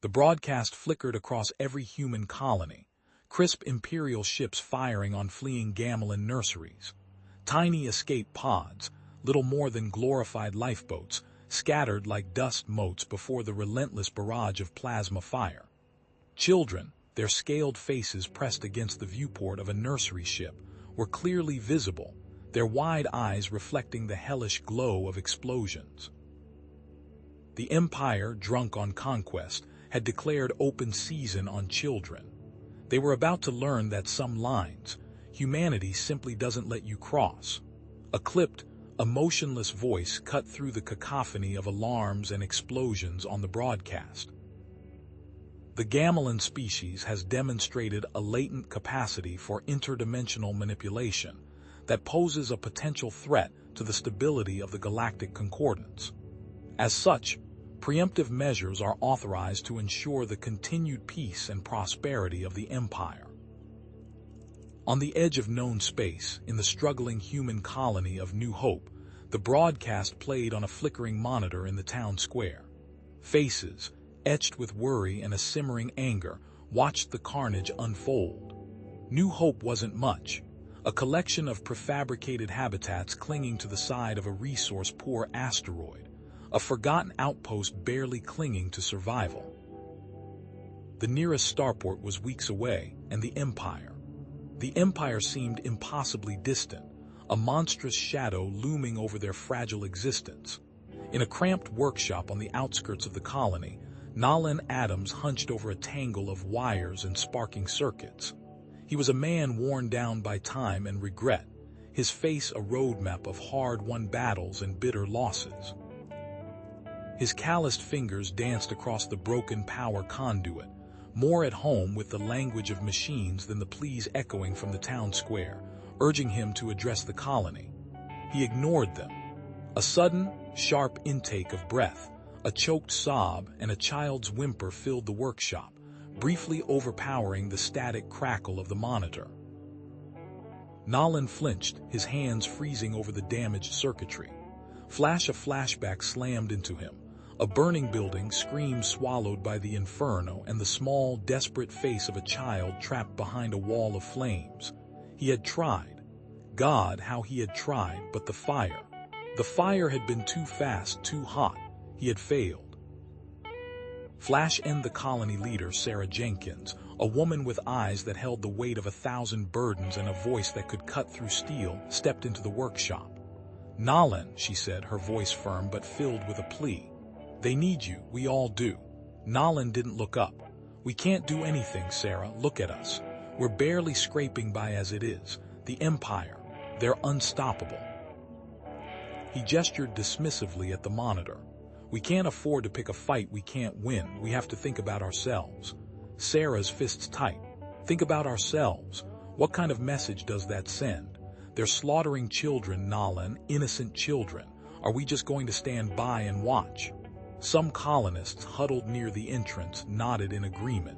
The broadcast flickered across every human colony, crisp Imperial ships firing on fleeing Gamelin nurseries. Tiny escape pods, little more than glorified lifeboats, scattered like dust motes before the relentless barrage of plasma fire. Children, their scaled faces pressed against the viewport of a nursery ship, were clearly visible, their wide eyes reflecting the hellish glow of explosions. The Empire, drunk on conquest, had declared open season on children. They were about to learn that some lines, humanity simply doesn't let you cross. A clipped, emotionless voice cut through the cacophony of alarms and explosions on the broadcast. The Gamelin species has demonstrated a latent capacity for interdimensional manipulation that poses a potential threat to the stability of the galactic concordance. As such, preemptive measures are authorized to ensure the continued peace and prosperity of the Empire. On the edge of known space, in the struggling human colony of New Hope, the broadcast played on a flickering monitor in the town square. Faces, etched with worry and a simmering anger, watched the carnage unfold. New Hope wasn't much, a collection of prefabricated habitats clinging to the side of a resource-poor asteroid, a forgotten outpost barely clinging to survival. The nearest starport was weeks away, and the Empire. The Empire seemed impossibly distant, a monstrous shadow looming over their fragile existence. In a cramped workshop on the outskirts of the colony, Nolan Adams hunched over a tangle of wires and sparking circuits. He was a man worn down by time and regret, his face a roadmap of hard-won battles and bitter losses. His calloused fingers danced across the broken power conduit, more at home with the language of machines than the pleas echoing from the town square, urging him to address the colony. He ignored them. A sudden, sharp intake of breath, a choked sob, and a child's whimper filled the workshop, briefly overpowering the static crackle of the monitor. Nolan flinched, his hands freezing over the damaged circuitry. A flashback slammed into him. A burning building, scream swallowed by the inferno, and the small, desperate face of a child trapped behind a wall of flames. He had tried. God, how he had tried, but the fire. The fire had been too fast, too hot. He had failed. The colony leader, Sarah Jenkins, a woman with eyes that held the weight of 1,000 burdens and a voice that could cut through steel, stepped into the workshop. "Nolan," she said, her voice firm but filled with a plea. "They need you, we all do." Nolan didn't look up. "We can't do anything, Sarah, look at us. We're barely scraping by as it is. The Empire, they're unstoppable." He gestured dismissively at the monitor. "We can't afford to pick a fight we can't win, we have to think about ourselves." Sarah's fists tight. "Think about ourselves. What kind of message does that send? They're slaughtering children, Nolan, innocent children. Are we just going to stand by and watch?" Some colonists huddled near the entrance nodded in agreement.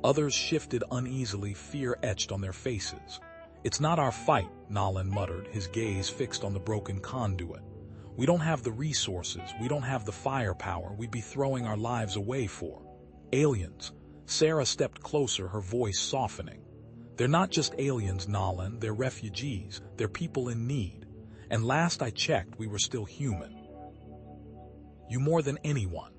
Others shifted uneasily, fear etched on their faces. "It's not our fight," Nolan muttered, his gaze fixed on the broken conduit. "We don't have the resources, we don't have the firepower we'd be throwing our lives away for." "Aliens." Sarah stepped closer, her voice softening. "They're not just aliens, Nolan, they're refugees, they're people in need. And last I checked, we were still human." "You more than anyone.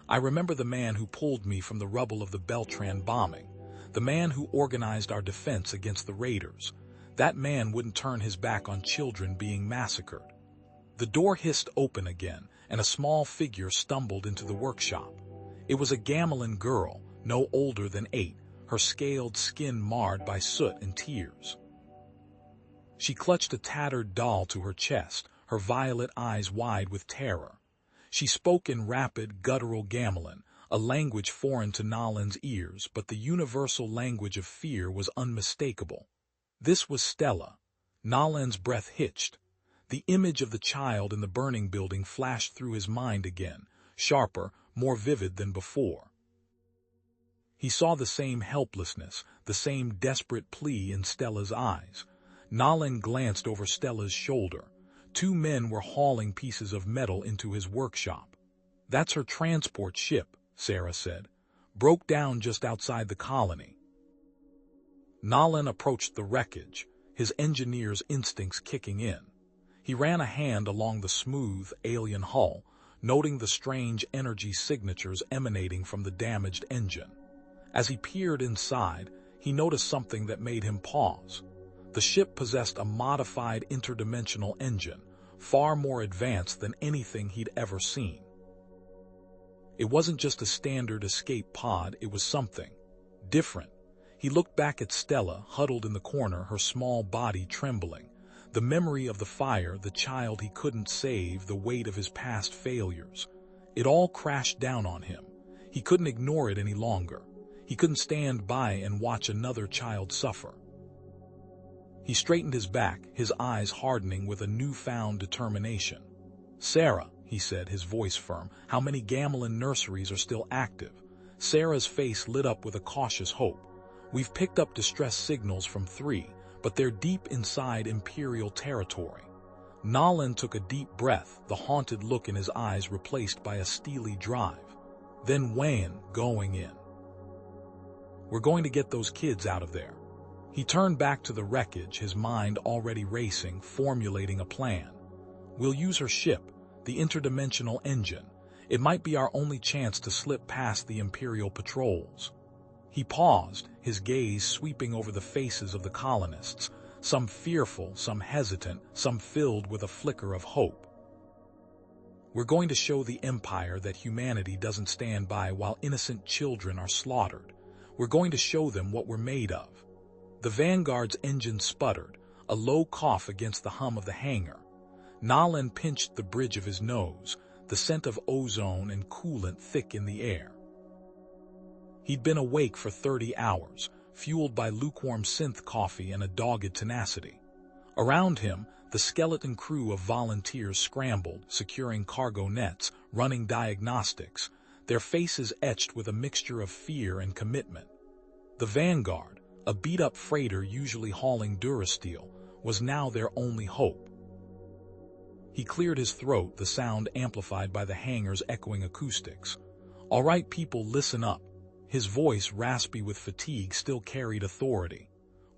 I remember the man who pulled me from the rubble of the Beltran bombing, the man who organized our defense against the raiders. That man wouldn't turn his back on children being massacred." The door hissed open again, and a small figure stumbled into the workshop. It was a Gamelin girl, no older than 8, her scaled skin marred by soot and tears. She clutched a tattered doll to her chest, her violet eyes wide with terror. She spoke in rapid, guttural Gamelin, a language foreign to Nolan's ears, but the universal language of fear was unmistakable. This was Stella. Nolan's breath hitched. The image of the child in the burning building flashed through his mind again, sharper, more vivid than before. He saw the same helplessness, the same desperate plea in Stella's eyes. Nolan glanced over Stella's shoulder. 2 men were hauling pieces of metal into his workshop. "That's her transport ship," Sarah said. "Broke down just outside the colony." Nolan approached the wreckage, his engineer's instincts kicking in. He ran a hand along the smooth, alien hull, noting the strange energy signatures emanating from the damaged engine. As he peered inside, he noticed something that made him pause. The ship possessed a modified interdimensional engine, far more advanced than anything he'd ever seen. It wasn't just a standard escape pod, it was something different. He looked back at Stella, huddled in the corner, her small body trembling. The memory of the fire, the child he couldn't save, the weight of his past failures. It all crashed down on him. He couldn't ignore it any longer. He couldn't stand by and watch another child suffer. He straightened his back, his eyes hardening with a newfound determination. "Sarah," he said, his voice firm, "how many Gamelin nurseries are still active?" Sarah's face lit up with a cautious hope. "We've picked up distress signals from 3, but they're deep inside Imperial territory." Nolan took a deep breath, the haunted look in his eyes replaced by a steely drive. "Then when going in? We're going to get those kids out of there." He turned back to the wreckage, his mind already racing, formulating a plan. "We'll use her ship, the interdimensional engine. It might be our only chance to slip past the Imperial patrols." He paused, his gaze sweeping over the faces of the colonists, some fearful, some hesitant, some filled with a flicker of hope. "We're going to show the Empire that humanity doesn't stand by while innocent children are slaughtered. We're going to show them what we're made of." The Vanguard's engine sputtered, a low cough against the hum of the hangar. Nolan pinched the bridge of his nose, the scent of ozone and coolant thick in the air. He'd been awake for 30 hours, fueled by lukewarm synth coffee and a dogged tenacity. Around him, the skeleton crew of volunteers scrambled, securing cargo nets, running diagnostics, their faces etched with a mixture of fear and commitment. The Vanguard, a beat-up freighter usually hauling Durasteel, was now their only hope. He cleared his throat, the sound amplified by the hangar's echoing acoustics. "All right, people, listen up." His voice, raspy with fatigue, still carried authority.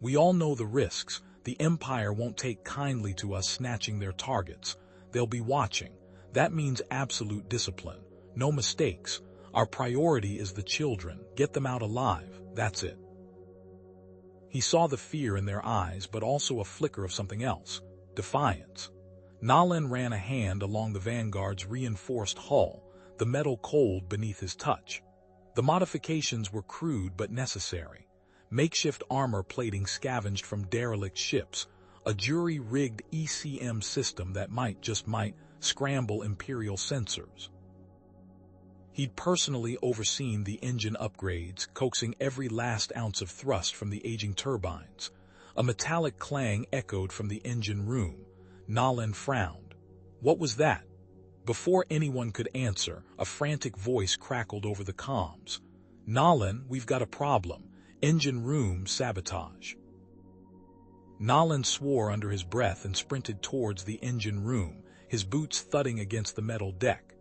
"We all know the risks. The Empire won't take kindly to us snatching their targets. They'll be watching. That means absolute discipline. No mistakes. Our priority is the children. Get them out alive. That's it." He saw the fear in their eyes, but also a flicker of something else. Defiance. Nolan ran a hand along the Vanguard's reinforced hull, the metal cold beneath his touch. The modifications were crude but necessary. Makeshift armor plating scavenged from derelict ships, a jury-rigged ECM system that might, just might, scramble Imperial sensors. He'd personally overseen the engine upgrades, coaxing every last ounce of thrust from the aging turbines. A metallic clang echoed from the engine room. Nolan frowned. What was that? Before anyone could answer, a frantic voice crackled over the comms. "Nolan, we've got a problem. Engine room sabotage." Nolan swore under his breath and sprinted towards the engine room, his boots thudding against the metal deck.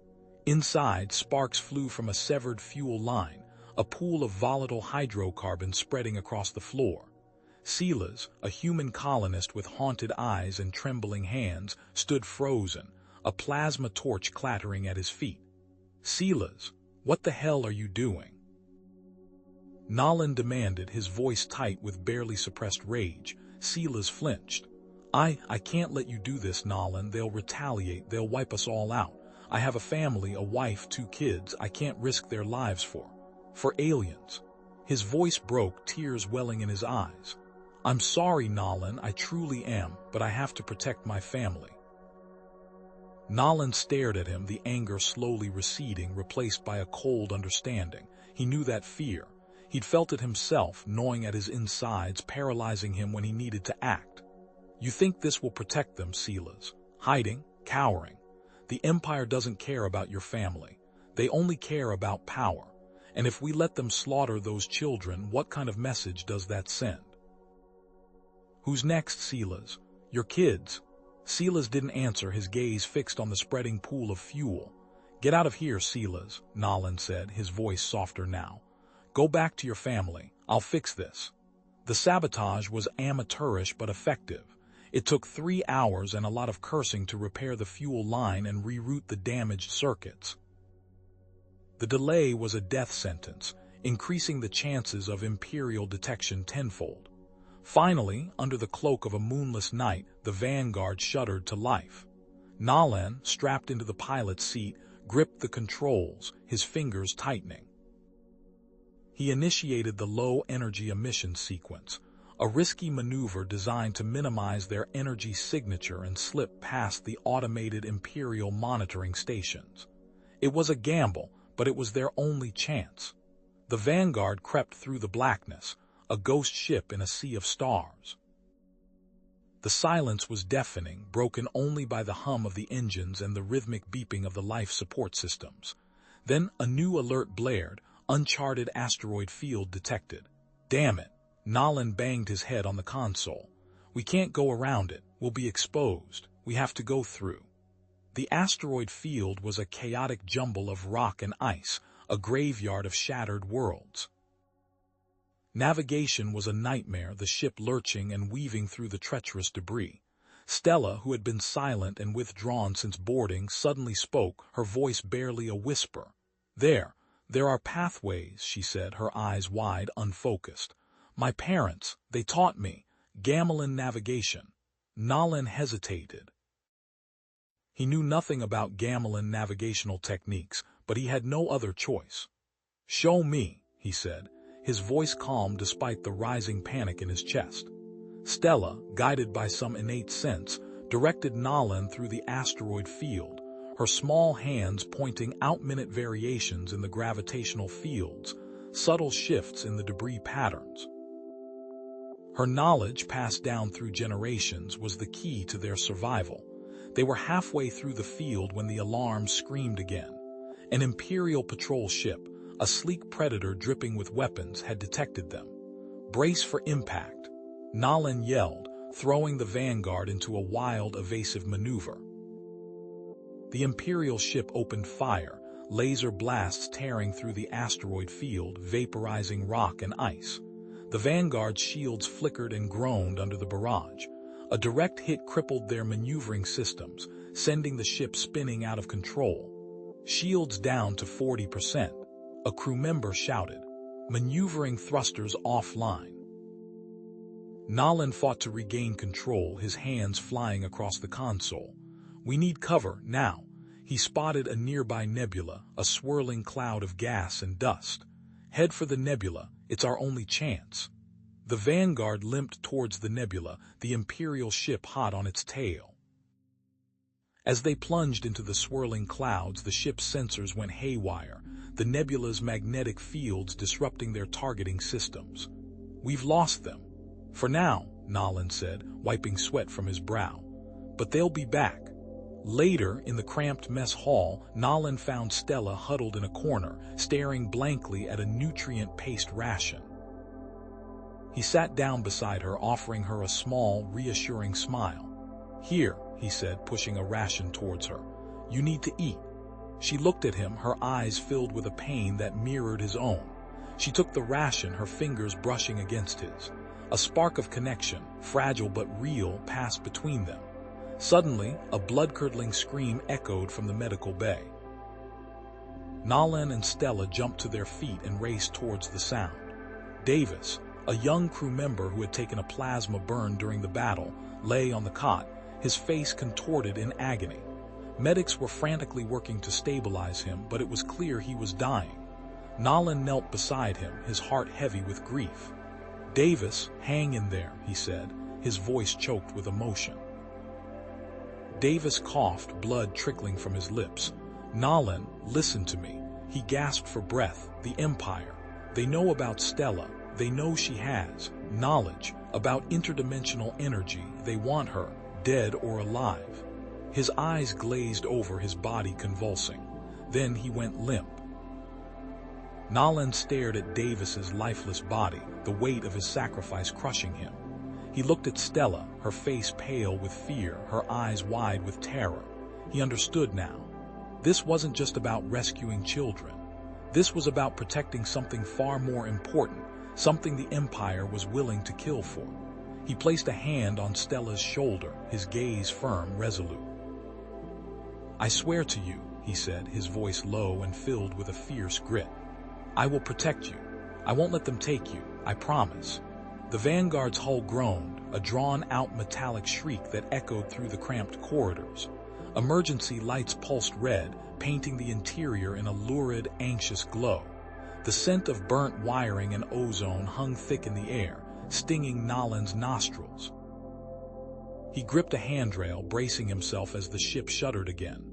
Inside, sparks flew from a severed fuel line, a pool of volatile hydrocarbons spreading across the floor. Silas, a human colonist with haunted eyes and trembling hands, stood frozen, a plasma torch clattering at his feet. "Silas, what the hell are you doing?" Nolan demanded, his voice tight with barely suppressed rage. Silas flinched. I can't let you do this, Nolan. They'll retaliate. They'll wipe us all out. I have a family, a wife, 2 kids. I can't risk their lives for aliens." His voice broke, tears welling in his eyes. "I'm sorry, Nolan, I truly am, but I have to protect my family." Nolan stared at him, the anger slowly receding, replaced by a cold understanding. He knew that fear. He'd felt it himself, gnawing at his insides, paralyzing him when he needed to act. "You think this will protect them, Silas? Hiding, cowering. The Empire doesn't care about your family. They only care about power. And if we let them slaughter those children, what kind of message does that send?" "Who's next, Silas? Your kids?" Silas didn't answer, his gaze fixed on the spreading pool of fuel. Get out of here, Silas, Nolan said, his voice softer now. Go back to your family. I'll fix this. The sabotage was amateurish but effective. It took 3 hours and a lot of cursing to repair the fuel line and reroute the damaged circuits. The delay was a death sentence, increasing the chances of Imperial detection tenfold. Finally, under the cloak of a moonless night, the Vanguard shuddered to life. Nolan, strapped into the pilot's seat, gripped the controls, his fingers tightening. He initiated the low-energy emission sequence, a risky maneuver designed to minimize their energy signature and slip past the automated Imperial monitoring stations. It was a gamble, but it was their only chance. The Vanguard crept through the blackness, a ghost ship in a sea of stars. The silence was deafening, broken only by the hum of the engines and the rhythmic beeping of the life support systems. Then a new alert blared, uncharted asteroid field detected. Damn it, Nolan banged his head on the console. We can't go around it, we'll be exposed, we have to go through. The asteroid field was a chaotic jumble of rock and ice, a graveyard of shattered worlds. Navigation was a nightmare, the ship lurching and weaving through the treacherous debris. Stella, who had been silent and withdrawn since boarding, suddenly spoke, her voice barely a whisper. There are pathways, she said, her eyes wide, unfocused. My parents, they taught me. Gamelin navigation. Nolan hesitated. He knew nothing about Gamelin navigational techniques, but he had no other choice. Show me, he said, his voice calm despite the rising panic in his chest. Stella, guided by some innate sense, directed Nolan through the asteroid field, her small hands pointing out minute variations in the gravitational fields, subtle shifts in the debris patterns. Her knowledge, passed down through generations, was the key to their survival. They were halfway through the field when the alarm screamed again. An Imperial patrol ship, a sleek predator dripping with weapons, had detected them. Brace for impact, Nolan yelled, throwing the Vanguard into a wild, evasive maneuver. The Imperial ship opened fire, laser blasts tearing through the asteroid field, vaporizing rock and ice. The Vanguard's shields flickered and groaned under the barrage. A direct hit crippled their maneuvering systems, sending the ship spinning out of control. Shields down to 40%. A crew member shouted, maneuvering thrusters offline. Nolan fought to regain control, his hands flying across the console. We need cover, now. He spotted a nearby nebula, a swirling cloud of gas and dust. Head for the nebula, it's our only chance. The Vanguard limped towards the nebula, the Imperial ship hot on its tail. As they plunged into the swirling clouds, the ship's sensors went haywire, the nebula's magnetic fields disrupting their targeting systems. We've lost them. For now, Nolan said, wiping sweat from his brow. But they'll be back. Later, in the cramped mess hall, Nolan found Stella huddled in a corner, staring blankly at a nutrient-paced ration. He sat down beside her, offering her a small, reassuring smile. Here, he said, pushing a ration towards her. You need to eat. She looked at him, her eyes filled with a pain that mirrored his own. She took the ration, her fingers brushing against his. A spark of connection, fragile but real, passed between them. Suddenly, a blood-curdling scream echoed from the medical bay. Nolan and Stella jumped to their feet and raced towards the sound. Davis, a young crew member who had taken a plasma burn during the battle, lay on the cot, his face contorted in agony. Medics were frantically working to stabilize him, but it was clear he was dying. Nolan knelt beside him, his heart heavy with grief. Davis, hang in there, he said, his voice choked with emotion. Davis coughed, blood trickling from his lips. Nolan, listen to me. He gasped for breath. The Empire. They know about Stella. They know she has knowledge about interdimensional energy. They want her, dead or alive. His eyes glazed over, his body convulsing. Then he went limp. Nolan stared at Davis's lifeless body, the weight of his sacrifice crushing him. He looked at Stella, her face pale with fear, her eyes wide with terror. He understood now. this wasn't just about rescuing children. This was about protecting something far more important, something the Empire was willing to kill for. He placed a hand on Stella's shoulder, his gaze firm, resolute. "I swear to you," he said, his voice low and filled with a fierce grit. "I will protect you. I won't let them take you, I promise." The Vanguard's hull groaned, a drawn-out metallic shriek that echoed through the cramped corridors. Emergency lights pulsed red, painting the interior in a lurid, anxious glow. The scent of burnt wiring and ozone hung thick in the air, stinging Nolan's nostrils. He gripped a handrail, bracing himself as the ship shuddered again.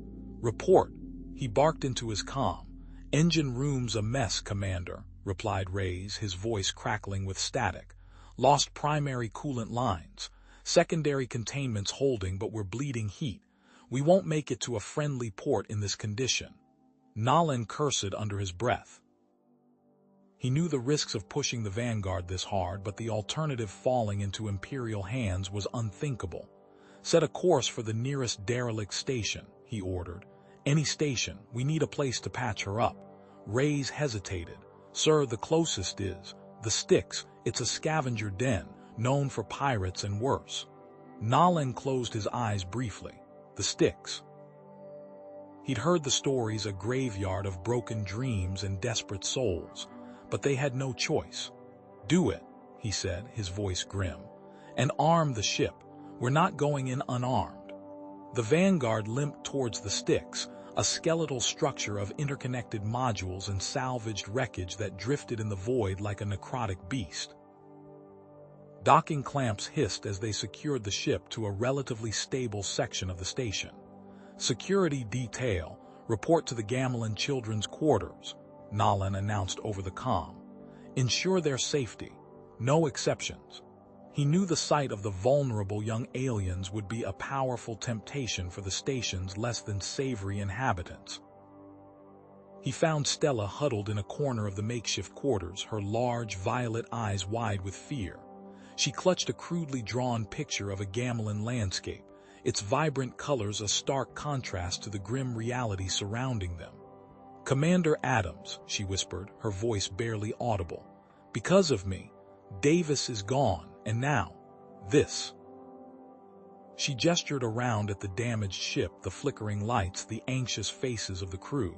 "Report," he barked into his comm. "Engine room's a mess, Commander," replied Reyes, his voice crackling with static. "Lost primary coolant lines. Secondary containment's holding, but we're bleeding heat. We won't make it to a friendly port in this condition." Nolan cursed under his breath. He knew the risks of pushing the Vanguard this hard, but the alternative, falling into Imperial hands, was unthinkable. "Set a course for the nearest derelict station," he ordered. "Any station. We need a place to patch her up." Reyes hesitated. "Sir, the closest is the Styx. It's a scavenger den, known for pirates and worse." Nolan closed his eyes briefly. The Styx. He'd heard the stories, a graveyard of broken dreams and desperate souls, but they had no choice. "Do it," he said, his voice grim. "And arm the ship. We're not going in unarmed." The Vanguard limped towards the Styx, a skeletal structure of interconnected modules and salvaged wreckage that drifted in the void like a necrotic beast. Docking clamps hissed as they secured the ship to a relatively stable section of the station. "Security detail, report to the Gamelin children's quarters," Nolan announced over the comm. "Ensure their safety. No exceptions." He knew the sight of the vulnerable young aliens would be a powerful temptation for the station's less than savory inhabitants. He found Stella huddled in a corner of the makeshift quarters, her large violet eyes wide with fear. She clutched a crudely drawn picture of a Gamelin landscape, its vibrant colors a stark contrast to the grim reality surrounding them. "Commander Adams," she whispered, her voice barely audible. "Because of me, Davis is gone, and now, this." She gestured around at the damaged ship, the flickering lights, the anxious faces of the crew.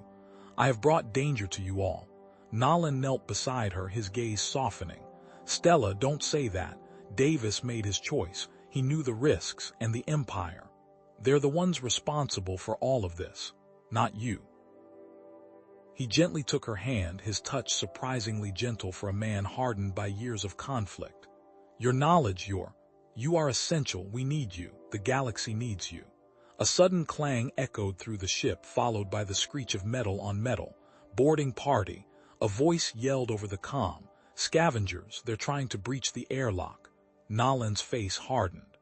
"I have brought danger to you all." Nolan knelt beside her, his gaze softening. "Stella, don't say that. Davis made his choice. He knew the risks, and the Empire. They're the ones responsible for all of this, not you." He gently took her hand, his touch surprisingly gentle for a man hardened by years of conflict. "Your knowledge, you are essential. We need you. The galaxy needs you." A sudden clang echoed through the ship, followed by the screech of metal on metal. "Boarding party." A voice yelled over the comm. "Scavengers, they're trying to breach the airlock." Nolan's face hardened.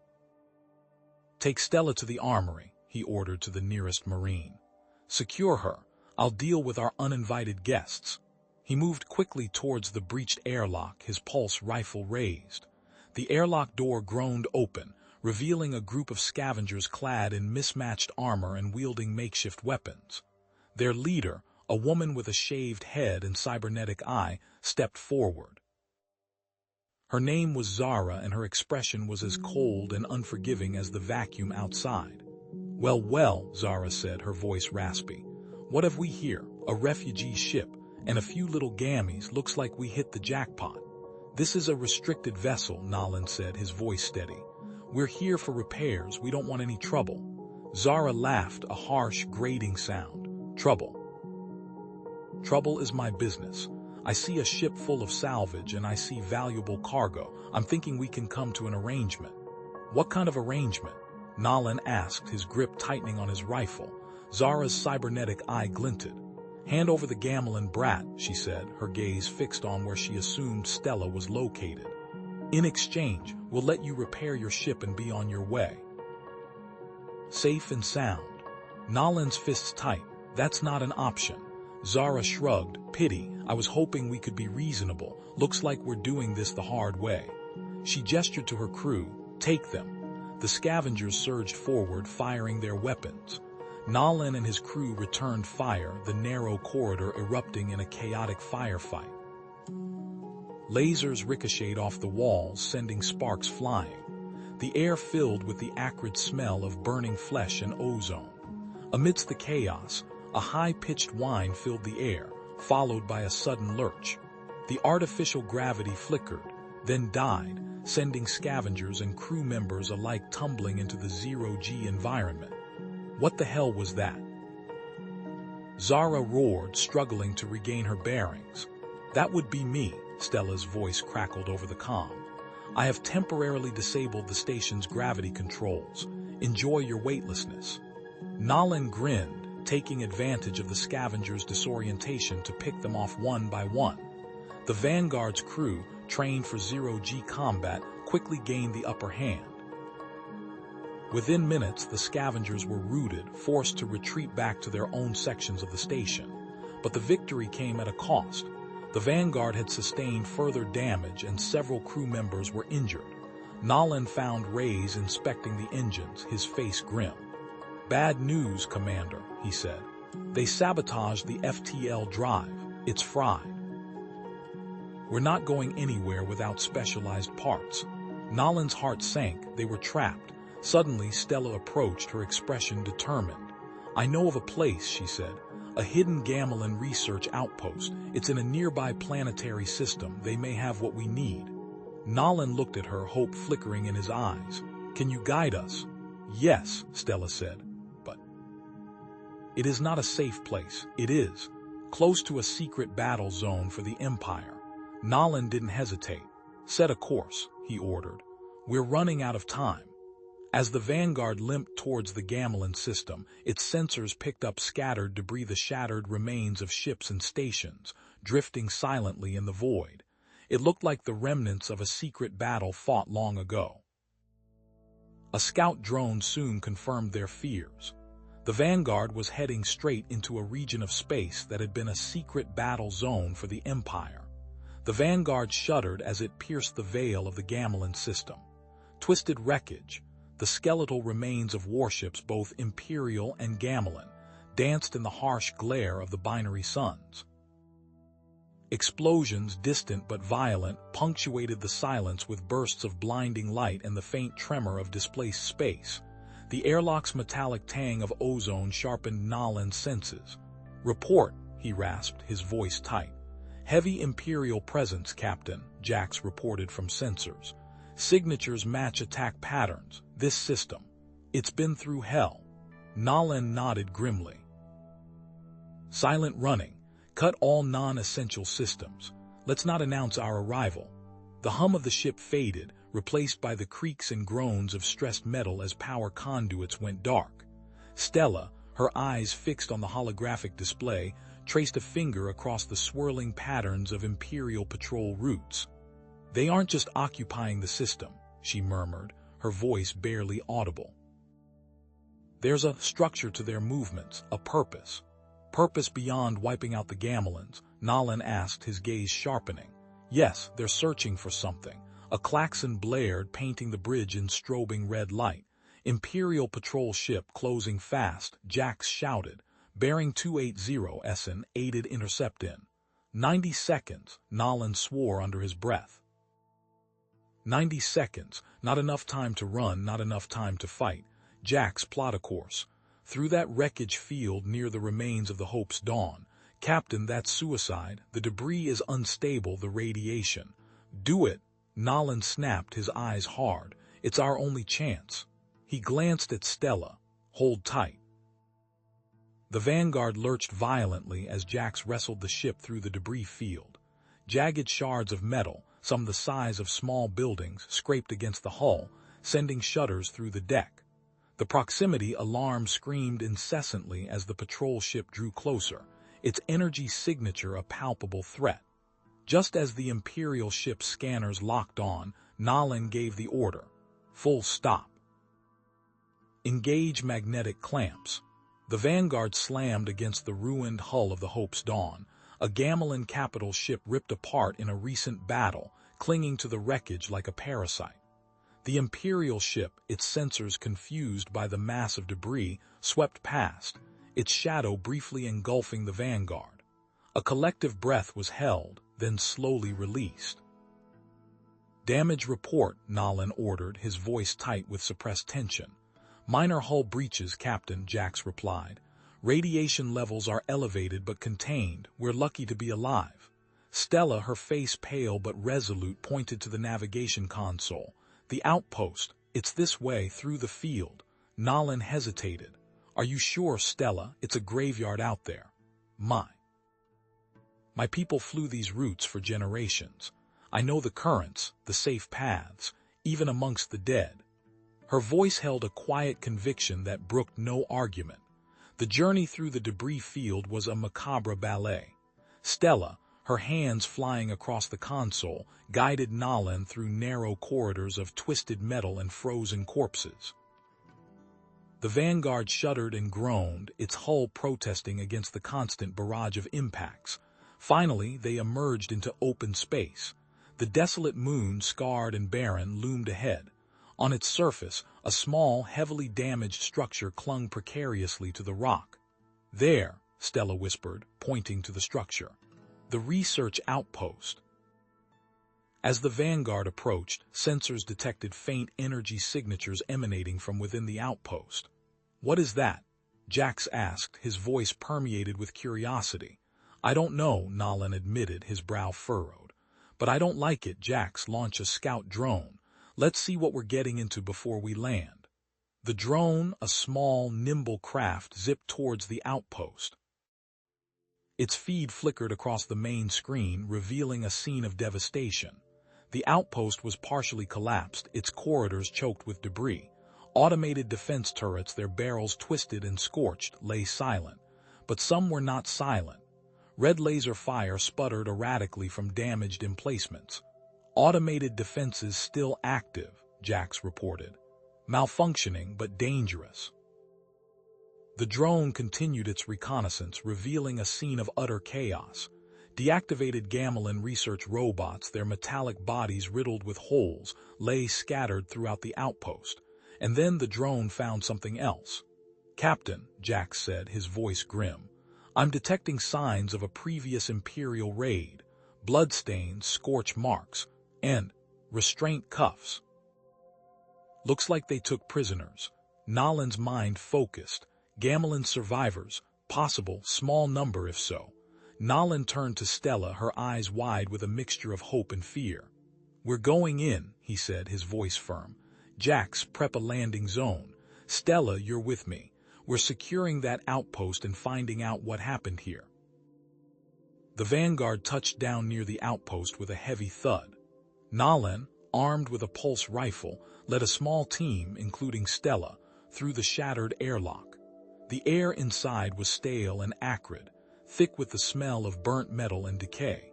"Take Stella to the armory," he ordered to the nearest Marine. "Secure her. I'll deal with our uninvited guests." He moved quickly towards the breached airlock, his pulse rifle raised. The airlock door groaned open, revealing a group of scavengers clad in mismatched armor and wielding makeshift weapons. Their leader, a woman with a shaved head and cybernetic eye, stepped forward. Her name was Zara, and her expression was as cold and unforgiving as the vacuum outside. Well, Zara said, her voice raspy. "What have we here? A refugee ship, and a few little gammies. Looks like we hit the jackpot." "This is a restricted vessel," Nolan said, his voice steady. "We're here for repairs. We don't want any trouble." Zara laughed, a harsh, grating sound. "Trouble? Trouble is my business. I see a ship full of salvage, and I see valuable cargo. I'm thinking we can come to an arrangement." "What kind of arrangement?" Nolan asked, his grip tightening on his rifle. Zara's cybernetic eye glinted. "Hand over the Gamelin brat," she said, her gaze fixed on where she assumed Stella was located. "In exchange, we'll let you repair your ship and be on your way. Safe and sound." Nolan's fists tight. "That's not an option." Zara shrugged. "Pity. I was hoping we could be reasonable. Looks like we're doing this the hard way." She gestured to her crew. "Take them." The scavengers surged forward, firing their weapons. Nolan and his crew returned fire, the narrow corridor erupting in a chaotic firefight. Lasers ricocheted off the walls, sending sparks flying. The air filled with the acrid smell of burning flesh and ozone. Amidst the chaos, a high-pitched whine filled the air, followed by a sudden lurch. The artificial gravity flickered, then died, sending scavengers and crew members alike tumbling into the zero-G environment. What the hell was that? Zara roared, struggling to regain her bearings. That would be me, Stella's voice crackled over the comm. I have temporarily disabled the station's gravity controls. Enjoy your weightlessness. Nolan grinned, taking advantage of the scavengers' disorientation to pick them off one by one. The Vanguard's crew, trained for zero-G combat, quickly gained the upper hand. Within minutes, the scavengers were routed, forced to retreat back to their own sections of the station. But the victory came at a cost. The Vanguard had sustained further damage and several crew members were injured. Nolan found Reyes inspecting the engines, his face grim. Bad news, Commander, he said. They sabotaged the FTL drive. It's fried. We're not going anywhere without specialized parts. Nolan's heart sank. They were trapped. Suddenly, Stella approached, her expression determined. I know of a place, she said. A hidden Gamelin research outpost. It's in a nearby planetary system. They may have what we need. Nolan looked at her, hope flickering in his eyes. Can you guide us? Yes, Stella said. But it is not a safe place. It is close to a secret battle zone for the Empire. Nolan didn't hesitate. Set a course, he ordered. We're running out of time. As the Vanguard limped towards the Gamelin system, its sensors picked up scattered debris, the shattered remains of ships and stations, drifting silently in the void. It looked like the remnants of a secret battle fought long ago. A scout drone soon confirmed their fears. The Vanguard was heading straight into a region of space that had been a secret battle zone for the Empire. The Vanguard shuddered as it pierced the veil of the Gamelin system. Twisted wreckage, the skeletal remains of warships, both Imperial and Gamelin, danced in the harsh glare of the binary suns. Explosions, distant but violent, punctuated the silence with bursts of blinding light and the faint tremor of displaced space. The airlock's metallic tang of ozone sharpened Nolan's senses. Report, he rasped, his voice tight. Heavy Imperial presence, Captain, Jax reported from sensors. Signatures match attack patterns. This system. It's been through hell. Nolan nodded grimly. Silent running. Cut all non-essential systems. Let's not announce our arrival. The hum of the ship faded, replaced by the creaks and groans of stressed metal as power conduits went dark. Stella, her eyes fixed on the holographic display, traced a finger across the swirling patterns of Imperial patrol routes. They aren't just occupying the system, she murmured, her voice barely audible. There's a structure to their movements, a purpose. Purpose beyond wiping out the Gamelins, Nolan asked, his gaze sharpening. Yes, they're searching for something. A klaxon blared, painting the bridge in strobing red light. Imperial patrol ship closing fast, Jax shouted. Bearing 280 Essen, aided intercept in 90 seconds, Nolan swore under his breath. 90 seconds, not enough time to run, not enough time to fight. Jax plot a course. Through that wreckage field near the remains of the Hope's Dawn. Captain, that's suicide. The debris is unstable, the radiation. Do it. Nolan snapped, his eyes hard. It's our only chance. He glanced at Stella. Hold tight. The Vanguard lurched violently as Jax wrestled the ship through the debris field. Jagged shards of metal, some the size of small buildings, scraped against the hull, sending shudders through the deck. The proximity alarm screamed incessantly as the patrol ship drew closer, its energy signature a palpable threat. Just as the Imperial ship's scanners locked on, Nolan gave the order. Full stop. Engage magnetic clamps. The Vanguard slammed against the ruined hull of the Hope's Dawn, a Gamelin capital ship ripped apart in a recent battle, clinging to the wreckage like a parasite. The Imperial ship, its sensors confused by the mass of debris, swept past, its shadow briefly engulfing the Vanguard. A collective breath was held, then slowly released. "Damage report," Nolan ordered, his voice tight with suppressed tension. "Minor hull breaches, Captain," Jax replied. "Radiation levels are elevated but contained. We're lucky to be alive." Stella, her face pale but resolute, pointed to the navigation console. "The outpost. It's this way, through the field." Nolan hesitated. "Are you sure, Stella? It's a graveyard out there." My people flew these routes for generations. I know the currents, the safe paths, even amongst the dead." Her voice held a quiet conviction that brooked no argument. The journey through the debris field was a macabre ballet. Stella, her hands flying across the console, guided Nolan through narrow corridors of twisted metal and frozen corpses. The Vanguard shuddered and groaned, its hull protesting against the constant barrage of impacts. Finally, they emerged into open space. The desolate moon, scarred and barren, loomed ahead. On its surface, a small, heavily damaged structure clung precariously to the rock. "There," Stella whispered, pointing to the structure. "The research outpost." As the Vanguard approached, sensors detected faint energy signatures emanating from within the outpost. "What is that?" Jax asked, his voice permeated with curiosity. "I don't know," Nolan admitted, his brow furrowed. "But I don't like it." Jax launched a scout drone. "Let's see what we're getting into before we land." The drone, a small, nimble craft, zipped towards the outpost. Its feed flickered across the main screen, revealing a scene of devastation. The outpost was partially collapsed, its corridors choked with debris. Automated defense turrets, their barrels twisted and scorched, lay silent. But some were not silent. Red laser fire sputtered erratically from damaged emplacements. "Automated defenses still active," Jax reported. "Malfunctioning but dangerous." The drone continued its reconnaissance, revealing a scene of utter chaos. Deactivated Gamelin research robots, their metallic bodies riddled with holes, lay scattered throughout the outpost. And then the drone found something else. "Captain," Jax said, his voice grim, "I'm detecting signs of a previous Imperial raid. Bloodstains, scorch marks, and restraint cuffs. Looks like they took prisoners." Nolan's mind focused. Gamelin survivors, possible, small number if so. Nolan turned to Stella, her eyes wide with a mixture of hope and fear. "We're going in," he said, his voice firm. "Jax, prep a landing zone. Stella, you're with me. We're securing that outpost and finding out what happened here." The Vanguard touched down near the outpost with a heavy thud. Nolan, armed with a pulse rifle, led a small team, including Stella, through the shattered airlock. The air inside was stale and acrid, thick with the smell of burnt metal and decay.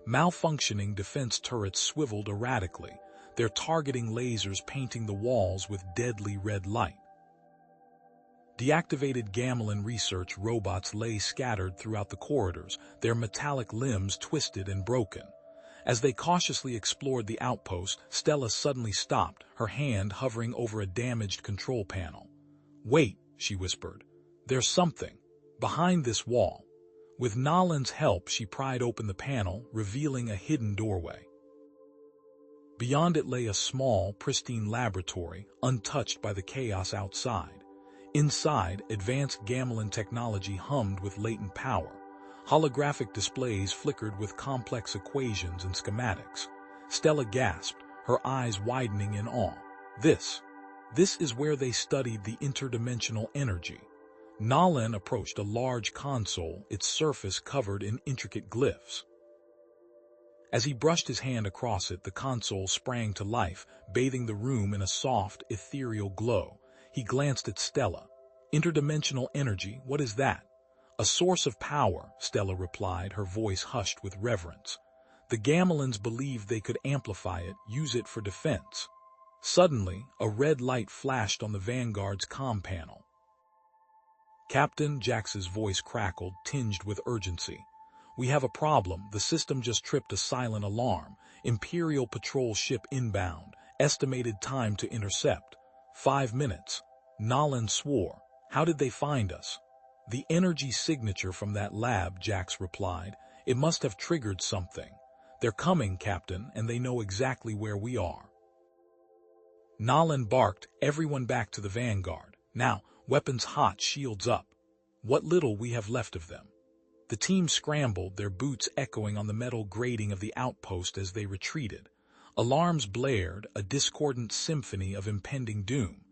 Malfunctioning defense turrets swiveled erratically, their targeting lasers painting the walls with deadly red light. Deactivated Gamelin research robots lay scattered throughout the corridors, their metallic limbs twisted and broken. As they cautiously explored the outpost, Stella suddenly stopped, her hand hovering over a damaged control panel. "Wait," she whispered. "There's something behind this wall." With Nolan's help, she pried open the panel, revealing a hidden doorway. Beyond it lay a small, pristine laboratory, untouched by the chaos outside. Inside, advanced Gamelin technology hummed with latent power. Holographic displays flickered with complex equations and schematics. Stella gasped, her eyes widening in awe. This is where they studied the interdimensional energy." Nolan approached a large console, its surface covered in intricate glyphs. As he brushed his hand across it, the console sprang to life, bathing the room in a soft, ethereal glow. He glanced at Stella. "Interdimensional energy, what is that?" "A source of power," Stella replied, her voice hushed with reverence. "The Gamelins believed they could amplify it, use it for defense." Suddenly, a red light flashed on the Vanguard's comm panel. "Captain," Jax's voice crackled, tinged with urgency. "We have a problem. The system just tripped a silent alarm. Imperial patrol ship inbound. Estimated time to intercept, 5 minutes. Nolan swore. How did they find us? The energy signature from that lab, Jax replied. It must have triggered something. They're coming, Captain, and they know exactly where we are. Nolan barked, everyone back to the vanguard. Now, weapons hot, shields up. What little we have left of them. The team scrambled, their boots echoing on the metal grating of the outpost as they retreated. Alarms blared, a discordant symphony of impending doom.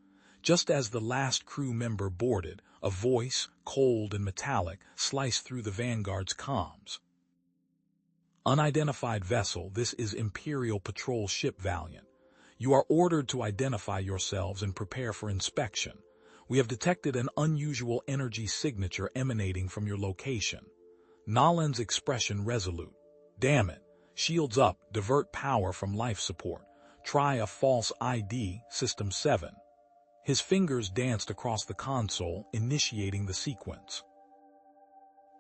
Just as the last crew member boarded, a voice, cold and metallic, sliced through the Vanguard's comms. Unidentified vessel, this is Imperial Patrol Ship Valiant. You are ordered to identify yourselves and prepare for inspection. We have detected an unusual energy signature emanating from your location. Nolan's expression resolute. Damn it. Shields up, divert power from life support. Try a false ID, System 7. His fingers danced across the console, initiating the sequence.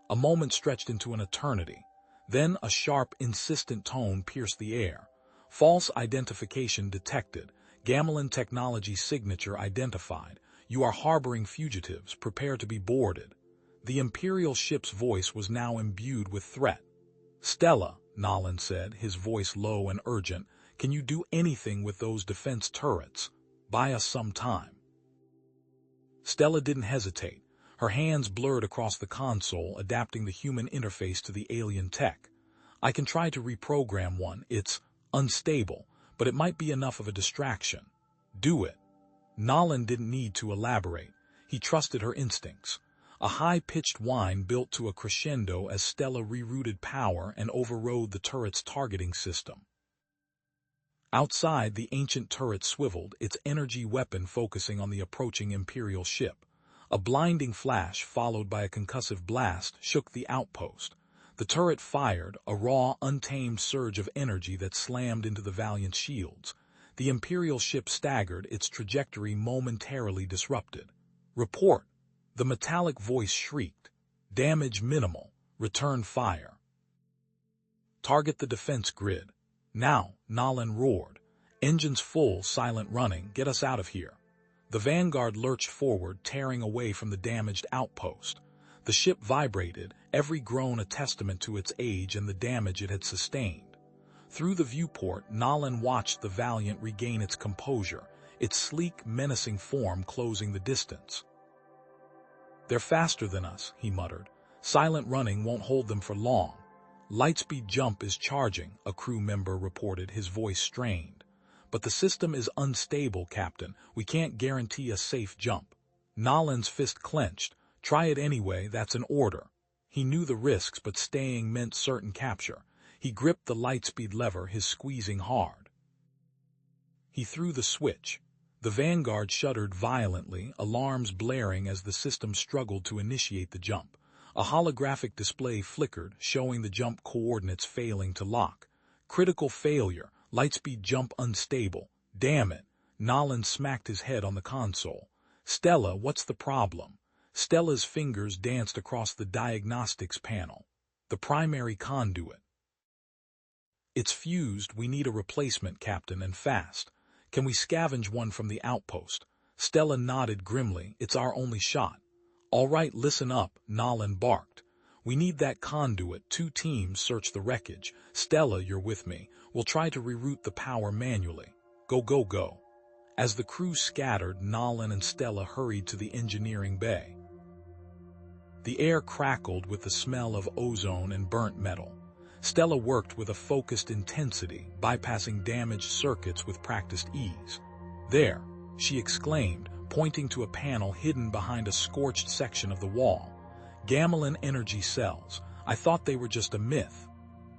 A moment stretched into an eternity. Then a sharp, insistent tone pierced the air. False identification detected. Gamelin technology signature identified. You are harboring fugitives. Prepare to be boarded. The Imperial ship's voice was now imbued with threat. Stella, Nolan said, his voice low and urgent, can you do anything with those defense turrets? Buy us some time. Stella didn't hesitate. Her hands blurred across the console, adapting the human interface to the alien tech. I can try to reprogram one. It's unstable, but it might be enough of a distraction. Do it. Nolan didn't need to elaborate. He trusted her instincts. A high-pitched whine built to a crescendo as Stella rerouted power and overrode the turret's targeting system. Outside, the ancient turret swiveled, its energy weapon focusing on the approaching Imperial ship. A blinding flash, followed by a concussive blast, shook the outpost. The turret fired, a raw, untamed surge of energy that slammed into the Valiant's shields. The Imperial ship staggered, its trajectory momentarily disrupted. Report! The metallic voice shrieked. Damage minimal. Return fire. Target the defense grid. Now, Nolan roared. Engines full, silent running, get us out of here. The Vanguard lurched forward, tearing away from the damaged outpost. The ship vibrated, every groan a testament to its age and the damage it had sustained. Through the viewport, Nolan watched the Valiant regain its composure, its sleek, menacing form closing the distance. They're faster than us, he muttered. Silent running won't hold them for long. Lightspeed jump is charging, a crew member reported, his voice strained. But the system is unstable, Captain. We can't guarantee a safe jump. Nolan's fist clenched. Try it anyway, that's an order. He knew the risks, but staying meant certain capture. He gripped the lightspeed lever, his squeezing hard. He threw the switch. The Vanguard shuddered violently, alarms blaring as the system struggled to initiate the jump. A holographic display flickered, showing the jump coordinates failing to lock. Critical failure. Lightspeed jump unstable. Damn it. Nolan smacked his head on the console. Stella, what's the problem? Stella's fingers danced across the diagnostics panel. The primary conduit. It's fused. We need a replacement, Captain, and fast. Can we scavenge one from the outpost? Stella nodded grimly. It's our only shot. All right, listen up, Nolan barked. We need that conduit. 2 teams search the wreckage. Stella, you're with me. We'll try to reroute the power manually. Go, go, go. As the crew scattered, Nolan and Stella hurried to the engineering bay. The air crackled with the smell of ozone and burnt metal. Stella worked with a focused intensity, bypassing damaged circuits with practiced ease. There, she exclaimed, pointing to a panel hidden behind a scorched section of the wall. Gamelin energy cells. I thought they were just a myth.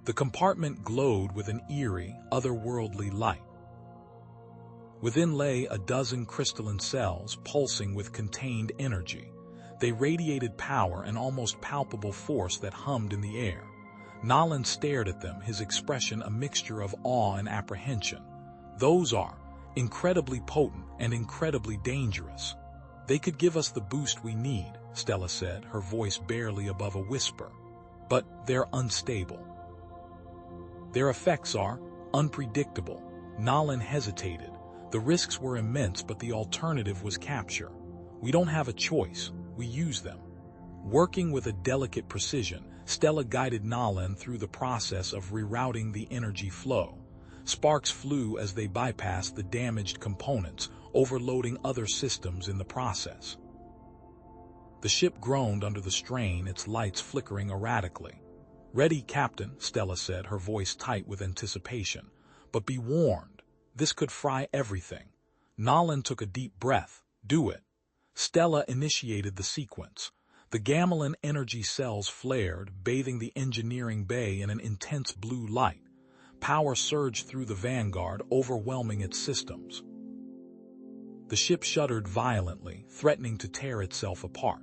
The compartment glowed with an eerie, otherworldly light. Within lay a dozen crystalline cells pulsing with contained energy. They radiated power and almost palpable force that hummed in the air. Nolan stared at them, his expression a mixture of awe and apprehension. Those are incredibly potent and incredibly dangerous. They could give us the boost we need, Stella said, her voice barely above a whisper. But they're unstable. Their effects are unpredictable. Nolan hesitated. The risks were immense, but the alternative was capture. We don't have a choice, we use them. Working with a delicate precision, Stella guided Nalan through the process of rerouting the energy flow. Sparks flew as they bypassed the damaged components, overloading other systems in the process. The ship groaned under the strain, its lights flickering erratically. "Ready, Captain," Stella said, her voice tight with anticipation. "But be warned, this could fry everything." Nalan took a deep breath. "Do it." Stella initiated the sequence. The Gamelin energy cells flared, bathing the engineering bay in an intense blue light. Power surged through the Vanguard, overwhelming its systems. The ship shuddered violently, threatening to tear itself apart.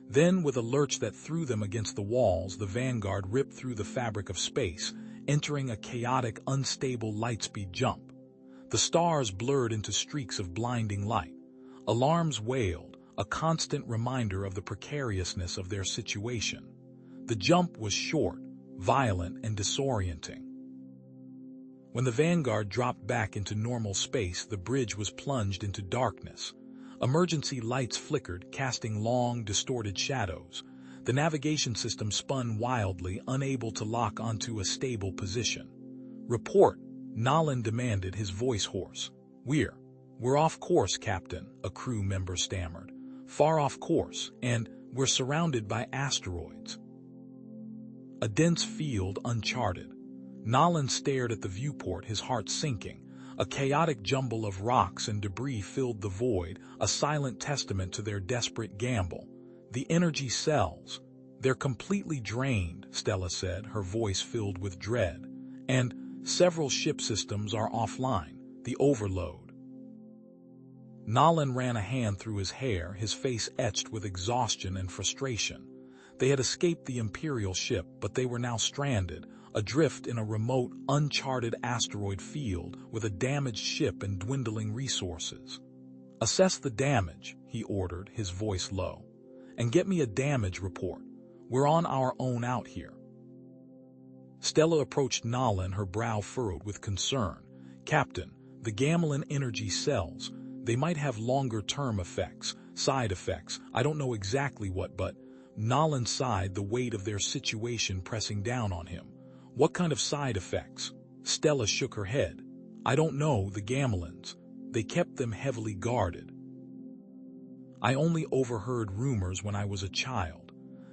Then, with a lurch that threw them against the walls, the Vanguard ripped through the fabric of space, entering a chaotic, unstable lightspeed jump. The stars blurred into streaks of blinding light. Alarms wailed, a constant reminder of the precariousness of their situation. The jump was short, violent, and disorienting. When the Vanguard dropped back into normal space, the bridge was plunged into darkness. Emergency lights flickered, casting long, distorted shadows. The navigation system spun wildly, unable to lock onto a stable position. "Report," Nalan demanded, his voice hoarse. We're off course, Captain," a crew member stammered. "Far off course, and we're surrounded by asteroids." A dense field, uncharted. Nalan stared at the viewport, his heart sinking. A chaotic jumble of rocks and debris filled the void, a silent testament to their desperate gamble. "The energy cells. They're completely drained," Stella said, her voice filled with dread. "And several ship systems are offline. The overload." Nalan ran a hand through his hair, his face etched with exhaustion and frustration. They had escaped the Imperial ship, but they were now stranded, adrift in a remote, uncharted asteroid field with a damaged ship and dwindling resources. "Assess the damage," he ordered, his voice low. "And get me a damage report. We're on our own out here." Stella approached Nalan, her brow furrowed with concern. "Captain, the Gamelin energy cells, they might have longer-term effects, side effects, I don't know exactly what, but..." Nalan sighed, the weight of their situation pressing down on him. "What kind of side effects?" Stella shook her head. "I don't know, the Gamelins. They kept them heavily guarded. I only overheard rumors when I was a child."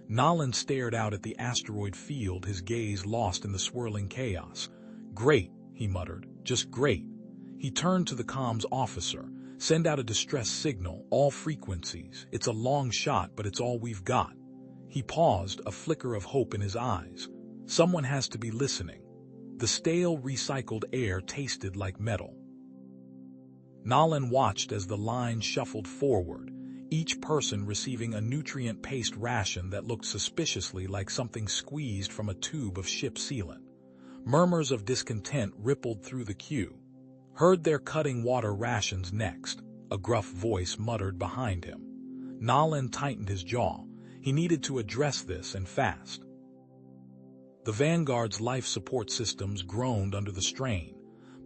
Nalan stared out at the asteroid field, his gaze lost in the swirling chaos. "Great," he muttered, "just great." He turned to the comms officer. "Send out a distress signal, all frequencies. It's a long shot, but it's all we've got." He paused, a flicker of hope in his eyes. Someone has to be listening. The stale, recycled air tasted like metal. Nalan watched as the line shuffled forward, each person receiving a nutrient-paced ration that looked suspiciously like something squeezed from a tube of ship sealant. Murmurs of discontent rippled through the queue. "Heard they're cutting water rations next," a gruff voice muttered behind him. Nalan tightened his jaw. He needed to address this, and fast. The Vanguard's life support systems groaned under the strain.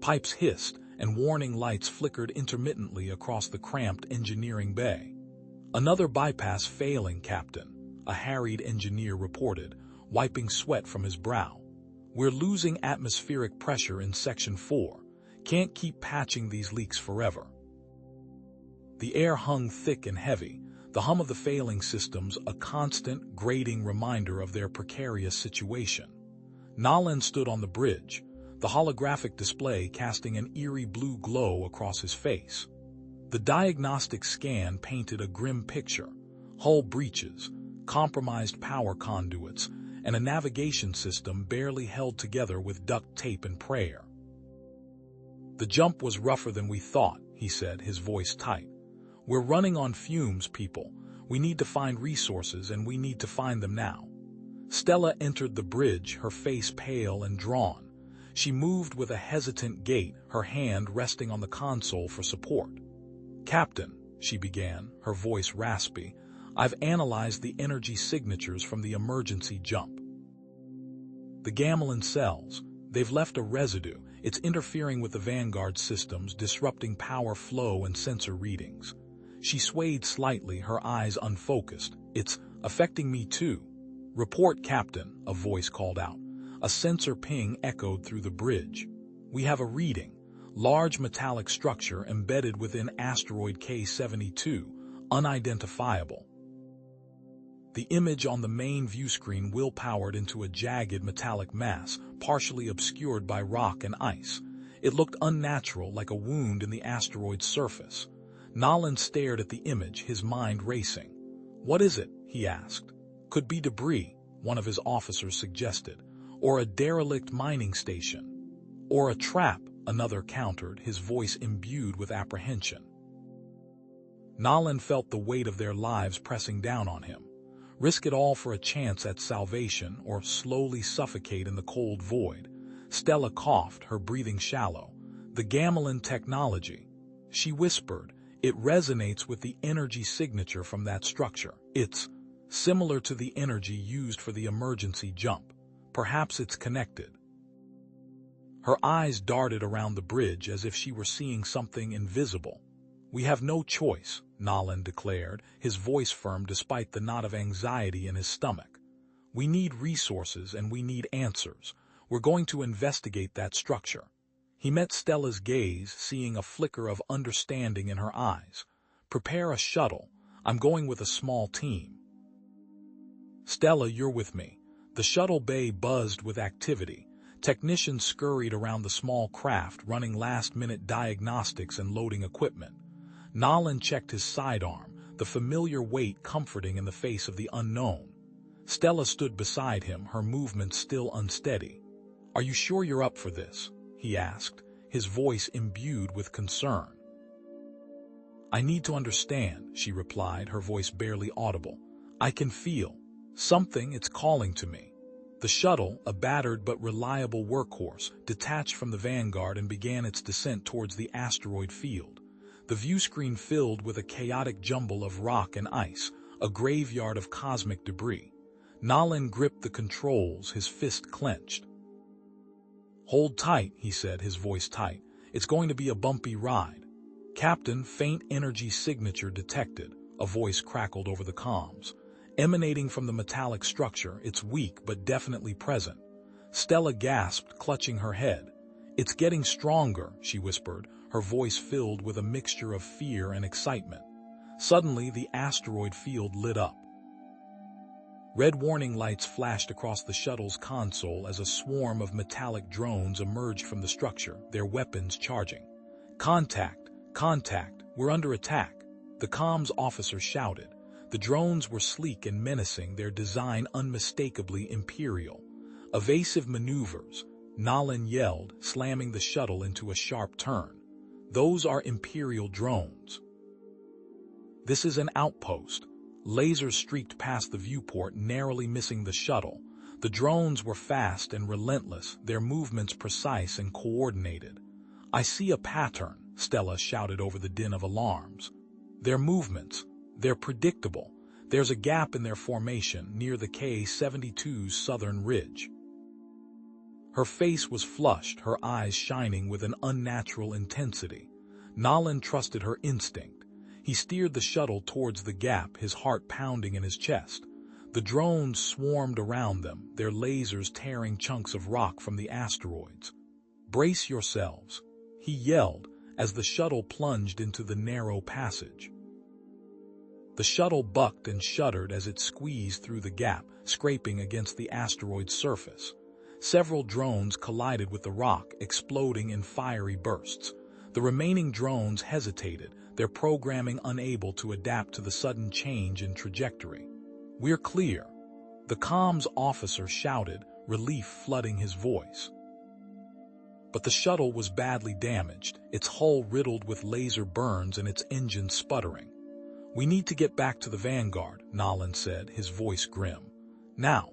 Pipes hissed, and warning lights flickered intermittently across the cramped engineering bay. "Another bypass failing, Captain," a harried engineer reported, wiping sweat from his brow. "We're losing atmospheric pressure in Section 4. Can't keep patching these leaks forever." The air hung thick and heavy, the hum of the failing systems a constant, grating reminder of their precarious situation. Nalan stood on the bridge, the holographic display casting an eerie blue glow across his face. The diagnostic scan painted a grim picture: hull breaches, compromised power conduits, and a navigation system barely held together with duct tape and prayer. "The jump was rougher than we thought," he said, his voice tight. "We're running on fumes, people. We need to find resources, and we need to find them now." Stella entered the bridge, her face pale and drawn. She moved with a hesitant gait, her hand resting on the console for support. "Captain," she began, her voice raspy, "I've analyzed the energy signatures from the emergency jump. The Gamelin cells, They've left a residue. It's interfering with the Vanguard systems, disrupting power flow and sensor readings. She swayed slightly, her eyes unfocused. It's affecting me too. Report, Captain, a voice called out. A sensor ping echoed through the bridge. We have a reading. Large metallic structure embedded within asteroid K-72, unidentifiable. The image on the main view screen will-powered into a jagged metallic mass, partially obscured by rock and ice. It looked unnatural, like a wound in the asteroid's surface. Nolan stared at the image, his mind racing. What is it? He asked. Could be debris, one of his officers suggested. Or a derelict mining station. Or a trap, another countered, his voice imbued with apprehension. Nolan felt the weight of their lives pressing down on him. Risk it all for a chance at salvation, or slowly suffocate in the cold void. Stella coughed, her breathing shallow. The Gamelin technology. She whispered, it resonates with the energy signature from that structure. It's similar to the energy used for the emergency jump. Perhaps it's connected. Her eyes darted around the bridge as if she were seeing something invisible. We have no choice, Nolan declared, his voice firm despite the knot of anxiety in his stomach. We need resources and we need answers. We're going to investigate that structure. He met Stella's gaze, seeing a flicker of understanding in her eyes. Prepare a shuttle. I'm going with a small team. Stella, you're with me. The shuttle bay buzzed with activity. Technicians scurried around the small craft, running last-minute diagnostics and loading equipment. Nolan checked his sidearm, the familiar weight comforting in the face of the unknown. Stella stood beside him, her movements still unsteady. Are you sure you're up for this? He asked, his voice imbued with concern. I need to understand, she replied, her voice barely audible. I can feel something, it's calling to me. The shuttle, a battered but reliable workhorse, detached from the Vanguard and began its descent towards the asteroid field. The view screen filled with a chaotic jumble of rock and ice, a graveyard of cosmic debris. Nolan gripped the controls, his fist clenched. Hold tight, he said, his voice tight. It's going to be a bumpy ride. Captain, faint energy signature detected, a voice crackled over the comms. Emanating from the metallic structure, it's weak but definitely present. Stella gasped, clutching her head. It's getting stronger, she whispered, her voice filled with a mixture of fear and excitement. Suddenly, the asteroid field lit up. Red warning lights flashed across the shuttle's console as a swarm of metallic drones emerged from the structure, their weapons charging. Contact! Contact! We're under attack! The comms officer shouted. The drones were sleek and menacing, their design unmistakably imperial. Evasive maneuvers, Nolan yelled, slamming the shuttle into a sharp turn. Those are Imperial drones. This is an outpost. Lasers streaked past the viewport, narrowly missing the shuttle. The drones were fast and relentless, their movements precise and coordinated. I see a pattern, Stella shouted over the din of alarms. Their movements, they're predictable. There's a gap in their formation near the K-72's southern ridge. Her face was flushed, her eyes shining with an unnatural intensity. Nolan trusted her instinct. He steered the shuttle towards the gap, his heart pounding in his chest. The drones swarmed around them, their lasers tearing chunks of rock from the asteroids. Brace yourselves, he yelled as the shuttle plunged into the narrow passage. The shuttle bucked and shuddered as it squeezed through the gap, scraping against the asteroid's surface. Several drones collided with the rock, exploding in fiery bursts. The remaining drones hesitated, their programming unable to adapt to the sudden change in trajectory. We're clear, the comms officer shouted, relief flooding his voice. But the shuttle was badly damaged, its hull riddled with laser burns and its engine sputtering. We need to get back to the Vanguard, Nolan said, his voice grim. Now.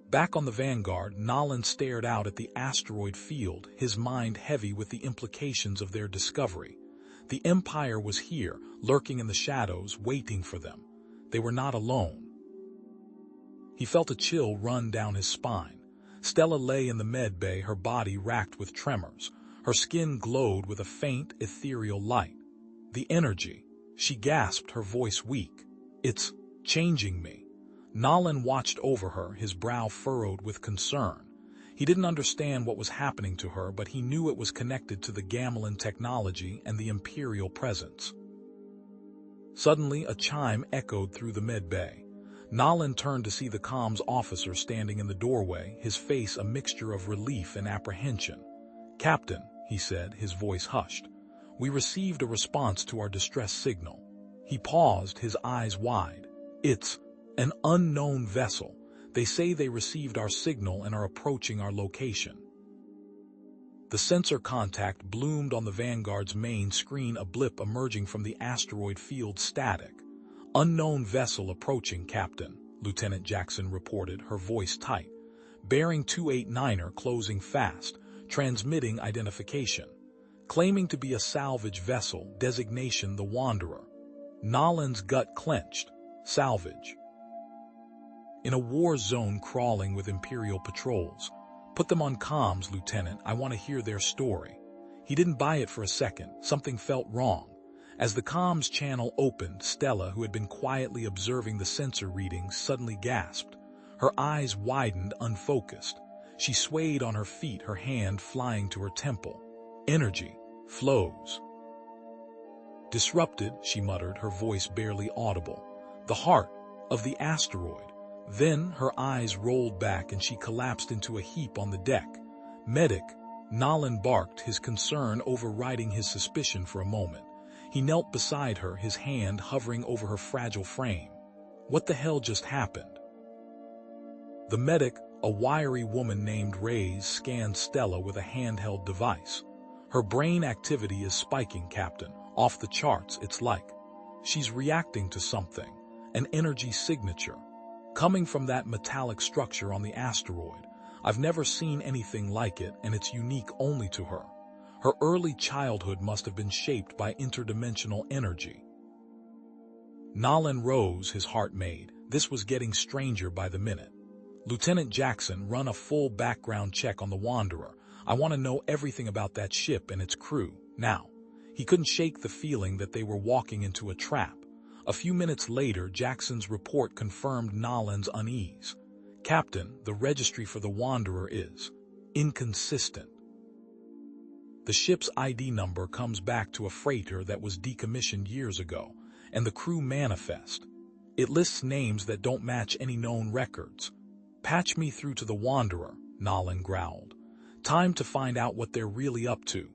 Back on the Vanguard, Nolan stared out at the asteroid field, his mind heavy with the implications of their discovery. The Empire was here, lurking in the shadows, waiting for them. They were not alone. He felt a chill run down his spine. Stella lay in the med bay, her body racked with tremors. Her skin glowed with a faint, ethereal light. The energy, she gasped, her voice weak. It's changing me. Nolan watched over her, his brow furrowed with concern. He didn't understand what was happening to her, but he knew it was connected to the Gamelin technology and the Imperial presence. Suddenly, a chime echoed through the med bay. Nolan turned to see the comms officer standing in the doorway, his face a mixture of relief and apprehension. "Captain," he said, his voice hushed. "We received a response to our distress signal." He paused, his eyes wide. "It's an unknown vessel. They say they received our signal and are approaching our location." The sensor contact bloomed on the Vanguard's main screen, a blip emerging from the asteroid field. Static. "Unknown vessel approaching, Captain," Lieutenant Jackson reported, her voice tight. "Bearing 289er closing fast, transmitting identification. Claiming to be a salvage vessel, designation the Wanderer." Nolan's gut clenched. Salvage. In a war zone crawling with Imperial patrols. "Put them on comms, Lieutenant. I want to hear their story." He didn't buy it for a second. Something felt wrong. As the comms channel opened, Stella, who had been quietly observing the sensor readings, suddenly gasped. Her eyes widened, unfocused. She swayed on her feet, her hand flying to her temple. "Energy flows." "Disrupted," she muttered, her voice barely audible. "The heart of the asteroid." Then her eyes rolled back and she collapsed into a heap on the deck. "Medic," Nolan barked, his concern overriding his suspicion for a moment. He knelt beside her, his hand hovering over her fragile frame. "What the hell just happened?" The medic, a wiry woman named Reyes, scanned Stella with a handheld device. "Her brain activity is spiking, Captain. Off the charts, it's like. She's reacting to something. An energy signature. Coming from that metallic structure on the asteroid. I've never seen anything like it, and it's unique only to her. Her early childhood must have been shaped by interdimensional energy." Nolan rose, his heart made. This was getting stranger by the minute. "Lieutenant Jackson, run a full background check on the Wanderer. I want to know everything about that ship and its crew, now." He couldn't shake the feeling that they were walking into a trap. A few minutes later, Jackson's report confirmed Nolan's unease. "Captain, the registry for the Wanderer is inconsistent. The ship's ID number comes back to a freighter that was decommissioned years ago, and the crew manifest. It lists names that don't match any known records." "Patch me through to the Wanderer," Nolan growled. "Time to find out what they're really up to."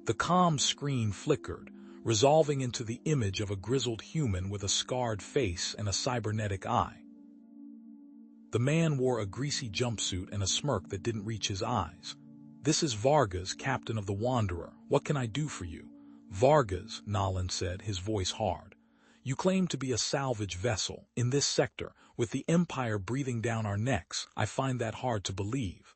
The comm screen flickered, resolving into the image of a grizzled human with a scarred face and a cybernetic eye. The man wore a greasy jumpsuit and a smirk that didn't reach his eyes. "This is Vargas, captain of the Wanderer. What can I do for you?" "Vargas," Nolan said, his voice hard. "You claim to be a salvage vessel in this sector, with the Empire breathing down our necks. I find that hard to believe."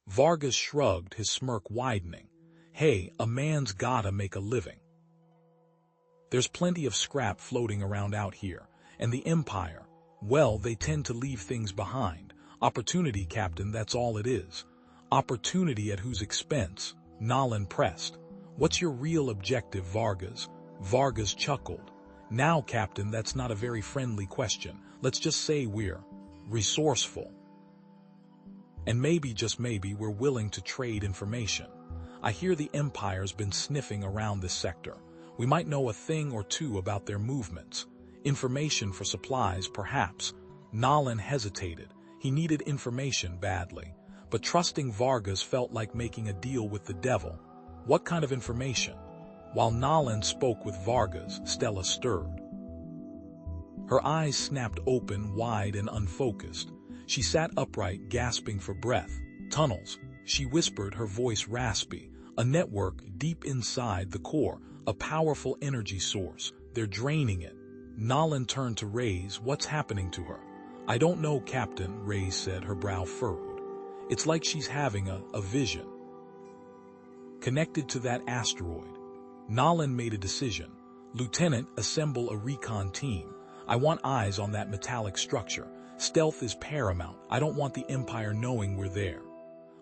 Vargas shrugged, his smirk widening. "Hey, a man's gotta make a living. There's plenty of scrap floating around out here, and the Empire, well, they tend to leave things behind. Opportunity, Captain, that's all it is." "Opportunity at whose expense?" Nolan pressed. "What's your real objective, Vargas?" Vargas chuckled. "Now, Captain, that's not a very friendly question. Let's just say we're resourceful. And maybe, just maybe, we're willing to trade information. I hear the Empire's been sniffing around this sector. We might know a thing or two about their movements. Information for supplies, perhaps." Nolan hesitated. He needed information badly. But trusting Vargas felt like making a deal with the devil. What kind of information? While Nolan spoke with Vargas, Stella stirred. Her eyes snapped open, wide and unfocused. She sat upright, gasping for breath. "Tunnels," she whispered, her voice raspy. "A network deep inside the core. A powerful energy source. They're draining it." Nolan turned to Reyes. "What's happening to her?" "I don't know, Captain," Reyes said, her brow furrowed. "It's like she's having a vision. Connected to that asteroid." Nolan made a decision. "Lieutenant, assemble a recon team. I want eyes on that metallic structure. Stealth is paramount. I don't want the Empire knowing we're there."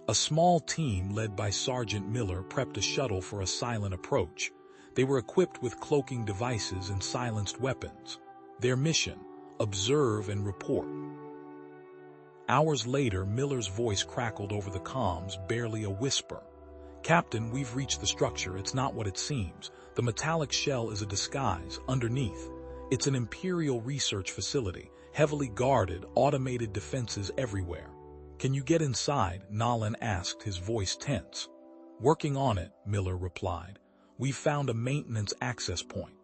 A small team led by Sergeant Miller prepped a shuttle for a silent approach. They were equipped with cloaking devices and silenced weapons. Their mission: observe and report. Hours later, Miller's voice crackled over the comms, barely a whisper. "Captain, we've reached the structure. It's not what it seems. The metallic shell is a disguise. Underneath, it's an Imperial research facility, heavily guarded, automated defenses everywhere." "Can you get inside?" Nolan asked, his voice tense. "Working on it," Miller replied. "We've found a maintenance access point."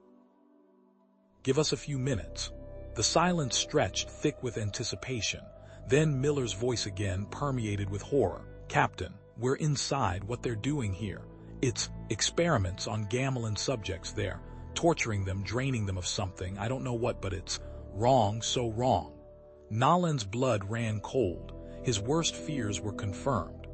"Give us a few minutes." The silence stretched, thick with anticipation. Then Miller's voice again, permeated with horror. "Captain, we're inside. What they're doing here. It's experiments on Gamelin subjects. They're torturing them, draining them of something. I don't know what, but it's wrong, so wrong." Nolan's blood ran cold. His worst fears were confirmed.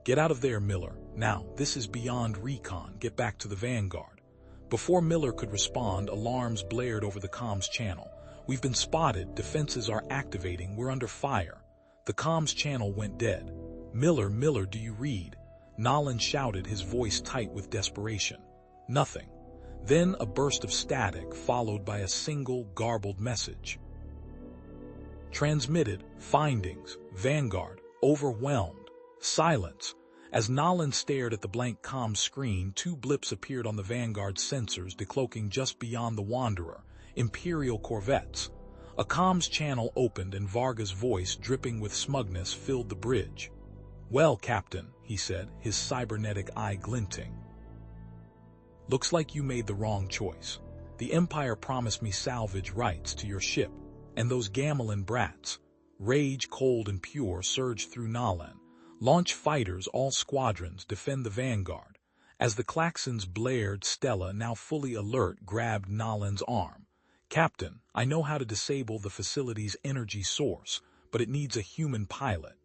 "Get out of there, Miller. Now, this is beyond recon. Get back to the Vanguard." Before Miller could respond, alarms blared over the comms channel. "We've been spotted. Defenses are activating. We're under fire." The comms channel went dead. Miller, do you read?" Nolan shouted, his voice tight with desperation. Nothing. Then a burst of static, followed by a single, garbled message. "Transmitted. Findings. Vanguard. Overwhelmed. Silence." As Nolan stared at the blank comm screen, two blips appeared on the Vanguard's sensors, decloaking just beyond the Wanderer. Imperial corvettes. A comms channel opened and Varga's voice, dripping with smugness, filled the bridge. "Well, Captain," he said, his cybernetic eye glinting. "Looks like you made the wrong choice. The Empire promised me salvage rights to your ship, and those Gamelin brats." Rage, cold and pure, surged through Nolan. "Launch fighters, all squadrons, defend the Vanguard." As the klaxons blared, Stella, now fully alert, grabbed Nolan's arm. "Captain, I know how to disable the facility's energy source, but it needs a human pilot.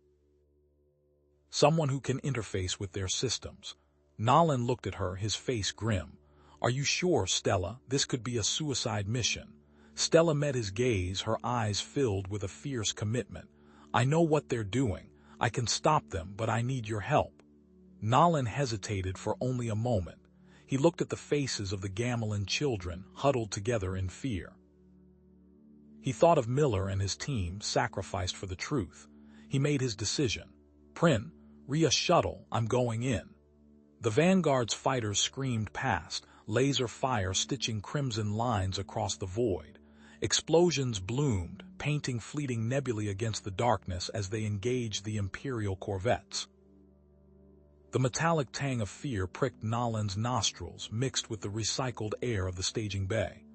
Someone who can interface with their systems." Nolan looked at her, his face grim. "Are you sure, Stella? This could be a suicide mission." Stella met his gaze, her eyes filled with a fierce commitment. "I know what they're doing. I can stop them, but I need your help." Nolan hesitated for only a moment. He looked at the faces of the Gamelin children, huddled together in fear. He thought of Miller and his team, sacrificed for the truth. He made his decision. "Prin, Rhea shuttle, I'm going in." The Vanguard's fighters screamed past, laser fire stitching crimson lines across the void. Explosions bloomed, painting fleeting nebulae against the darkness as they engaged the Imperial corvettes. The metallic tang of fear pricked Nolan's nostrils, mixed with the recycled air of the staging bay.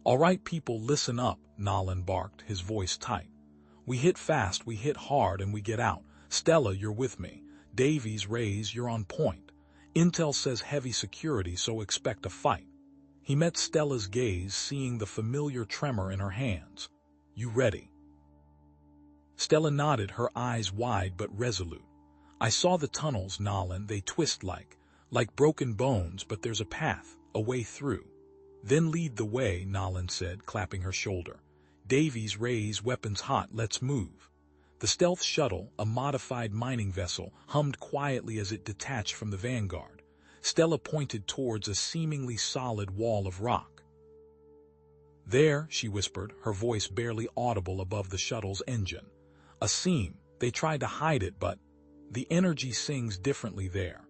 "All right, people, listen up," Nolan barked, his voice tight. "We hit fast, we hit hard, and we get out. Stella, you're with me. Davies, Reyes, you're on point. Intel says heavy security, so expect a fight." He met Stella's gaze, seeing the familiar tremor in her hands. "You ready?" Stella nodded, her eyes wide but resolute. "I saw the tunnels, Nolan. They twist like broken bones, but there's a path, a way through." "Then lead the way," Nolan said, clapping her shoulder. "Davies, Reyes, weapons hot, let's move." The stealth shuttle, a modified mining vessel, hummed quietly as it detached from the Vanguard. Stella pointed towards a seemingly solid wall of rock. "There," she whispered, her voice barely audible above the shuttle's engine. "A seam. They tried to hide it, but the energy sings differently there."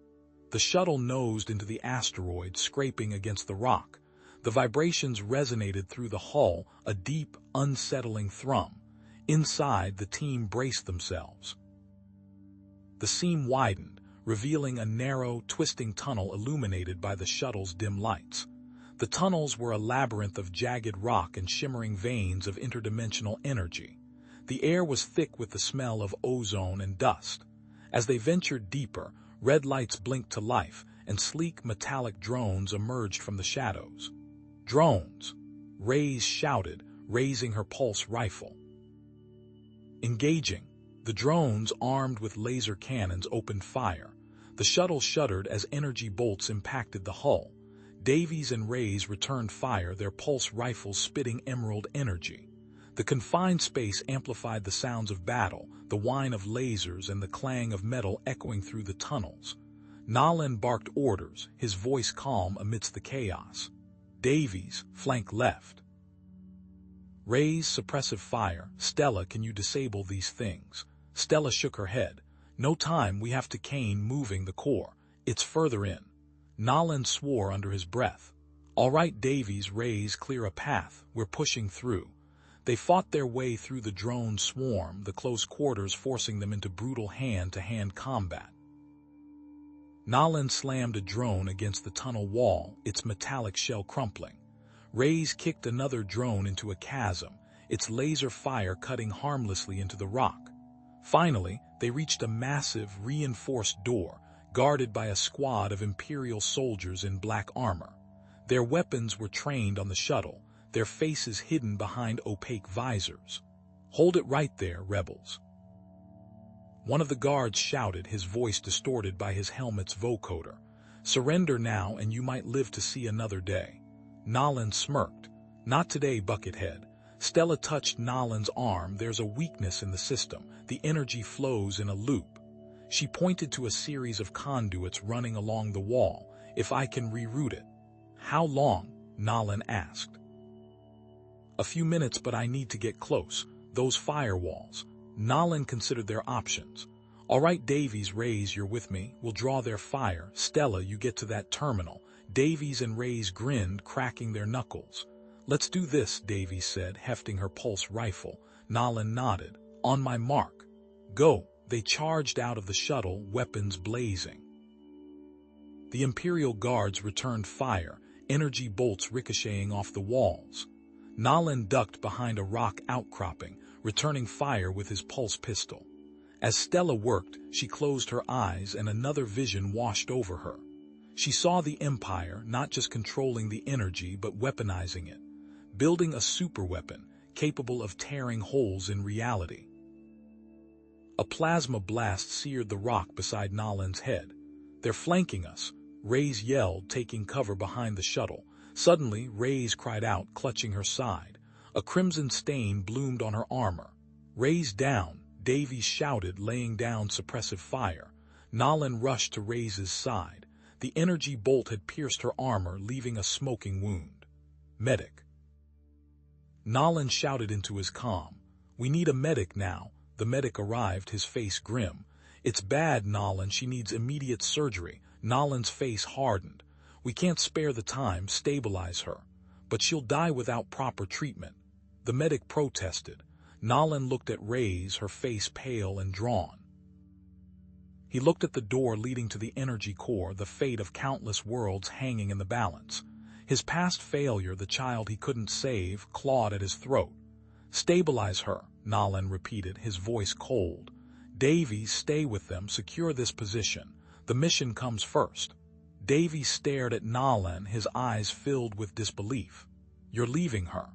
The shuttle nosed into the asteroid, scraping against the rock. The vibrations resonated through the hull, a deep, unsettling thrum. Inside, the team braced themselves. The seam widened, revealing a narrow, twisting tunnel illuminated by the shuttle's dim lights. The tunnels were a labyrinth of jagged rock and shimmering veins of interdimensional energy. The air was thick with the smell of ozone and dust. As they ventured deeper, red lights blinked to life, and sleek metallic drones emerged from the shadows. "Drones!" Reyes shouted, raising her pulse rifle. Engaging. The drones, armed with laser cannons, opened fire. The shuttle shuddered as energy bolts impacted the hull. Davies and Reyes returned fire, their pulse rifles spitting emerald energy. The confined space amplified the sounds of battle, the whine of lasers and the clang of metal echoing through the tunnels. Nolan barked orders, his voice calm amidst the chaos. Davies, flank left. Raise suppressive fire. Stella, can you disable these things? Stella shook her head. No time, we have to Kane moving the core. It's further in. Nolan swore under his breath. All right, Davies, Raise, clear a path. We're pushing through. They fought their way through the drone swarm, the close quarters forcing them into brutal hand-to-hand combat. Nolan slammed a drone against the tunnel wall, its metallic shell crumpling. Raise kicked another drone into a chasm, its laser fire cutting harmlessly into the rock. Finally, they reached a massive, reinforced door, guarded by a squad of Imperial soldiers in black armor. Their weapons were trained on the shuttle, their faces hidden behind opaque visors. "Hold it right there, rebels." One of the guards shouted, his voice distorted by his helmet's vocoder. "Surrender now and you might live to see another day." Nolan smirked. "Not today, Buckethead." Stella touched Nolan's arm. "There's a weakness in the system. The energy flows in a loop." She pointed to a series of conduits running along the wall. "If I can reroute it." "How long?" Nolan asked. "A few minutes, but I need to get close. Those firewalls." Nolan considered their options. "All right, Davies, Raise, you're with me. We'll draw their fire. Stella, you get to that terminal." Davies and Raise grinned, cracking their knuckles. "Let's do this," Davies said, hefting her pulse rifle. Nolan nodded. "On my mark. Go." They charged out of the shuttle, weapons blazing. The Imperial guards returned fire, energy bolts ricocheting off the walls. Nolan ducked behind a rock outcropping, returning fire with his pulse pistol. As Stella worked, she closed her eyes and another vision washed over her. She saw the Empire not just controlling the energy but weaponizing it, building a superweapon capable of tearing holes in reality. A plasma blast seared the rock beside Nolan's head. "They're flanking us," Raise yelled, taking cover behind the shuttle. Suddenly, Raise cried out, clutching her side. A crimson stain bloomed on her armor. "Raise down," Davies shouted, laying down suppressive fire. Nolan rushed to Raise's side. The energy bolt had pierced her armor, leaving a smoking wound. "Medic." Nolan shouted into his comm. "We need a medic now." The medic arrived, his face grim. "It's bad, Nolan. She needs immediate surgery." Nolan's face hardened. "We can't spare the time. Stabilize her." "But she'll die without proper treatment." The medic protested. Nolan looked at Raise, her face pale and drawn. He looked at the door leading to the energy core, the fate of countless worlds hanging in the balance. His past failure, the child he couldn't save, clawed at his throat. "Stabilize her," Nolan repeated, his voice cold. "Davies, stay with them. Secure this position. The mission comes first." Davies stared at Nolan, his eyes filled with disbelief. "You're leaving her."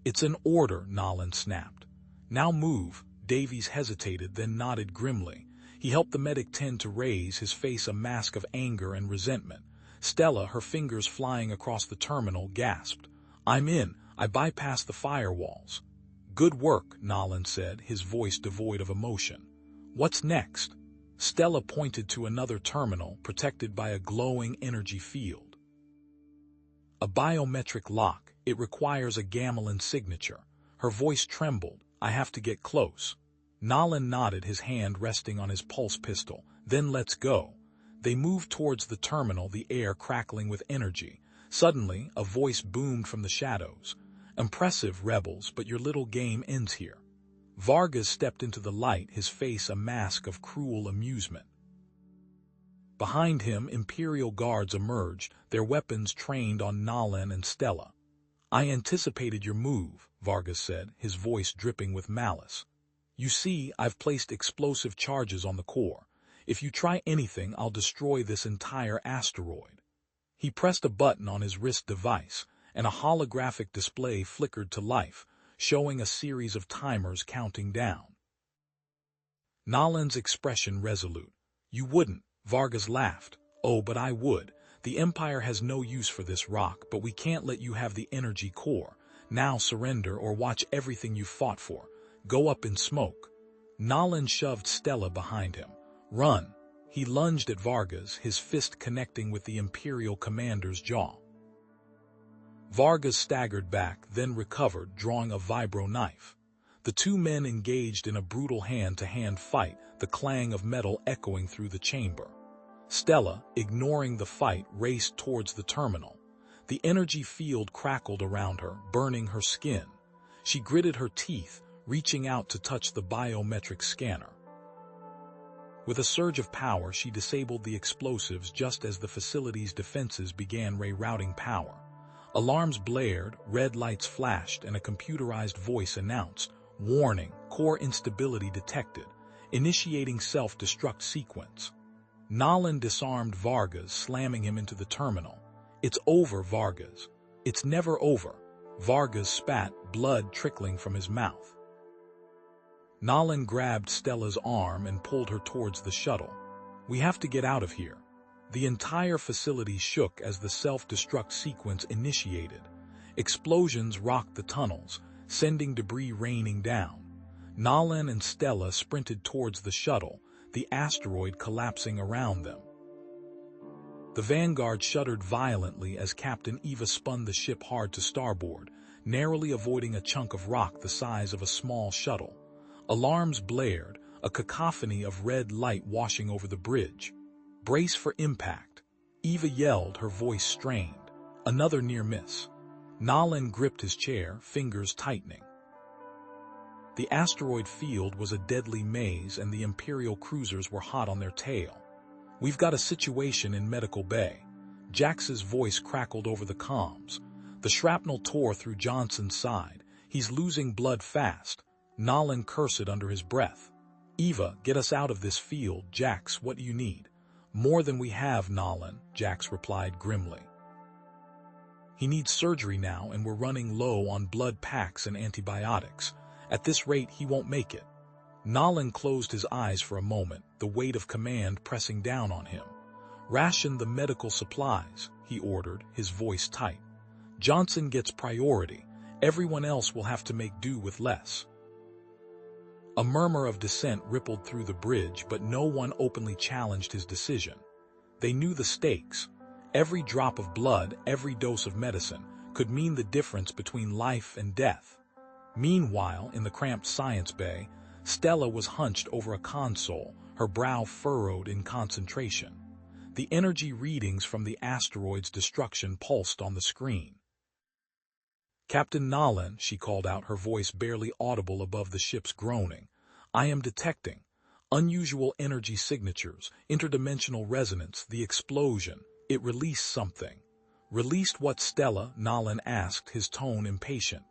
"It's an order," Nolan snapped. "Now move." Davies hesitated, then nodded grimly. He helped the medic tend to Raise, his face a mask of anger and resentment. Stella, her fingers flying across the terminal, gasped. "I'm in. I bypassed the firewalls." "Good work," Nolan said, his voice devoid of emotion. "What's next?" Stella pointed to another terminal, protected by a glowing energy field. "A biometric lock. It requires a Gamelin signature." Her voice trembled. "I have to get close." Nolan nodded, his hand resting on his pulse pistol. "Then let's go." They moved towards the terminal, the air crackling with energy. Suddenly, a voice boomed from the shadows. "Impressive, rebels, but your little game ends here." Vargas stepped into the light, his face a mask of cruel amusement. Behind him, Imperial guards emerged, their weapons trained on Nolan and Stella. "I anticipated your move," Vargas said, his voice dripping with malice. "You see, I've placed explosive charges on the core. If you try anything, I'll destroy this entire asteroid." He pressed a button on his wrist device, and a holographic display flickered to life, showing a series of timers counting down. Nolan's expression resolute. "You wouldn't," Vargas laughed. "Oh, but I would. The Empire has no use for this rock, but we can't let you have the energy core." Now surrender or watch everything you fought for go up in smoke. Nolan shoved Stella behind him. Run! He lunged at Vargas, his fist connecting with the Imperial commander's jaw. Vargas staggered back, then recovered, drawing a vibro knife. The two men engaged in a brutal hand-to-hand fight, the clang of metal echoing through the chamber. Stella, ignoring the fight, raced towards the terminal. The energy field crackled around her, burning her skin. She gritted her teeth, reaching out to touch the biometric scanner. With a surge of power, she disabled the explosives just as the facility's defenses began rerouting power. Alarms blared, red lights flashed, and a computerized voice announced, "Warning, core instability detected. Initiating self-destruct sequence." Nolan disarmed Vargas, slamming him into the terminal. "It's over, Vargas." "It's never over." Vargas spat, blood trickling from his mouth. Nolan grabbed Stella's arm and pulled her towards the shuttle. "We have to get out of here." The entire facility shook as the self-destruct sequence initiated. Explosions rocked the tunnels, sending debris raining down. Nolan and Stella sprinted towards the shuttle, the asteroid collapsing around them. The Vanguard shuddered violently as Captain Eva spun the ship hard to starboard, narrowly avoiding a chunk of rock the size of a small shuttle. Alarms blared, a cacophony of red light washing over the bridge. "Brace for impact." Eva yelled, her voice strained. Another near miss. Nolan gripped his chair, fingers tightening. The asteroid field was a deadly maze, and the Imperial cruisers were hot on their tail. "We've got a situation in Medical Bay." Jax's voice crackled over the comms. The shrapnel tore through Johnson's side. "He's losing blood fast." Nolan cursed under his breath. "Eva, get us out of this field." "Jax, what do you need?" "More than we have, Nolan," Jax replied grimly. "He needs surgery now, and we're running low on blood packs and antibiotics. At this rate, he won't make it." Nolan closed his eyes for a moment, the weight of command pressing down on him. "Ration the medical supplies," he ordered, his voice tight. "Johnson gets priority. Everyone else will have to make do with less." A murmur of dissent rippled through the bridge, but no one openly challenged his decision. They knew the stakes. Every drop of blood, every dose of medicine, could mean the difference between life and death. Meanwhile, in the cramped science bay, Stella was hunched over a console, her brow furrowed in concentration. The energy readings from the asteroid's destruction pulsed on the screen. "Captain Nolan," she called out, her voice barely audible above the ship's groaning. "I am detecting unusual energy signatures, interdimensional resonance, the explosion. It released something." "Released what, Stella?" Nolan asked, his tone impatient.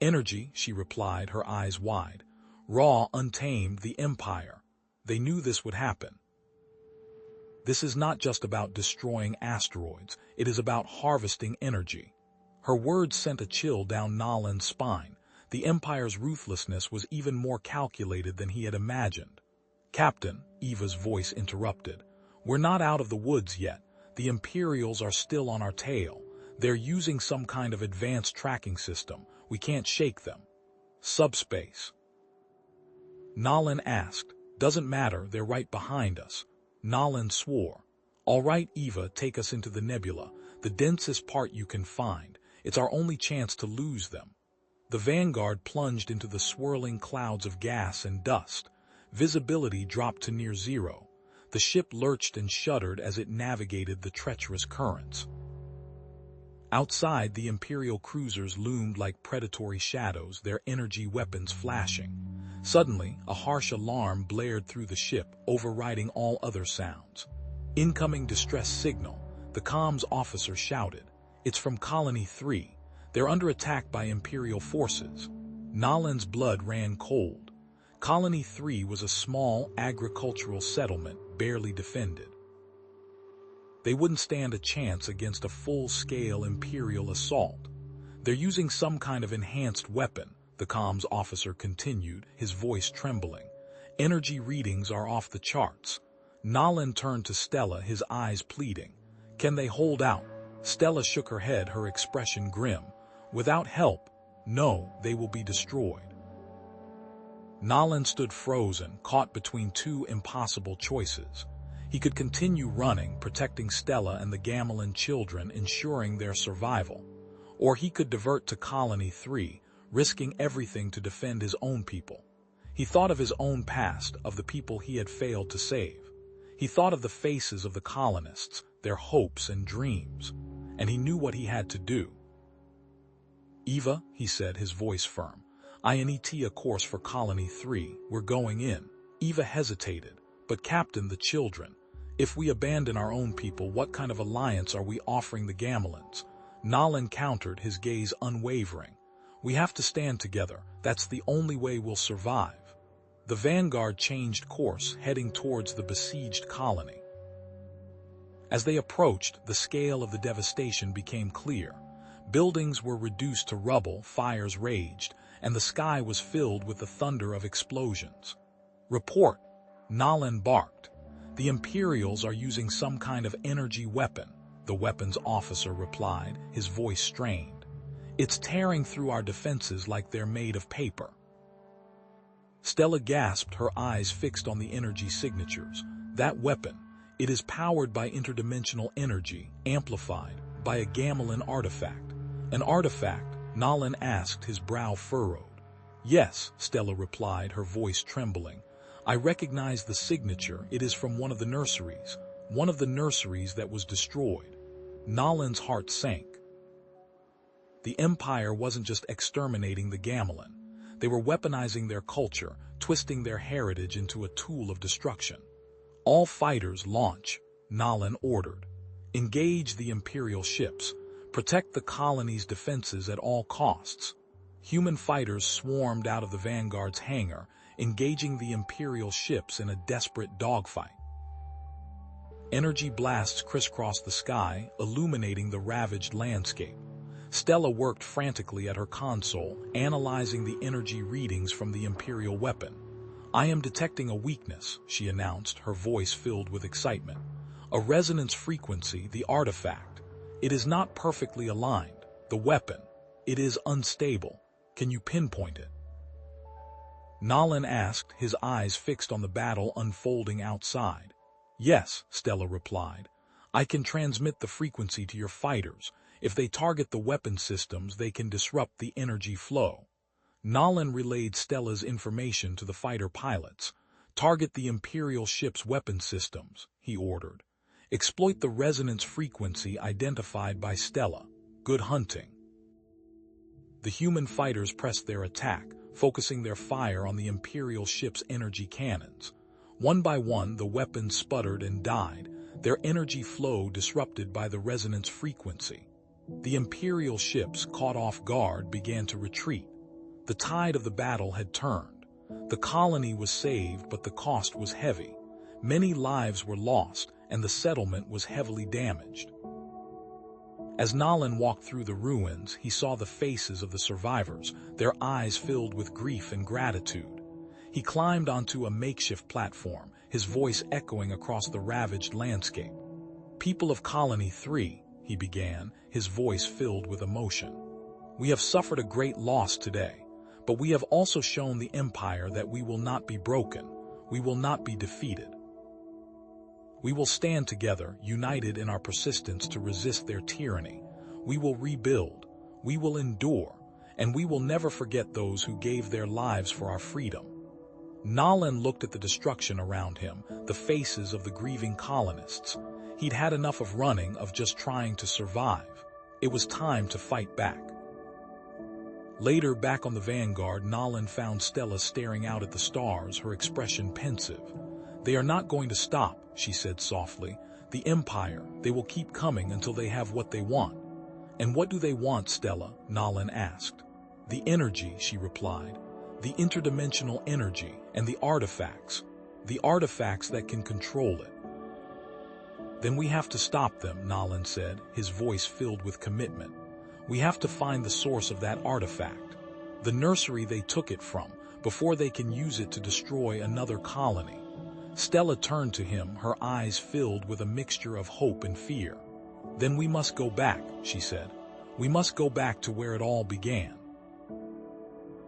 "Energy," she replied, her eyes wide. "Raw, untamed, the Empire. They knew this would happen. This is not just about destroying asteroids, it is about harvesting energy." Her words sent a chill down Nolan's spine. The Empire's ruthlessness was even more calculated than he had imagined. "Captain," Eva's voice interrupted, "we're not out of the woods yet. The Imperials are still on our tail. They're using some kind of advanced tracking system. We can't shake them." "Subspace?" Nolan asked. "Doesn't matter, they're right behind us." Nolan swore. "All right, Eva, take us into the nebula, the densest part you can find. It's our only chance to lose them." The Vanguard plunged into the swirling clouds of gas and dust. Visibility dropped to near zero. The ship lurched and shuddered as it navigated the treacherous currents. Outside, the Imperial cruisers loomed like predatory shadows, their energy weapons flashing. Suddenly, a harsh alarm blared through the ship, overriding all other sounds. "Incoming distress signal," the comms officer shouted. "It's from Colony 3. They're under attack by Imperial forces." Nolan's blood ran cold. Colony 3 was a small, agricultural settlement, barely defended. They wouldn't stand a chance against a full-scale Imperial assault. "They're using some kind of enhanced weapon," the comms officer continued, his voice trembling. "Energy readings are off the charts." Nolan turned to Stella, his eyes pleading. "Can they hold out?" Stella shook her head, her expression grim. "Without help, No, they will be destroyed. Nolan stood frozen, caught between two impossible choices. He could continue running, protecting Stella and the Gamelin children, ensuring their survival. Or he could divert to Colony 3, risking everything to defend his own people. He thought of his own past, of the people he had failed to save. He thought of the faces of the colonists, their hopes and dreams, and he knew what he had to do. "Eva," he said, his voice firm, "INET a course for Colony 3, we're going in." Eva hesitated. "But Captain, the children. If we abandon our own people, what kind of alliance are we offering the Gamelins?" Nolan countered, his gaze unwavering. "We have to stand together. That's the only way we'll survive." The vanguard changed course, heading towards the besieged colony. As they approached, the scale of the devastation became clear. Buildings were reduced to rubble, fires raged, and the sky was filled with the thunder of explosions. "Report," Nolan barked. "The Imperials are using some kind of energy weapon," the weapons officer replied, his voice strained. "It's tearing through our defenses like they're made of paper." Stella gasped, her eyes fixed on the energy signatures. "That weapon, it is powered by interdimensional energy, amplified by a Gamelin artifact." "An artifact?" Nolan asked, his brow furrowed. "Yes," Stella replied, her voice trembling. "I recognize the signature. It is from one of the nurseries that was destroyed." Nolan's heart sank. The Empire wasn't just exterminating the Gamelin. They were weaponizing their culture, twisting their heritage into a tool of destruction. "All fighters launch," Nolan ordered. "Engage the Imperial ships. Protect the colony's defenses at all costs." Human fighters swarmed out of the Vanguard's hangar, engaging the Imperial ships in a desperate dogfight. Energy blasts crisscrossed the sky, illuminating the ravaged landscape. Stella worked frantically at her console, analyzing the energy readings from the Imperial weapon. "I am detecting a weakness," she announced, her voice filled with excitement. "A resonance frequency, the artifact. It is not perfectly aligned. The weapon, it is unstable. Can you pinpoint it?" Nolan asked, his eyes fixed on the battle unfolding outside. "Yes," Stella replied. "I can transmit the frequency to your fighters. If they target the weapon systems, they can disrupt the energy flow." Nolan relayed Stella's information to the fighter pilots. "Target the Imperial ship's weapon systems," he ordered. "Exploit the resonance frequency identified by Stella. Good hunting." The human fighters pressed their attack, focusing their fire on the Imperial ship's energy cannons. One by one, the weapons sputtered and died, their energy flow disrupted by the resonance frequency. The Imperial ships, caught off guard, began to retreat. The tide of the battle had turned. The colony was saved, but the cost was heavy. Many lives were lost, and the settlement was heavily damaged. As Nolan walked through the ruins, he saw the faces of the survivors, their eyes filled with grief and gratitude. He climbed onto a makeshift platform, his voice echoing across the ravaged landscape. "People of Colony 3, he began, his voice filled with emotion. "We have suffered a great loss today, but we have also shown the Empire that we will not be broken, we will not be defeated. We will stand together, united in our persistence to resist their tyranny. We will rebuild, we will endure, and we will never forget those who gave their lives for our freedom." Nolan looked at the destruction around him, the faces of the grieving colonists. He'd had enough of running, of just trying to survive. It was time to fight back. Later, back on the Vanguard, Nolan found Stella staring out at the stars, her expression pensive. "They are not going to stop," she said softly. "The Empire, they will keep coming until they have what they want." "And what do they want, Stella?" Nolan asked. "The energy," she replied. "The interdimensional energy and the artifacts that can control it." "Then we have to stop them," Nolan said, his voice filled with commitment. "We have to find the source of that artifact, the nursery they took it from, before they can use it to destroy another colony." Stella turned to him, her eyes filled with a mixture of hope and fear. "Then we must go back," she said. "We must go back to where it all began."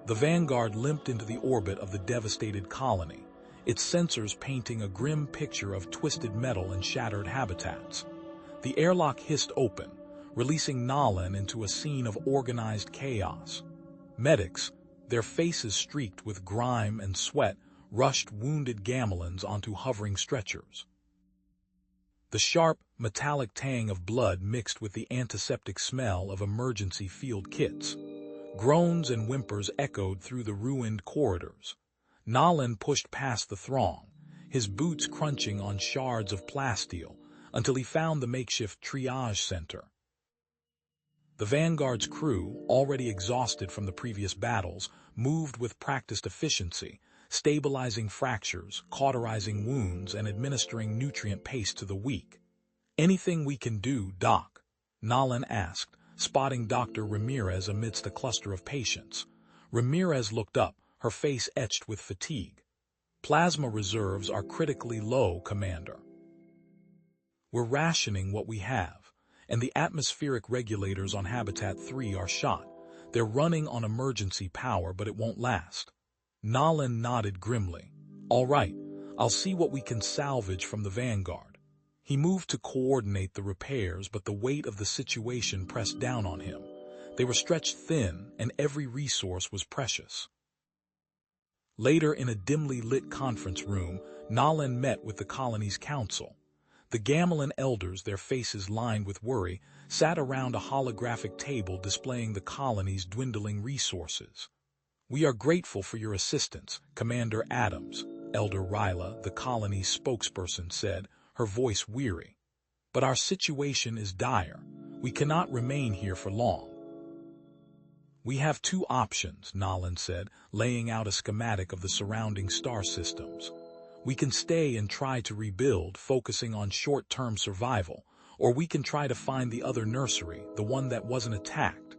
The Vanguard limped into the orbit of the devastated colony, its sensors painting a grim picture of twisted metal and shattered habitats. The airlock hissed open, releasing Nalan into a scene of organized chaos. Medics, their faces streaked with grime and sweat, rushed wounded Gamilans onto hovering stretchers. The sharp, metallic tang of blood mixed with the antiseptic smell of emergency field kits. Groans and whimpers echoed through the ruined corridors. Nalan pushed past the throng, his boots crunching on shards of plasteel, until he found the makeshift triage center. The Vanguard's crew, already exhausted from the previous battles, moved with practiced efficiency, stabilizing fractures, cauterizing wounds, and administering nutrient paste to the weak. "Anything we can do, Doc?" Nalan asked, spotting Dr. Ramirez amidst a cluster of patients. Ramirez looked up, her face etched with fatigue. "Plasma reserves are critically low, Commander. We're rationing what we have, and the atmospheric regulators on Habitat 3 are shot. They're running on emergency power, but it won't last." Nalan nodded grimly. "All right, I'll see what we can salvage from the Vanguard." He moved to coordinate the repairs, but the weight of the situation pressed down on him. They were stretched thin, and every resource was precious. Later, in a dimly lit conference room, Nalan met with the colony's council. The Gamilan elders, their faces lined with worry, sat around a holographic table displaying the colony's dwindling resources. "We are grateful for your assistance, Commander Adams," Elder Ryla, the colony's spokesperson, said, her voice weary. "But our situation is dire. We cannot remain here for long." "We have two options," Nalan said, laying out a schematic of the surrounding star systems. "We can stay and try to rebuild, focusing on short-term survival, or we can try to find the other nursery, the one that wasn't attacked."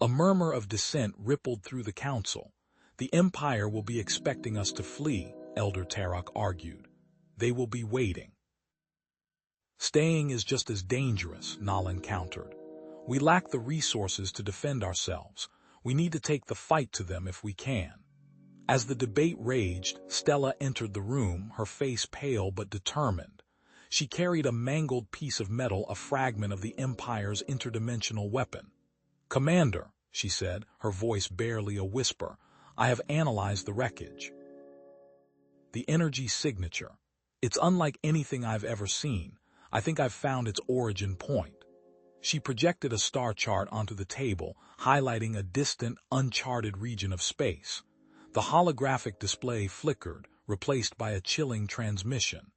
A murmur of dissent rippled through the council. "The Empire will be expecting us to flee," Elder Tarok argued. "They will be waiting." "Staying is just as dangerous," Nalan countered. "We lack the resources to defend ourselves. We need to take the fight to them if we can." As the debate raged, Stella entered the room, her face pale but determined. She carried a mangled piece of metal, a fragment of the Empire's interdimensional weapon. "Commander," she said, her voice barely a whisper, "I have analyzed the wreckage. The energy signature. It's unlike anything I've ever seen. I think I've found its origin point." She projected a star chart onto the table, highlighting a distant, uncharted region of space. The holographic display flickered, replaced by a chilling transmission.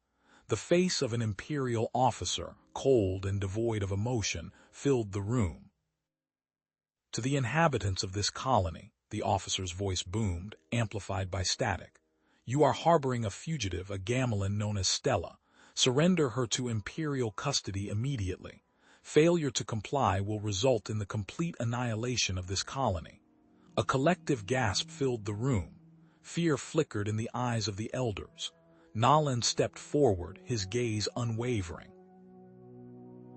The face of an Imperial officer, cold and devoid of emotion, filled the room. "To the inhabitants of this colony," the officer's voice boomed, amplified by static, "you are harboring a fugitive, a Gamilan known as Stella. Surrender her to Imperial custody immediately. Failure to comply will result in the complete annihilation of this colony." A collective gasp filled the room. Fear flickered in the eyes of the elders. Nalan stepped forward, his gaze unwavering.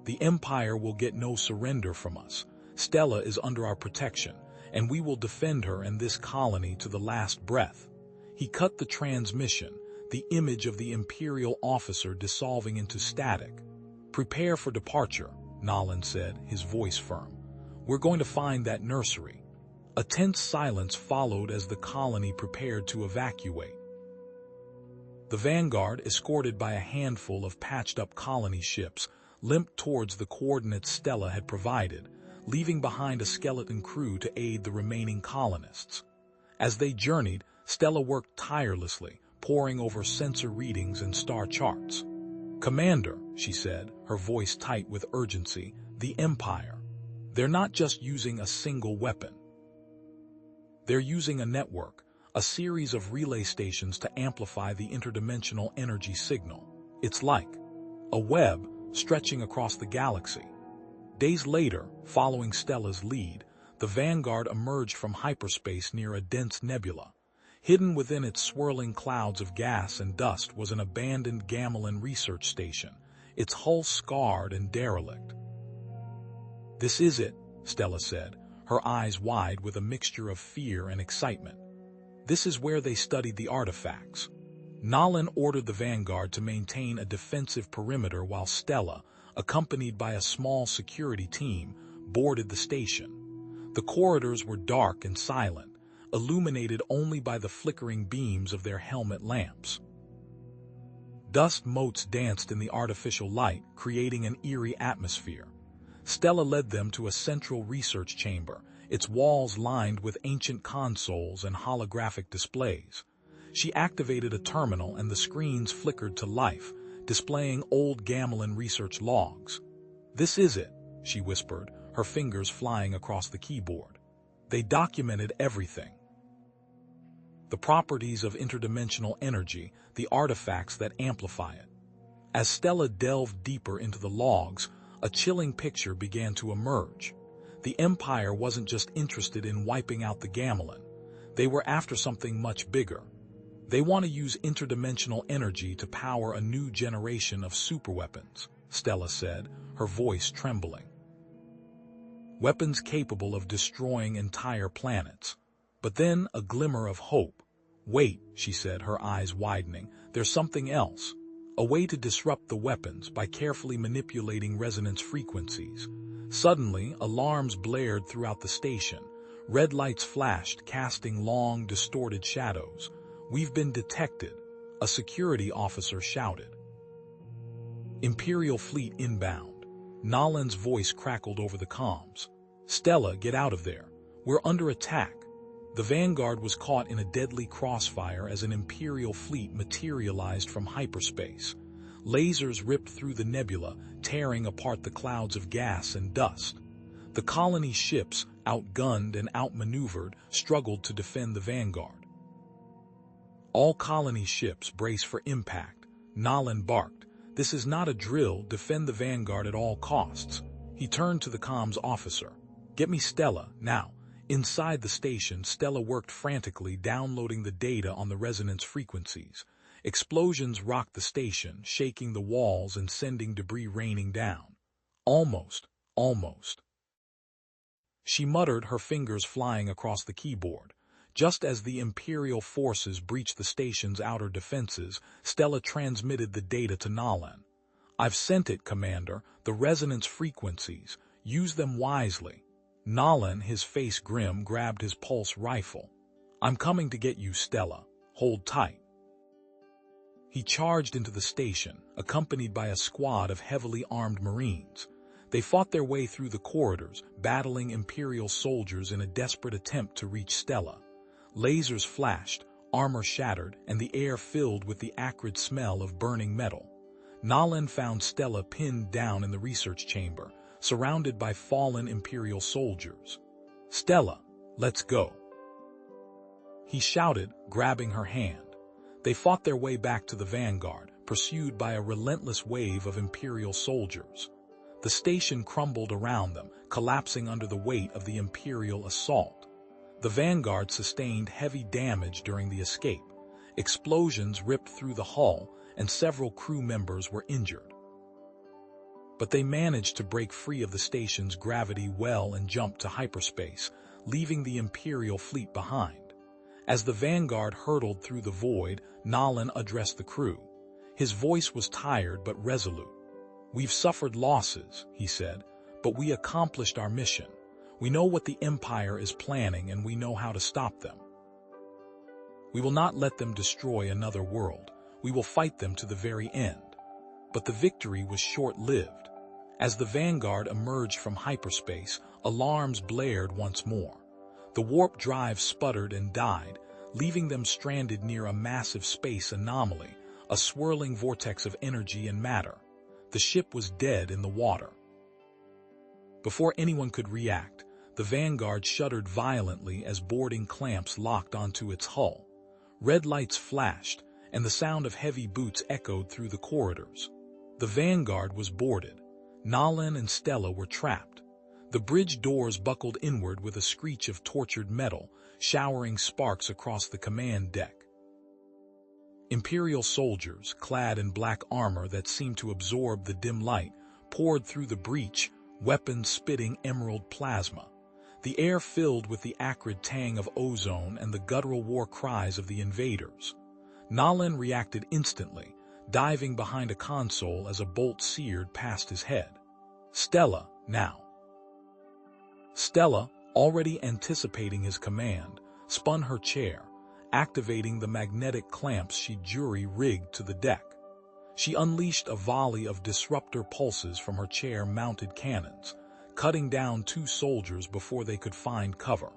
"The Empire will get no surrender from us. Stella is under our protection, and we will defend her and this colony to the last breath." He cut the transmission, the image of the Imperial officer dissolving into static. "Prepare for departure," Nalan said, his voice firm. "We're going to find that nursery." A tense silence followed as the colony prepared to evacuate. The Vanguard, escorted by a handful of patched-up colony ships, limped towards the coordinates Stella had provided, leaving behind a skeleton crew to aid the remaining colonists. As they journeyed, Stella worked tirelessly, poring over sensor readings and star charts. "Commander," she said, her voice tight with urgency, "the Empire. They're not just using a single weapon. They're using a network, a series of relay stations to amplify the interdimensional energy signal. It's like a web stretching across the galaxy." Days later, following Stella's lead, the Vanguard emerged from hyperspace near a dense nebula. Hidden within its swirling clouds of gas and dust was an abandoned Gamilan research station, its hull scarred and derelict. "This is it," Stella said, her eyes wide with a mixture of fear and excitement. This is where they studied the artifacts. Nolan ordered the vanguard to maintain a defensive perimeter while Stella, accompanied by a small security team, boarded the station. The corridors were dark and silent, illuminated only by the flickering beams of their helmet lamps. Dust motes danced in the artificial light, creating an eerie atmosphere. Stella led them to a central research chamber, its walls lined with ancient consoles and holographic displays. She activated a terminal and the screens flickered to life, displaying old Gamelin research logs. "This is it," she whispered, her fingers flying across the keyboard. They documented everything. The properties of interdimensional energy, the artifacts that amplify it. As Stella delved deeper into the logs, a chilling picture began to emerge. The Empire wasn't just interested in wiping out the Gamelin. They were after something much bigger. They want to use interdimensional energy to power a new generation of superweapons, Stella said, her voice trembling. Weapons capable of destroying entire planets. But then a glimmer of hope. "Wait," she said, her eyes widening, "there's something else. A way to disrupt the weapons by carefully manipulating resonance frequencies." Suddenly, alarms blared throughout the station. Red lights flashed, casting long, distorted shadows. "We've been detected," a security officer shouted. "Imperial fleet inbound." Nolan's voice crackled over the comms. "Stella, get out of there. We're under attack." The vanguard was caught in a deadly crossfire as an Imperial fleet materialized from hyperspace. Lasers ripped through the nebula, tearing apart the clouds of gas and dust. The colony ships, outgunned and outmaneuvered, struggled to defend the vanguard. "All colony ships brace for impact," Nolan barked. "This is not a drill, defend the vanguard at all costs." He turned to the comms officer. "Get me Stella, now." Inside the station, Stella worked frantically, downloading the data on the resonance frequencies. Explosions rocked the station, shaking the walls and sending debris raining down. Almost. She muttered, her fingers flying across the keyboard. Just as the Imperial forces breached the station's outer defenses, Stella transmitted the data to Nolan. "I've sent it, Commander. The resonance frequencies. Use them wisely." Nolan, his face grim, grabbed his pulse rifle. "I'm coming to get you, Stella. Hold tight." He charged into the station, accompanied by a squad of heavily armed Marines. They fought their way through the corridors, battling Imperial soldiers in a desperate attempt to reach Stella. Lasers flashed, armor shattered, and the air filled with the acrid smell of burning metal. Nolan found Stella pinned down in the research chamber, surrounded by fallen Imperial soldiers. "Stella, let's go," he shouted, grabbing her hand. They fought their way back to the vanguard, pursued by a relentless wave of Imperial soldiers. The station crumbled around them, collapsing under the weight of the Imperial assault. The vanguard sustained heavy damage during the escape. Explosions ripped through the hull, and several crew members were injured. But they managed to break free of the station's gravity well and jump to hyperspace, leaving the Imperial fleet behind. As the vanguard hurtled through the void, Nolan addressed the crew. His voice was tired but resolute. "We've suffered losses," he said, "but we accomplished our mission. We know what the Empire is planning and we know how to stop them. We will not let them destroy another world. We will fight them to the very end." But the victory was short-lived. As the vanguard emerged from hyperspace, alarms blared once more. The warp drive sputtered and died, leaving them stranded near a massive space anomaly, a swirling vortex of energy and matter. The ship was dead in the water. Before anyone could react, the vanguard shuddered violently as boarding clamps locked onto its hull. Red lights flashed, and the sound of heavy boots echoed through the corridors. The vanguard was boarded. Nolan and Stella were trapped. The bridge doors buckled inward with a screech of tortured metal, showering sparks across the command deck. Imperial soldiers, clad in black armor that seemed to absorb the dim light, poured through the breach, weapons spitting emerald plasma. the air filled with the acrid tang of ozone and the guttural war cries of the invaders. Nalan reacted instantly, diving behind a console as a bolt seared past his head. Stella, now. Stella, already anticipating his command, spun her chair, activating the magnetic clamps she jury-rigged to the deck. She unleashed a volley of disruptor pulses from her chair-mounted cannons, cutting down 2 soldiers before they could find cover.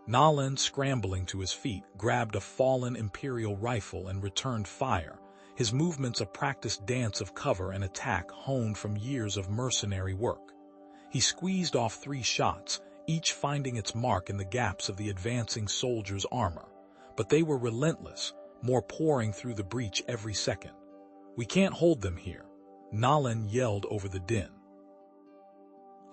Nalan, scrambling to his feet, grabbed a fallen Imperial rifle and returned fire, his movements a practiced dance of cover and attack honed from years of mercenary work. He squeezed off 3 shots, each finding its mark in the gaps of the advancing soldier's armor, but they were relentless, more pouring through the breach every second. "We can't hold them here," Nalan yelled over the din.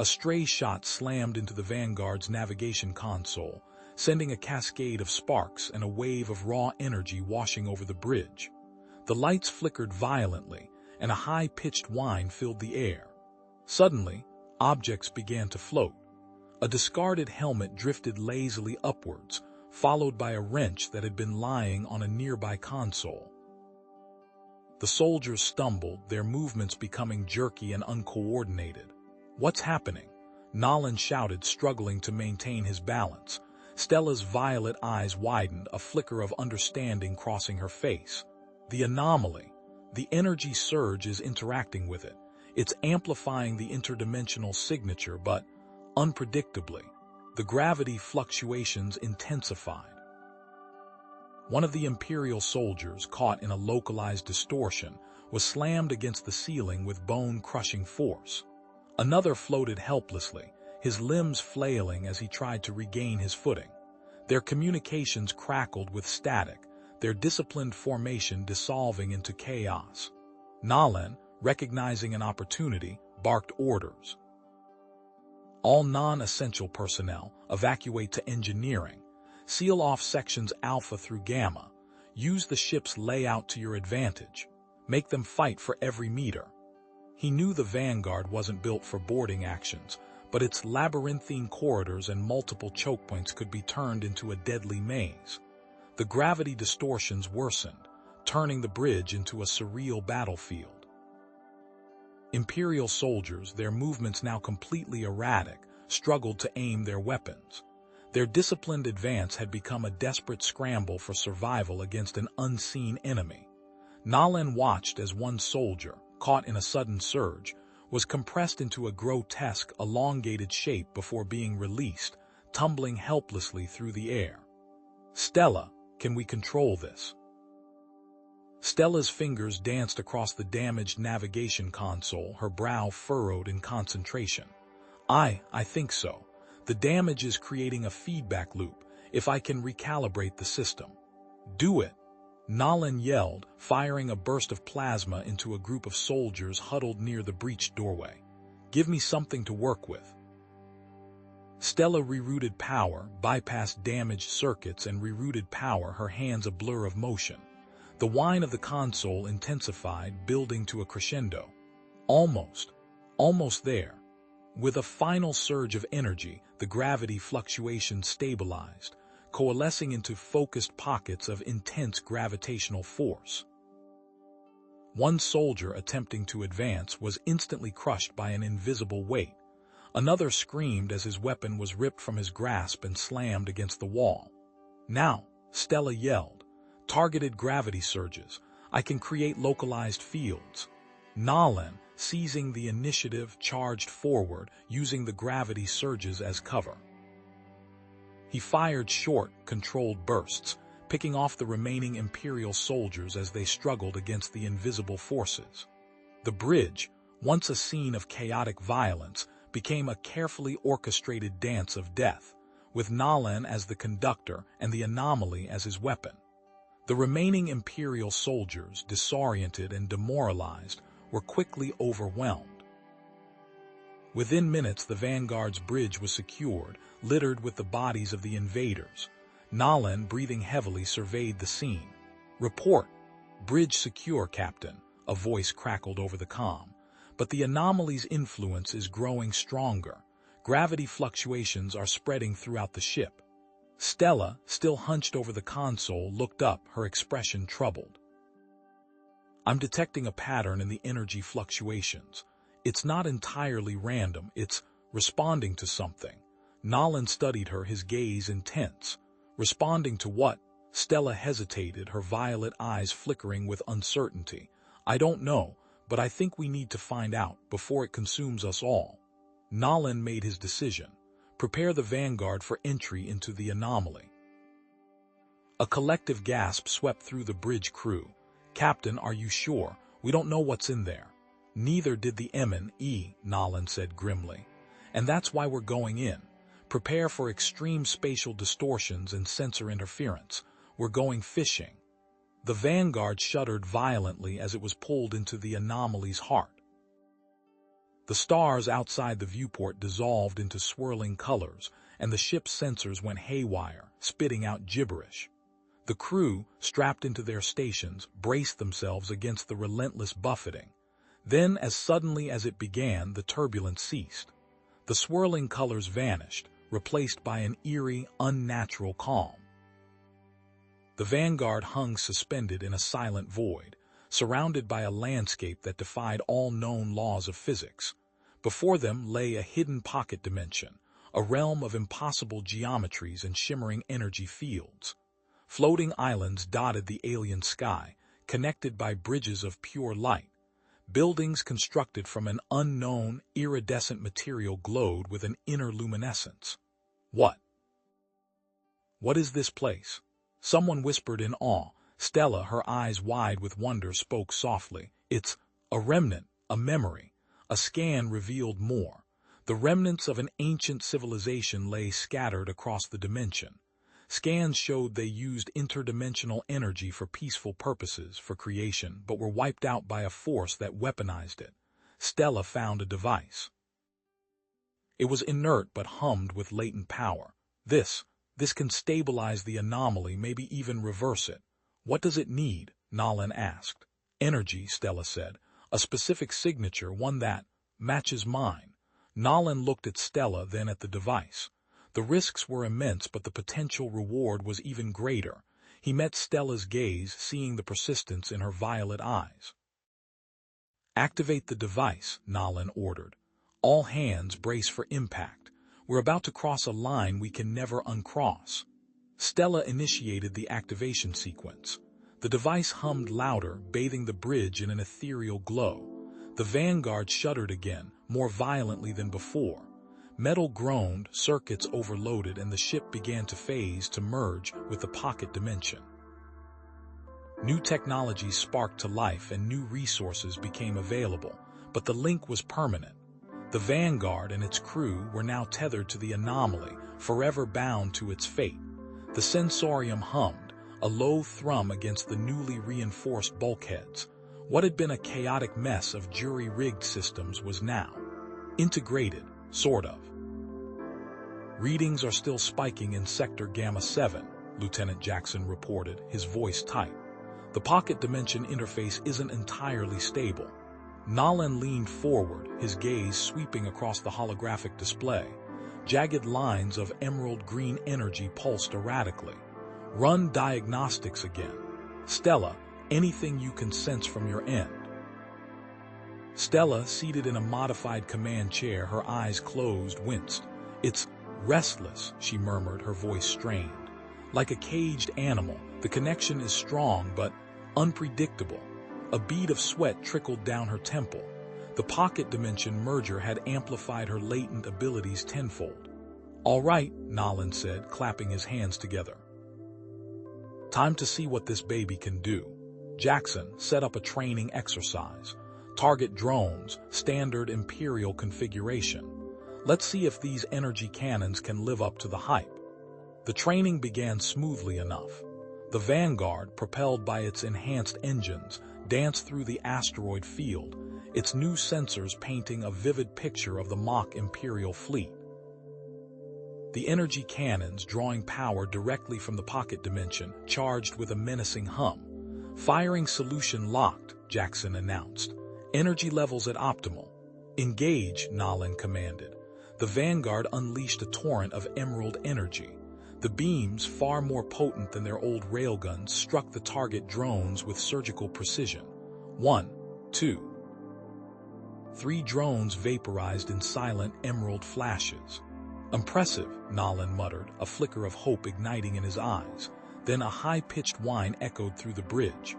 A stray shot slammed into the Vanguard's navigation console, sending a cascade of sparks and a wave of raw energy washing over the bridge. The lights flickered violently, and a high-pitched whine filled the air. Suddenly, objects began to float. A discarded helmet drifted lazily upwards, followed by a wrench that had been lying on a nearby console. The soldiers stumbled, their movements becoming jerky and uncoordinated. "What's happening?" Nalan shouted, struggling to maintain his balance. Stella's violet eyes widened, a flicker of understanding crossing her face. "The anomaly. The energy surge is interacting with it. It's amplifying the interdimensional signature, but, unpredictably, the gravity fluctuations intensified." One of the Imperial soldiers, caught in a localized distortion, was slammed against the ceiling with bone-crushing force. Another floated helplessly, his limbs flailing as he tried to regain his footing. Their communications crackled with static, their disciplined formation dissolving into chaos. Nalan, recognizing an opportunity, barked orders. "All non-essential personnel, evacuate to engineering. Seal off sections Alpha through Gamma. Use the ship's layout to your advantage. Make them fight for every meter." He knew the Vanguard wasn't built for boarding actions, but its labyrinthine corridors and multiple choke points could be turned into a deadly maze. The gravity distortions worsened, turning the bridge into a surreal battlefield. Imperial soldiers, their movements now completely erratic, struggled to aim their weapons. Their disciplined advance had become a desperate scramble for survival against an unseen enemy. Nalan watched as one soldier, caught in a sudden surge, was compressed into a grotesque, elongated shape before being released, tumbling helplessly through the air. "Stella, can we control this?" Stella's fingers danced across the damaged navigation console, her brow furrowed in concentration. I think so. The damage is creating a feedback loop, if I can recalibrate the system." "Do it," Nalan yelled, firing a burst of plasma into a group of soldiers huddled near the breached doorway. "Give me something to work with." Stella rerouted power, bypassed damaged circuits and rerouted power, her hands a blur of motion. The whine of the console intensified, building to a crescendo. Almost there. With a final surge of energy, the gravity fluctuations stabilized, coalescing into focused pockets of intense gravitational force. One soldier attempting to advance was instantly crushed by an invisible weight. Another screamed as his weapon was ripped from his grasp and slammed against the wall. "Now," Stella yelled. "Targeted gravity surges. I can create localized fields." Nalan, seizing the initiative, charged forward, using the gravity surges as cover. He fired short, controlled bursts, picking off the remaining Imperial soldiers as they struggled against the invisible forces. The bridge, once a scene of chaotic violence, became a carefully orchestrated dance of death, with Nalan as the conductor and the anomaly as his weapon. The remaining Imperial soldiers, disoriented and demoralized, were quickly overwhelmed. Within minutes, the Vanguard's bridge was secured, littered with the bodies of the invaders. Nalan, breathing heavily, surveyed the scene. "Report. Bridge secure, Captain," a voice crackled over the comm. "But the anomaly's influence is growing stronger. Gravity fluctuations are spreading throughout the ship. Stella, still hunched over the console, looked up, her expression troubled. I'm detecting a pattern in the energy fluctuations. It's not entirely random, it's responding to something. Nolan studied her, his gaze intense. Responding to what? Stella hesitated, her violet eyes flickering with uncertainty. I don't know, but I think we need to find out before it consumes us all. Nolan made his decision. Prepare the Vanguard for entry into the anomaly. A collective gasp swept through the bridge crew. Captain, are you sure? We don't know what's in there. Neither did the M&E, Nolan said grimly. And that's why we're going in. Prepare for extreme spatial distortions and sensor interference. We're going fishing. The Vanguard shuddered violently as it was pulled into the anomaly's heart. The stars outside the viewport dissolved into swirling colors, and the ship's sensors went haywire, spitting out gibberish. The crew, strapped into their stations, braced themselves against the relentless buffeting. Then, as suddenly as it began, the turbulence ceased. The swirling colors vanished, replaced by an eerie, unnatural calm. The Vanguard hung suspended in a silent void, surrounded by a landscape that defied all known laws of physics. Before them lay a hidden pocket dimension, a realm of impossible geometries and shimmering energy fields. Floating islands dotted the alien sky, connected by bridges of pure light. Buildings constructed from an unknown, iridescent material glowed with an inner luminescence. What is this place? Someone whispered in awe. Stella, her eyes wide with wonder, spoke softly. It's a remnant, a memory. A scan revealed more. The remnants of an ancient civilization lay scattered across the dimension. Scans showed they used interdimensional energy for peaceful purposes, for creation, but were wiped out by a force that weaponized it. Stella found a device. It was inert but hummed with latent power. This can stabilize the anomaly, maybe even reverse it. What does it need? Nolan asked. Energy, Stella said. A specific signature, one that matches mine. Nolan looked at Stella, then at the device. The risks were immense, but the potential reward was even greater. He met Stella's gaze, seeing the persistence in her violet eyes. Activate the device, Nolan ordered. All hands brace for impact. We're about to cross a line we can never uncross. Stella initiated the activation sequence. The device hummed louder, bathing the bridge in an ethereal glow. The Vanguard shuddered again, more violently than before. Metal groaned, circuits overloaded, and the ship began to phase, to merge with the pocket dimension. New technologies sparked to life and new resources became available, but the link was permanent. The Vanguard and its crew were now tethered to the anomaly, forever bound to its fate. The sensorium hummed, a low thrum against the newly reinforced bulkheads. What had been a chaotic mess of jury-rigged systems was now integrated, sort of. Readings are still spiking in Sector Gamma 7, Lieutenant Jackson reported, his voice tight. The pocket dimension interface isn't entirely stable. Nolan leaned forward, his gaze sweeping across the holographic display. Jagged lines of emerald green energy pulsed erratically. Run diagnostics again. Stella, anything you can sense from your end. Stella, seated in a modified command chair, her eyes closed, winced. It's restless, she murmured, her voice strained. Like a caged animal, the connection is strong but unpredictable. A bead of sweat trickled down her temple. The pocket dimension merger had amplified her latent abilities tenfold. All right, Nolan said, clapping his hands together. Time to see what this baby can do. Jackson, set up a training exercise. Target drones, standard Imperial configuration. Let's see if these energy cannons can live up to the hype. The training began smoothly enough. The Vanguard, propelled by its enhanced engines, danced through the asteroid field, its new sensors painting a vivid picture of the mock Imperial fleet. The energy cannons, drawing power directly from the pocket dimension, charged with a menacing hum. Firing solution locked, Jackson announced. Energy levels at optimal. Engage, Nolan commanded. The Vanguard unleashed a torrent of emerald energy. The beams, far more potent than their old railguns, struck the target drones with surgical precision. 1, 2, 3 drones vaporized in silent emerald flashes. "Impressive," Nolan muttered, a flicker of hope igniting in his eyes. Then a high-pitched whine echoed through the bridge.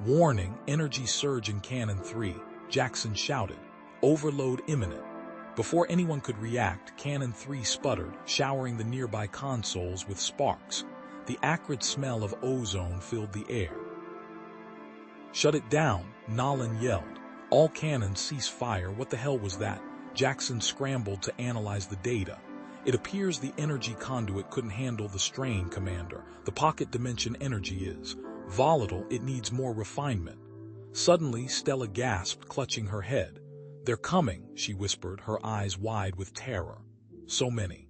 "Warning, energy surge in Cannon 3, Jackson shouted. "Overload imminent." Before anyone could react, Cannon 3 sputtered, showering the nearby consoles with sparks. The acrid smell of ozone filled the air. "Shut it down," Nolan yelled. "All cannons cease fire." What the hell was that? Jackson scrambled to analyze the data. "It appears the energy conduit couldn't handle the strain, Commander. The pocket dimension energy is volatile. It needs more refinement." Suddenly, Stella gasped, clutching her head. "They're coming," she whispered, her eyes wide with terror. "So many."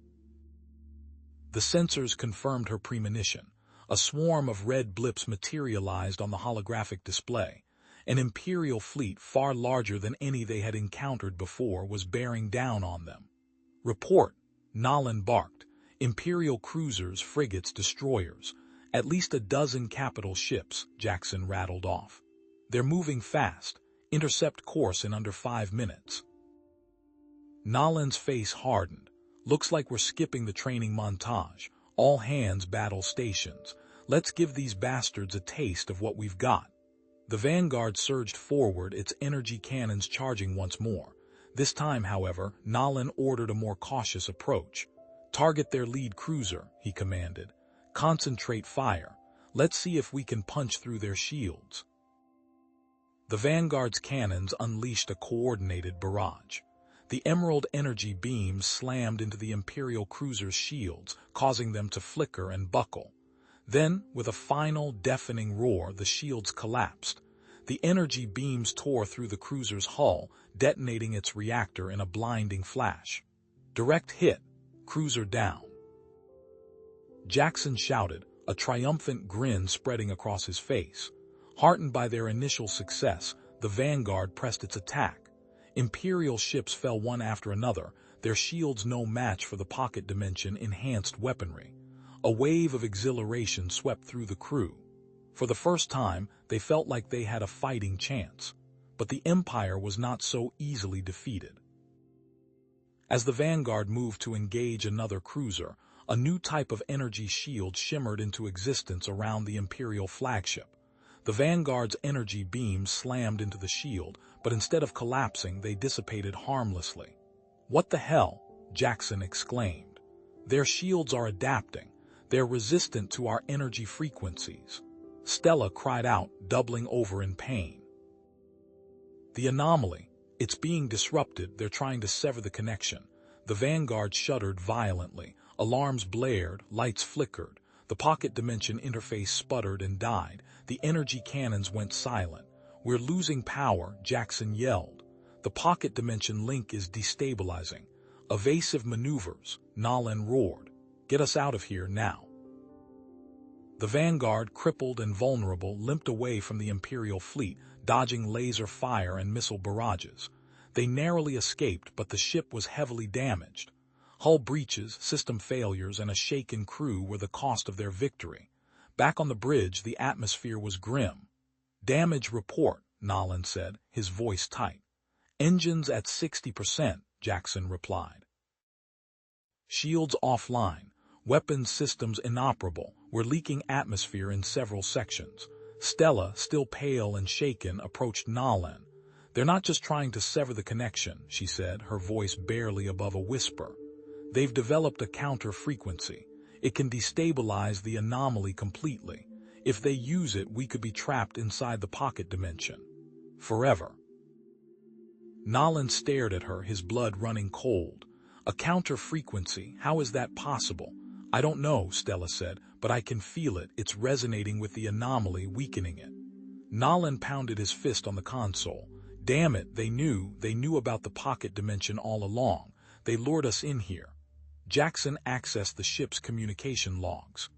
The sensors confirmed her premonition. A swarm of red blips materialized on the holographic display. An Imperial fleet far larger than any they had encountered before was bearing down on them. "Report," Nolan barked. "Imperial cruisers, frigates, destroyers. At least a dozen capital ships," Jackson rattled off. "They're moving fast. Intercept course in under 5 minutes." Nolan's face hardened. "Looks like we're skipping the training montage. All hands battle stations. Let's give these bastards a taste of what we've got." The Vanguard surged forward, its energy cannons charging once more. This time, however, Nolan ordered a more cautious approach. "Target their lead cruiser," he commanded. "Concentrate fire. Let's see if we can punch through their shields." The Vanguard's cannons unleashed a coordinated barrage. The emerald energy beams slammed into the Imperial cruiser's shields, causing them to flicker and buckle. Then, with a final, deafening roar, the shields collapsed. The energy beams tore through the cruiser's hull, detonating its reactor in a blinding flash. "Direct hit. Cruiser down." Jackson shouted, a triumphant grin spreading across his face. Heartened by their initial success, the Vanguard pressed its attack. Imperial ships fell one after another, their shields no match for the pocket dimension enhanced weaponry. A wave of exhilaration swept through the crew. For the first time, they felt like they had a fighting chance. But the Empire was not so easily defeated. As the Vanguard moved to engage another cruiser, a new type of energy shield shimmered into existence around the Imperial flagship. The Vanguard's energy beams slammed into the shield, but instead of collapsing, they dissipated harmlessly. "What the hell?" Jackson exclaimed. "Their shields are adapting. They're resistant to our energy frequencies." Stella cried out, doubling over in pain. "The anomaly. It's being disrupted. They're trying to sever the connection." The Vanguard shuddered violently. Alarms blared, lights flickered. The pocket dimension interface sputtered and died. The energy cannons went silent. "We're losing power," Jackson yelled. "The pocket dimension link is destabilizing." "Evasive maneuvers," Nolan roared. "Get us out of here now." The Vanguard, crippled and vulnerable, limped away from the Imperial fleet, dodging laser fire and missile barrages. They narrowly escaped, but the ship was heavily damaged. Hull breaches, system failures, and a shaken crew were the cost of their victory. Back on the bridge, the atmosphere was grim. "Damage report," Nolan said, his voice tight. "Engines at 60%, Jackson replied. "Shields offline. Weapons systems inoperable. We're leaking atmosphere in several sections." Stella, still pale and shaken, approached Nolan. "They're not just trying to sever the connection," she said, her voice barely above a whisper. "They've developed a counter-frequency. It can destabilize the anomaly completely. If they use it, we could be trapped inside the pocket dimension. Forever." Nolan stared at her, his blood running cold. "A counter-frequency? How is that possible?" "I don't know," Stella said, "but I can feel it. It's resonating with the anomaly, weakening it." Nolan pounded his fist on the console. "Damn it, they knew about the pocket dimension all along. They lured us in here." Jackson accessed the ship's communication logs.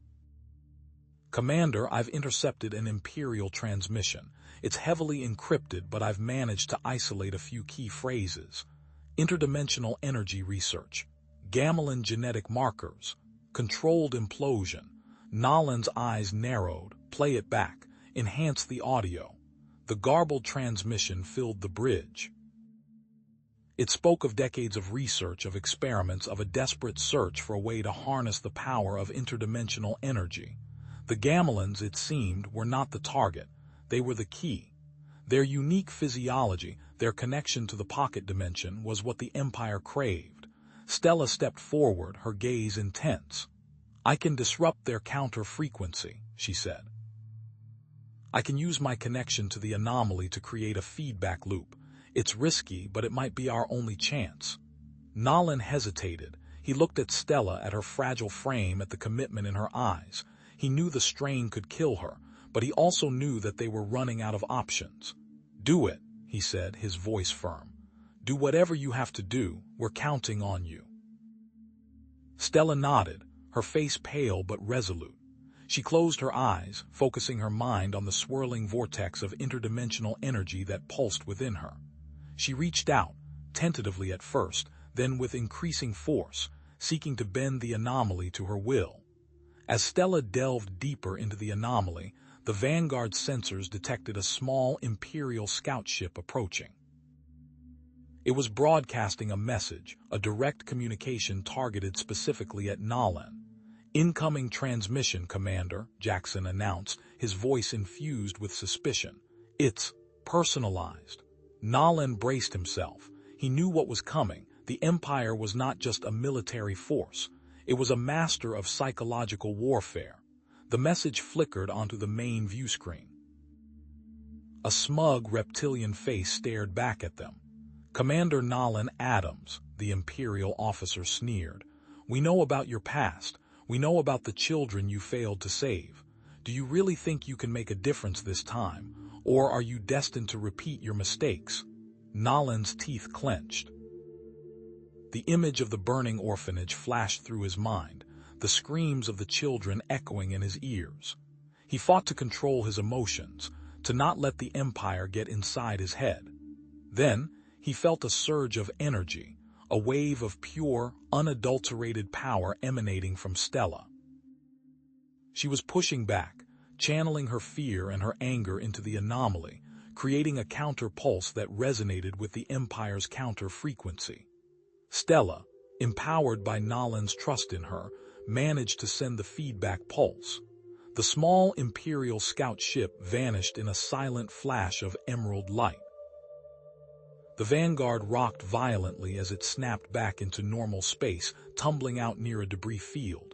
"Commander, I've intercepted an Imperial transmission. It's heavily encrypted, but I've managed to isolate a few key phrases. Interdimensional energy research. Gamelin genetic markers. Controlled implosion. Nolan's eyes narrowed. Play it back. Enhance the audio. The garbled transmission filled the bridge. It spoke of decades of research, of experiments, of a desperate search for a way to harness the power of interdimensional energy. The Gamelins, it seemed, were not the target. They were the key. Their unique physiology, their connection to the pocket dimension, was what the Empire craved. Stella stepped forward, her gaze intense. "I can disrupt their counter-frequency," she said. "I can use my connection to the anomaly to create a feedback loop. It's risky, but it might be our only chance." Nolan hesitated. He looked at Stella, at her fragile frame, at the commitment in her eyes. He knew the strain could kill her, but he also knew that they were running out of options. "Do it," he said, his voice firm. "Do whatever you have to do. We're counting on you." Stella nodded, her face pale but resolute. She closed her eyes, focusing her mind on the swirling vortex of interdimensional energy that pulsed within her. She reached out, tentatively at first, then with increasing force, seeking to bend the anomaly to her will. As Stella delved deeper into the anomaly, the Vanguard sensors detected a small Imperial scout ship approaching. It was broadcasting a message, a direct communication targeted specifically at Nolan. "Incoming transmission, Commander," Jackson announced, his voice infused with suspicion. "It's personalized." Nolan braced himself. He knew what was coming. The Empire was not just a military force. It was a master of psychological warfare. The message flickered onto the main view screen. A smug reptilian face stared back at them. "Commander Nolan Adams," the Imperial officer sneered. "We know about your past. We know about the children you failed to save. Do you really think you can make a difference this time? Or are you destined to repeat your mistakes?" Nolan's teeth clenched. The image of the burning orphanage flashed through his mind, the screams of the children echoing in his ears. He fought to control his emotions, to not let the Empire get inside his head. Then, he felt a surge of energy, a wave of pure, unadulterated power emanating from Stella. She was pushing back, channeling her fear and her anger into the anomaly, creating a counter-pulse that resonated with the Empire's counter-frequency. Stella, empowered by Nolan's trust in her, managed to send the feedback pulse. The small Imperial scout ship vanished in a silent flash of emerald light. The Vanguard rocked violently as it snapped back into normal space, tumbling out near a debris field.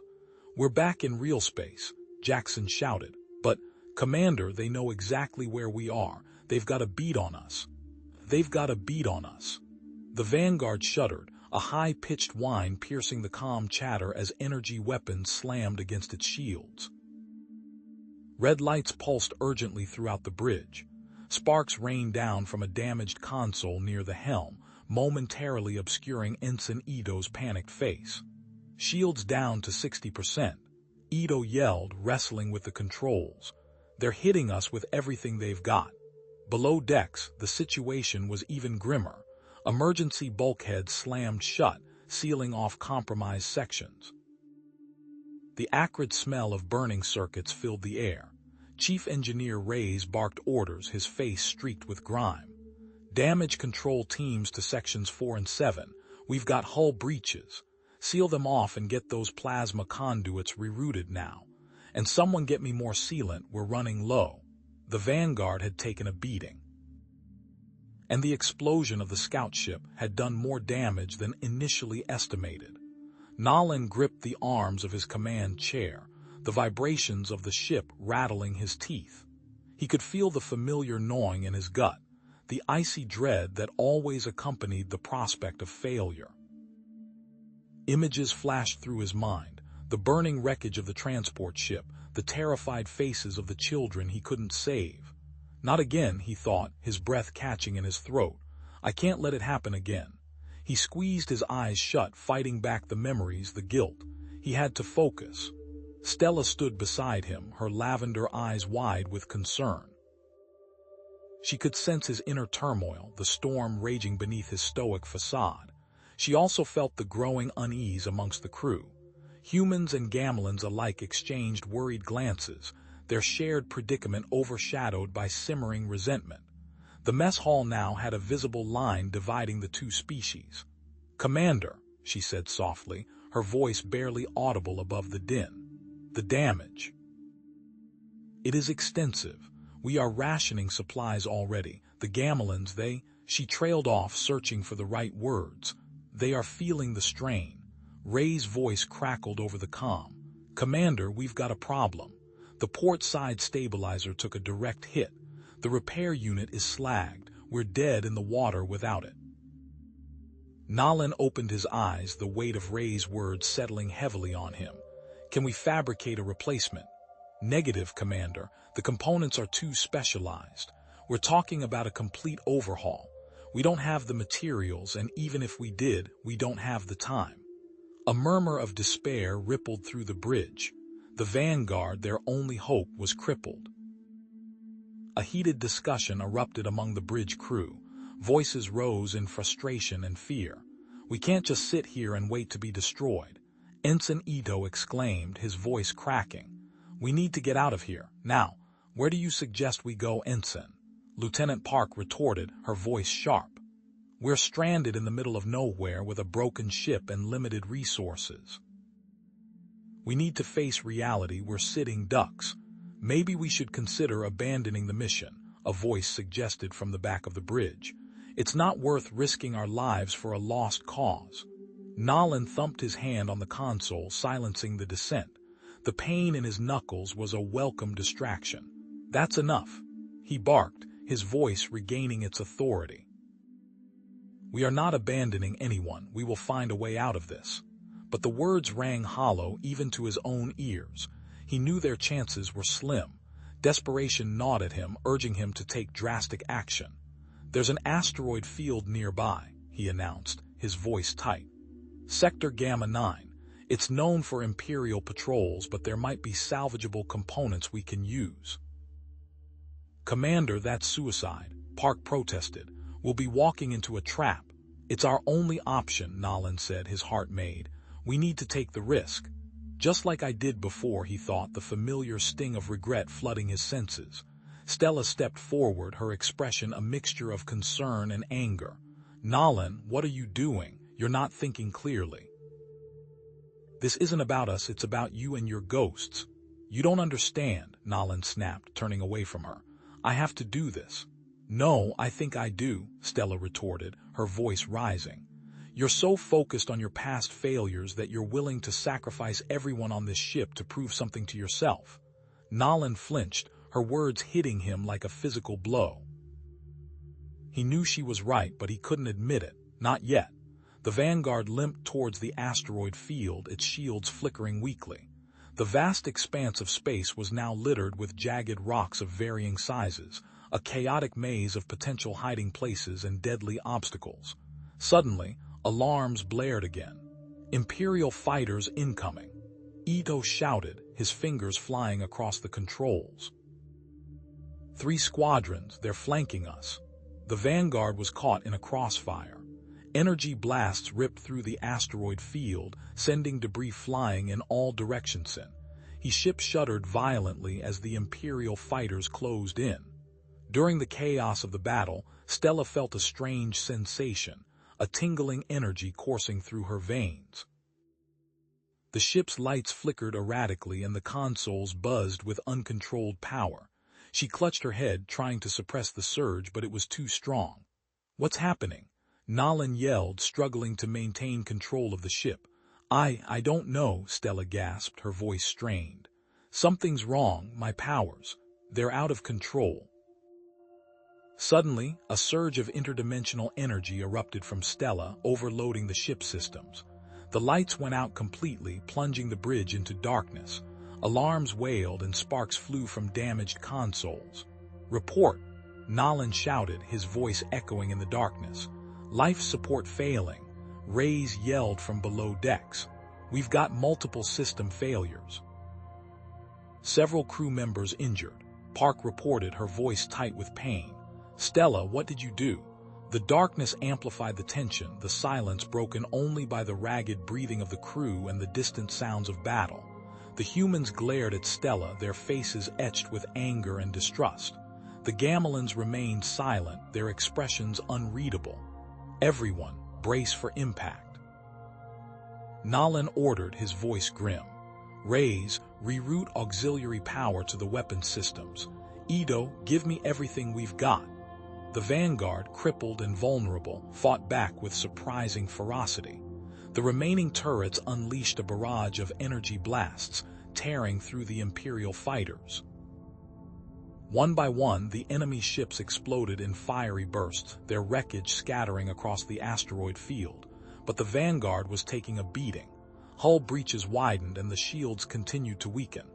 "We're back in real space," Jackson shouted. "But, Commander, they know exactly where we are. They've got a beat on us. They've got a beat on us." The Vanguard shuddered, a high-pitched whine piercing the calm chatter as energy weapons slammed against its shields. Red lights pulsed urgently throughout the bridge. Sparks rained down from a damaged console near the helm, momentarily obscuring Ensign Ito's panicked face. "Shields down to 60%. Ito yelled, wrestling with the controls. "They're hitting us with everything they've got." Below decks, the situation was even grimmer. Emergency bulkheads slammed shut, sealing off compromised sections. The acrid smell of burning circuits filled the air. Chief Engineer Reyes barked orders, his face streaked with grime. "Damage control teams to sections 4 and 7. We've got hull breaches. Seal them off and get those plasma conduits rerouted now. And someone get me more sealant, we're running low." The Vanguard had taken a beating. And the explosion of the scout ship had done more damage than initially estimated. Nolan gripped the arms of his command chair, the vibrations of the ship rattling his teeth. He could feel the familiar gnawing in his gut, the icy dread that always accompanied the prospect of failure. Images flashed through his mind, the burning wreckage of the transport ship, the terrified faces of the children he couldn't save. Not again, he thought, his breath catching in his throat. I can't let it happen again. He squeezed his eyes shut, fighting back the memories, the guilt. He had to focus. Stella stood beside him, her lavender eyes wide with concern. She could sense his inner turmoil, the storm raging beneath his stoic facade. She also felt the growing unease amongst the crew. Humans and Gamilans alike exchanged worried glances, their shared predicament overshadowed by simmering resentment. The mess hall now had a visible line dividing the two species. "Commander," she said softly, her voice barely audible above the din. "The damage. It is extensive. We are rationing supplies already. The Gamilans, She trailed off, searching for the right words. "They are feeling the strain." Ray's voice crackled over the comm. "Commander, we've got a problem. The port side stabilizer took a direct hit. The repair unit is slagged. We're dead in the water without it." Nolan opened his eyes, the weight of Ray's words settling heavily on him. "Can we fabricate a replacement?" "Negative, Commander. The components are too specialized. We're talking about a complete overhaul. We don't have the materials, and even if we did, we don't have the time." A murmur of despair rippled through the bridge. The Vanguard, their only hope, was crippled. A heated discussion erupted among the bridge crew. Voices rose in frustration and fear. "We can't just sit here and wait to be destroyed," Ensign Ito exclaimed, his voice cracking. "We need to get out of here, now. Where do you suggest we go, Ensign?" Lieutenant Park retorted, her voice sharp. "We're stranded in the middle of nowhere with a broken ship and limited resources. We need to face reality. We're sitting ducks. Maybe we should consider abandoning the mission," a voice suggested from the back of the bridge. "It's not worth risking our lives for a lost cause." Nolan thumped his hand on the console, silencing the dissent. The pain in his knuckles was a welcome distraction. "That's enough," he barked, his voice regaining its authority. "We are not abandoning anyone. We will find a way out of this." But the words rang hollow even to his own ears. He knew their chances were slim. Desperation gnawed at him, urging him to take drastic action. "There's an asteroid field nearby," he announced, his voice tight. "Sector Gamma 9. It's known for Imperial patrols, but there might be salvageable components we can use." "Commander, that's suicide," Park protested. "We'll be walking into a trap." "It's our only option," Nolan said, his heart made. "We need to take the risk." "Just like I did before," he thought, the familiar sting of regret flooding his senses. Stella stepped forward, her expression a mixture of concern and anger. "Nolan, what are you doing? You're not thinking clearly. This isn't about us, it's about you and your ghosts." "You don't understand," Nolan snapped, turning away from her. "I have to do this." "No, I think I do," Stella retorted, her voice rising. "You're so focused on your past failures that you're willing to sacrifice everyone on this ship to prove something to yourself." Nolan flinched, her words hitting him like a physical blow. He knew she was right, but he couldn't admit it, not yet. The Vanguard limped towards the asteroid field, its shields flickering weakly. The vast expanse of space was now littered with jagged rocks of varying sizes, a chaotic maze of potential hiding places and deadly obstacles. Suddenly, alarms blared again. "Imperial fighters incoming!" Ito shouted, his fingers flying across the controls. "3 squadrons, they're flanking us." The Vanguard was caught in a crossfire. Energy blasts ripped through the asteroid field, sending debris flying in all directions. His ship shuddered violently as the Imperial fighters closed in. During the chaos of the battle, Stella felt a strange sensation, a tingling energy coursing through her veins. The ship's lights flickered erratically and the consoles buzzed with uncontrolled power. She clutched her head, trying to suppress the surge, but it was too strong. "What's happening?" Nolan yelled, struggling to maintain control of the ship. I don't know," Stella gasped, her voice strained. "Something's wrong, my powers. They're out of control." Suddenly, a surge of interdimensional energy erupted from Stella, overloading the ship systems. The lights went out completely, plunging the bridge into darkness. Alarms wailed and sparks flew from damaged consoles. "Report!" Nolan shouted, his voice echoing in the darkness. "Life support failing," Ray's yelled from below decks. "We've got multiple system failures." "Several crew members injured," Park reported, her voice tight with pain. "Stella, what did you do?" The darkness amplified the tension, the silence broken only by the ragged breathing of the crew and the distant sounds of battle. The humans glared at Stella, their faces etched with anger and distrust. The Gamilans remained silent, their expressions unreadable. Everyone, brace for impact. Nalan ordered, his voice grim. Raise, reroute auxiliary power to the weapon systems. Edo, give me everything we've got. The Vanguard, crippled and vulnerable, fought back with surprising ferocity. The remaining turrets unleashed a barrage of energy blasts, tearing through the Imperial fighters. One by one, the enemy ships exploded in fiery bursts, their wreckage scattering across the asteroid field. But the Vanguard was taking a beating. Hull breaches widened and the shields continued to weaken.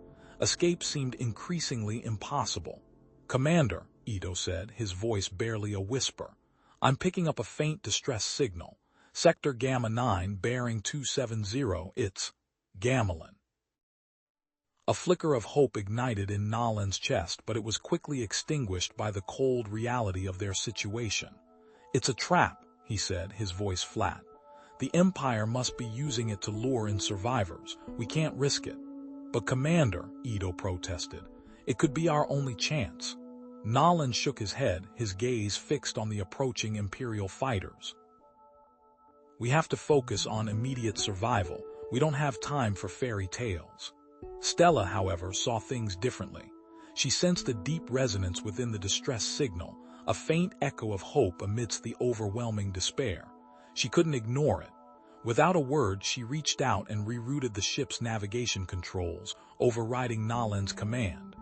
Escape seemed increasingly impossible. "Commander," Edo said, his voice barely a whisper, "I'm picking up a faint distress signal. Sector Gamma 9, bearing 270, it's Gamelin." A flicker of hope ignited in Nalan's chest, but it was quickly extinguished by the cold reality of their situation. "It's a trap," he said, his voice flat. "The Empire must be using it to lure in survivors. We can't risk it." "But Commander," Edo protested, "it could be our only chance." Nalan shook his head, his gaze fixed on the approaching Imperial fighters. "We have to focus on immediate survival. We don't have time for fairy tales." Stella, however, saw things differently. She sensed a deep resonance within the distress signal, a faint echo of hope amidst the overwhelming despair. She couldn't ignore it. Without a word, she reached out and rerouted the ship's navigation controls, overriding Nalan's command.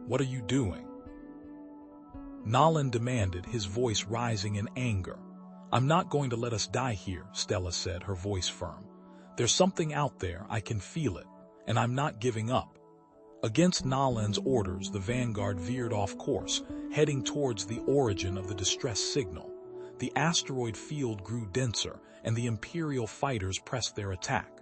"What are you doing?" Nalan demanded, his voice rising in anger. "I'm not going to let us die here," Stella said, her voice firm. "There's something out there, I can feel it, and I'm not giving up." Against Nalan's orders, the Vanguard veered off course, heading towards the origin of the distress signal. The asteroid field grew denser, and the Imperial fighters pressed their attack.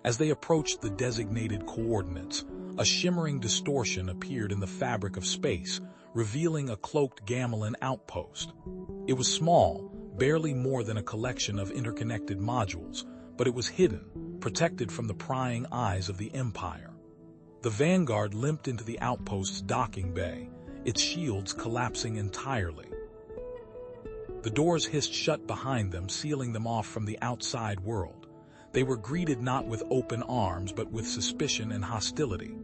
As they approached the designated coordinates, a shimmering distortion appeared in the fabric of space, revealing a cloaked Gamelin outpost. It was small, barely more than a collection of interconnected modules, but it was hidden, protected from the prying eyes of the Empire. The Vanguard limped into the outpost's docking bay, its shields collapsing entirely. The doors hissed shut behind them, sealing them off from the outside world. They were greeted not with open arms, but with suspicion and hostility.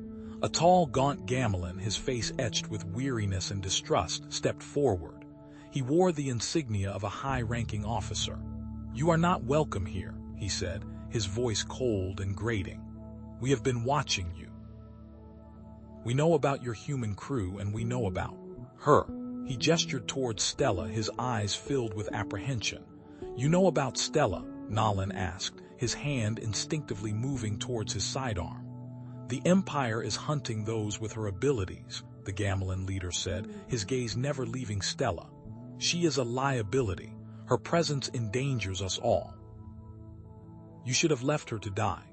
A tall, gaunt Gamelin, his face etched with weariness and distrust, stepped forward. He wore the insignia of a high-ranking officer. "You are not welcome here," he said, his voice cold and grating. "We have been watching you. We know about your human crew, and we know about her." He gestured towards Stella, his eyes filled with apprehension. "You know about Stella?" Nalan asked, his hand instinctively moving towards his sidearm. "The Empire is hunting those with her abilities," the Gamelin leader said, his gaze never leaving Stella. "She is a liability. Her presence endangers us all. You should have left her to die."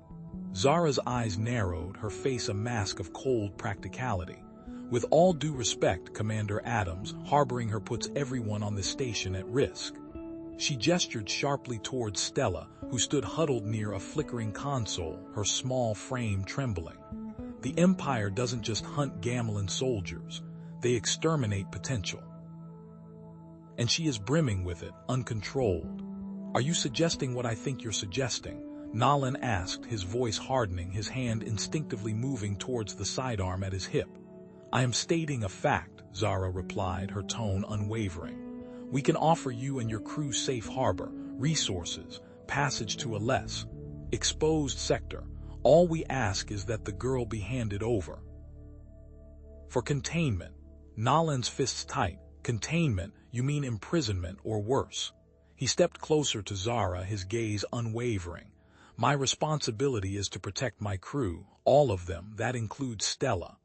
Zara's eyes narrowed, her face a mask of cold practicality. "With all due respect, Commander Adams, harboring her puts everyone on this station at risk." She gestured sharply towards Stella, who stood huddled near a flickering console, her small frame trembling. "The Empire doesn't just hunt Gamelin soldiers, they exterminate potential. And she is brimming with it, uncontrolled." "Are you suggesting what I think you're suggesting?" Nalan asked, his voice hardening, his hand instinctively moving towards the sidearm at his hip. "I am stating a fact," Zara replied, her tone unwavering. "We can offer you and your crew safe harbor, resources, passage to a less exposed sector. All we ask is that the girl be handed over." "For containment." Nalan's fists tight. "Containment? You mean imprisonment or worse?" He stepped closer to Zara, his gaze unwavering. "My responsibility is to protect my crew, all of them, that includes Stella."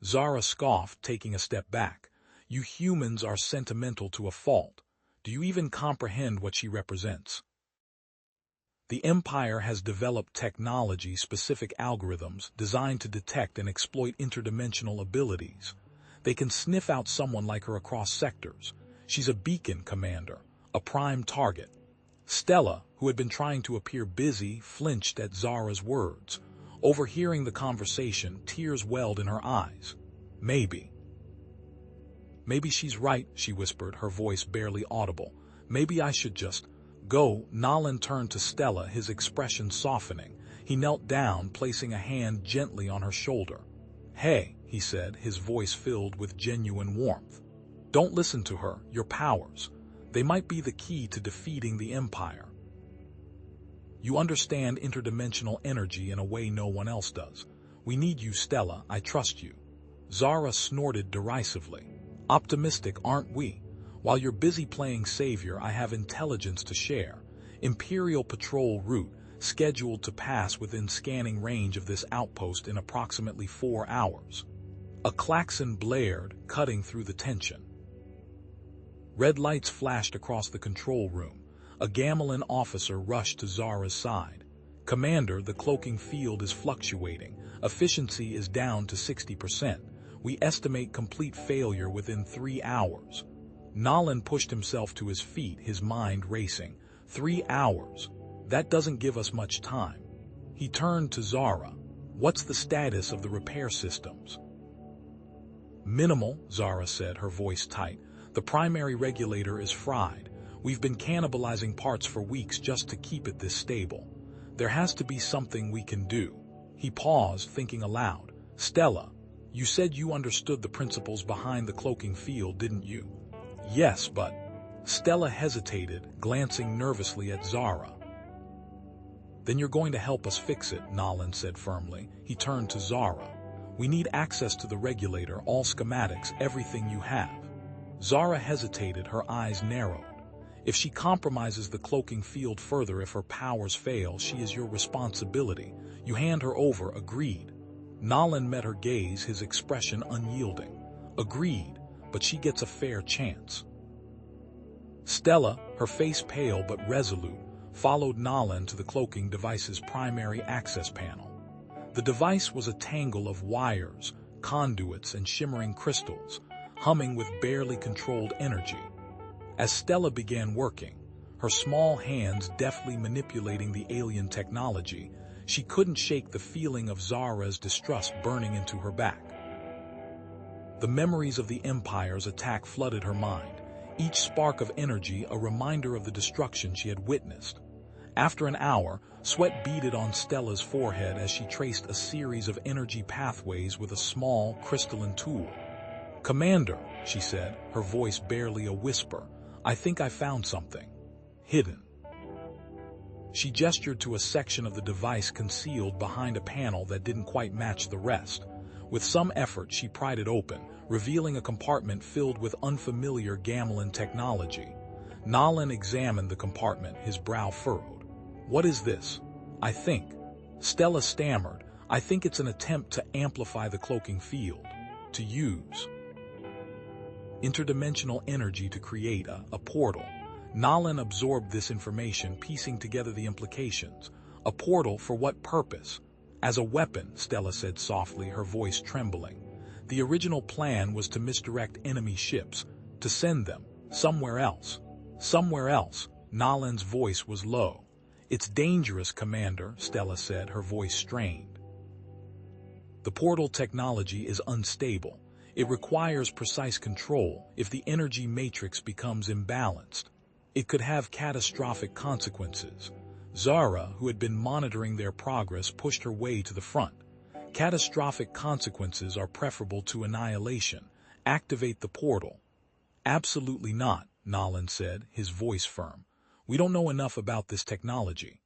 Zara scoffed, taking a step back. "You humans are sentimental to a fault. Do you even comprehend what she represents? The Empire has developed technology-specific algorithms designed to detect and exploit interdimensional abilities. They can sniff out someone like her across sectors. She's a beacon, Commander, a prime target. Stella, who had been trying to appear busy, flinched at Zara's words. Overhearing the conversation, tears welled in her eyes. Maybe she's right, she whispered, her voice barely audible. Maybe I should just go. Nolan turned to Stella, his expression softening. He knelt down, placing a hand gently on her shoulder. Hey, he said, his voice filled with genuine warmth. Don't listen to her, your powers. They might be the key to defeating the Empire. You understand interdimensional energy in a way no one else does. We need you, Stella, I trust you. Zara snorted derisively. Optimistic, aren't we? While you're busy playing savior, I have intelligence to share. Imperial patrol route, scheduled to pass within scanning range of this outpost in approximately 4 hours. A klaxon blared, cutting through the tension. Red lights flashed across the control room. A Gamelin officer rushed to Zara's side. Commander, the cloaking field is fluctuating. Efficiency is down to 60%. We estimate complete failure within 3 hours. Nolan pushed himself to his feet, his mind racing. 3 hours. That doesn't give us much time. He turned to Zara. What's the status of the repair systems? Minimal, Zara said, her voice tight. The primary regulator is fried. We've been cannibalizing parts for weeks just to keep it this stable. There has to be something we can do. He paused, thinking aloud. Stella, you said you understood the principles behind the cloaking field, didn't you? Yes, but... Stella hesitated, glancing nervously at Zara. Then you're going to help us fix it, Nolan said firmly. He turned to Zara. We need access to the regulator, all schematics, everything you have. Zara hesitated, her eyes narrowed. If she compromises the cloaking field further, if her powers fail, she is your responsibility. You hand her over, agreed. Nolan met her gaze, his expression unyielding. Agreed, but she gets a fair chance. Stella, her face pale but resolute, followed Nolan to the cloaking device's primary access panel. The device was a tangle of wires, conduits, and shimmering crystals, humming with barely controlled energy. As Stella began working, her small hands deftly manipulating the alien technology, she couldn't shake the feeling of Zara's distrust burning into her back. The memories of the Empire's attack flooded her mind, each spark of energy a reminder of the destruction she had witnessed. After an hour, sweat beaded on Stella's forehead as she traced a series of energy pathways with a small, crystalline tool. Commander, she said, her voice barely a whisper, I think I found something. Hidden. She gestured to a section of the device concealed behind a panel that didn't quite match the rest. With some effort, she pried it open, revealing a compartment filled with unfamiliar Gamelin technology. Nolan examined the compartment, his brow furrowed. What is this? I think. Stella stammered. I think it's an attempt to amplify the cloaking field. To use interdimensional energy to create a portal. Nolan absorbed this information, piecing together the implications. A portal for what purpose? As a weapon, Stella said softly, her voice trembling. The original plan was to misdirect enemy ships, to send them somewhere else. Somewhere else. Nolan's voice was low. It's dangerous, Commander, Stella said, her voice strained. The portal technology is unstable. It requires precise control. If the energy matrix becomes imbalanced, it could have catastrophic consequences. Zara, who had been monitoring their progress, pushed her way to the front. Catastrophic consequences are preferable to annihilation. Activate the portal. Absolutely not, Nolan said, his voice firm. We don't know enough about this technology.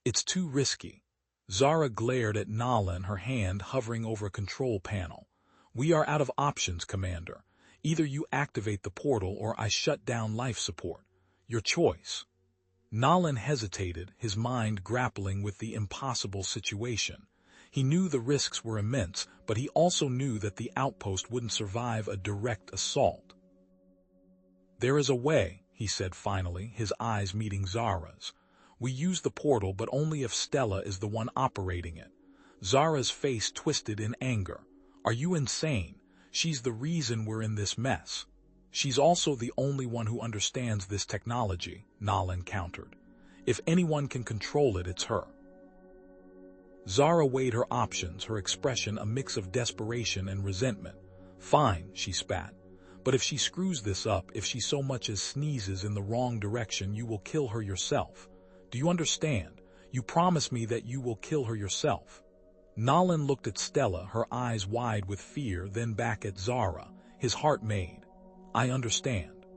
It's too risky. Zara glared at Nolan, her hand hovering over a control panel. We are out of options, Commander. Either you activate the portal or I shut down life support. Your choice. Nolan hesitated, his mind grappling with the impossible situation. He knew the risks were immense, but he also knew that the outpost wouldn't survive a direct assault. There is a way, he said finally, his eyes meeting Zara's. We use the portal, but only if Stella is the one operating it. Zara's face twisted in anger. Are you insane? She's the reason we're in this mess. She's also the only one who understands this technology, Nolan countered. If anyone can control it, it's her. Zara weighed her options, her expression a mix of desperation and resentment. Fine, she spat. But if she screws this up, if she so much as sneezes in the wrong direction, you will kill her yourself. Do you understand? You promise me that you will kill her yourself. Nolan looked at Stella, her eyes wide with fear, then back at Zara, his heart made. I understand.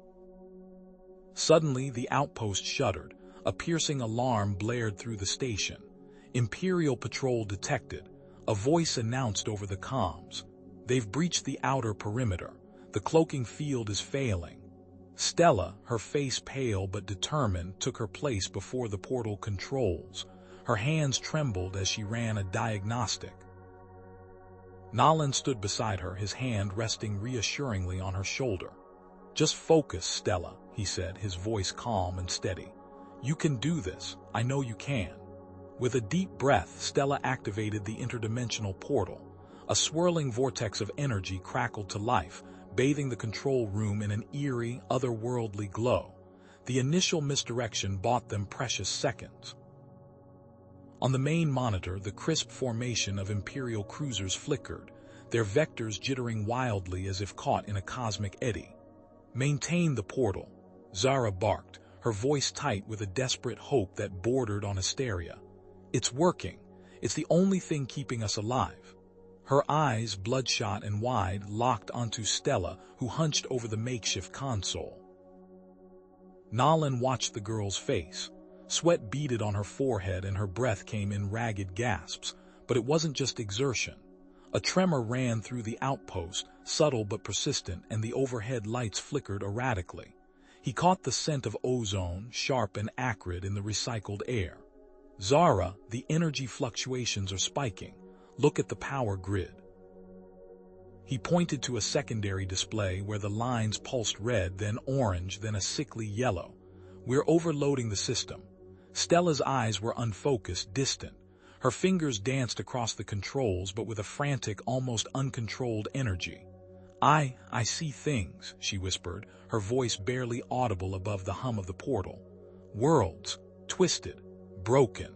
Suddenly, the outpost shuddered. A piercing alarm blared through the station. Imperial patrol detected. A voice announced over the comms. They've breached the outer perimeter. The cloaking field is failing. Stella, her face pale but determined, took her place before the portal controls. Her hands trembled as she ran a diagnostic. Nolan stood beside her, his hand resting reassuringly on her shoulder. Just focus, Stella, he said, his voice calm and steady. You can do this. I know you can. With a deep breath, Stella activated the interdimensional portal. A swirling vortex of energy crackled to life, bathing the control room in an eerie, otherworldly glow. The initial misdirection bought them precious seconds. On the main monitor, the crisp formation of Imperial cruisers flickered, their vectors jittering wildly as if caught in a cosmic eddy. Maintain the portal, Zara barked, her voice tight with a desperate hope that bordered on hysteria. It's working. It's the only thing keeping us alive. Her eyes, bloodshot and wide, locked onto Stella, who hunched over the makeshift console. Nolan watched the girl's face. Sweat beaded on her forehead and her breath came in ragged gasps, but it wasn't just exertion. A tremor ran through the outpost, subtle but persistent, and the overhead lights flickered erratically. He caught the scent of ozone, sharp and acrid, in the recycled air. Zara, the energy fluctuations are spiking. Look at the power grid. He pointed to a secondary display where the lines pulsed red, then orange, then a sickly yellow. We're overloading the system. Stella's eyes were unfocused, distant. Her fingers danced across the controls, but with a frantic, almost uncontrolled energy. I see things, she whispered, her voice barely audible above the hum of the portal. Worlds, twisted, broken.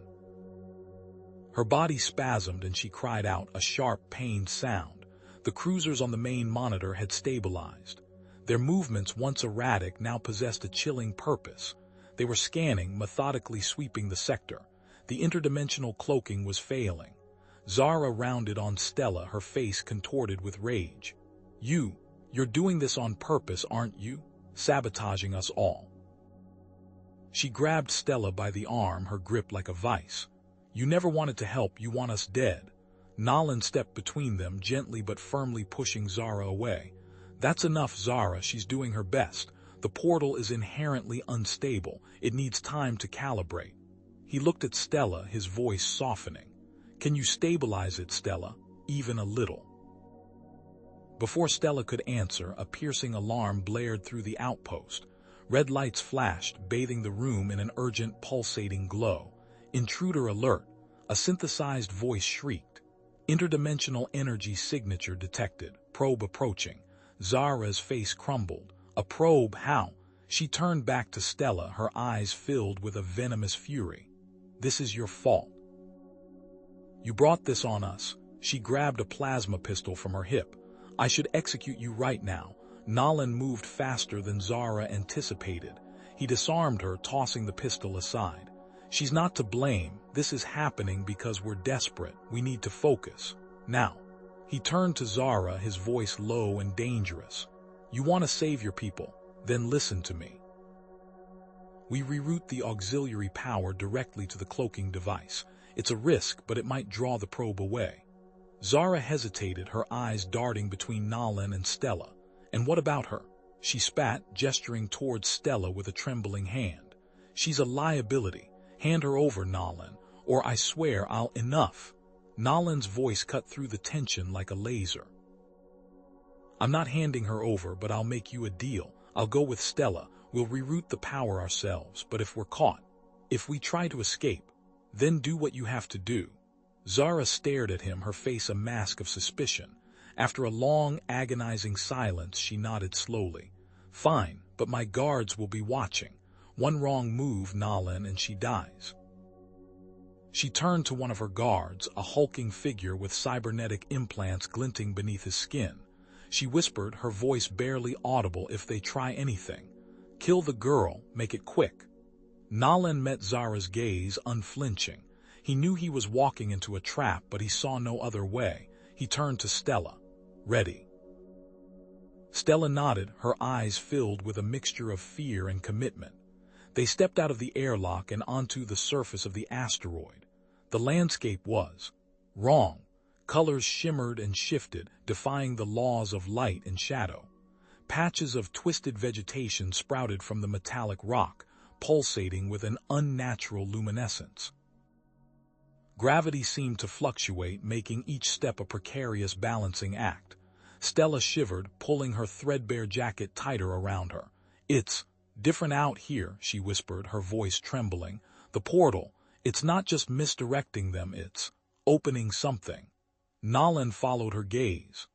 Her body spasmed and she cried out, a sharp, pained sound. The cruisers on the main monitor had stabilized. Their movements, once erratic, now possessed a chilling purpose. They were scanning, methodically sweeping the sector. The interdimensional cloaking was failing. Zara rounded on Stella, her face contorted with rage. You're doing this on purpose, aren't you? Sabotaging us all. She grabbed Stella by the arm, her grip like a vice. You never wanted to help, you want us dead. Nolan stepped between them, gently but firmly pushing Zara away. That's enough, Zara, she's doing her best. The portal is inherently unstable. It needs time to calibrate. He looked at Stella, his voice softening. Can you stabilize it, Stella? Even a little. Before Stella could answer, a piercing alarm blared through the outpost. Red lights flashed, bathing the room in an urgent, pulsating glow. Intruder alert, a synthesized voice shrieked. Interdimensional energy signature detected. Probe approaching. Zara's face crumbled. A probe, how? She turned back to Stella, her eyes filled with a venomous fury. This is your fault. You brought this on us. She grabbed a plasma pistol from her hip. I should execute you right now. Nolan moved faster than Zara anticipated. He disarmed her, tossing the pistol aside. She's not to blame. This is happening because we're desperate. We need to focus. Now. He turned to Zara, his voice low and dangerous. You want to save your people? Then listen to me. We reroute the auxiliary power directly to the cloaking device. It's a risk, but it might draw the probe away. Zara hesitated, her eyes darting between Nolan and Stella. And what about her? She spat, gesturing towards Stella with a trembling hand. She's a liability. Hand her over, Nolan, or I swear I'll— Enough. Nolan's voice cut through the tension like a laser. I'm not handing her over, but I'll make you a deal. I'll go with Stella. We'll reroute the power ourselves, but if we're caught, if we try to escape, then do what you have to do. Zara stared at him, her face a mask of suspicion. After a long, agonizing silence, she nodded slowly. Fine, but my guards will be watching. One wrong move, Nalin, and she dies. She turned to one of her guards, a hulking figure with cybernetic implants glinting beneath his skin. She whispered, her voice barely audible, if they try anything, kill the girl, make it quick. Nalin met Zara's gaze, unflinching. He knew he was walking into a trap, but he saw no other way. He turned to Stella. Ready. Stella nodded, her eyes filled with a mixture of fear and commitment. They stepped out of the airlock and onto the surface of the asteroid. The landscape was wrong. Colors shimmered and shifted, defying the laws of light and shadow. Patches of twisted vegetation sprouted from the metallic rock, pulsating with an unnatural luminescence. Gravity seemed to fluctuate, making each step a precarious balancing act. Stella shivered, pulling her threadbare jacket tighter around her. It's different out here, she whispered, her voice trembling. The portal, it's not just misdirecting them, it's opening something. Nalin followed her gaze.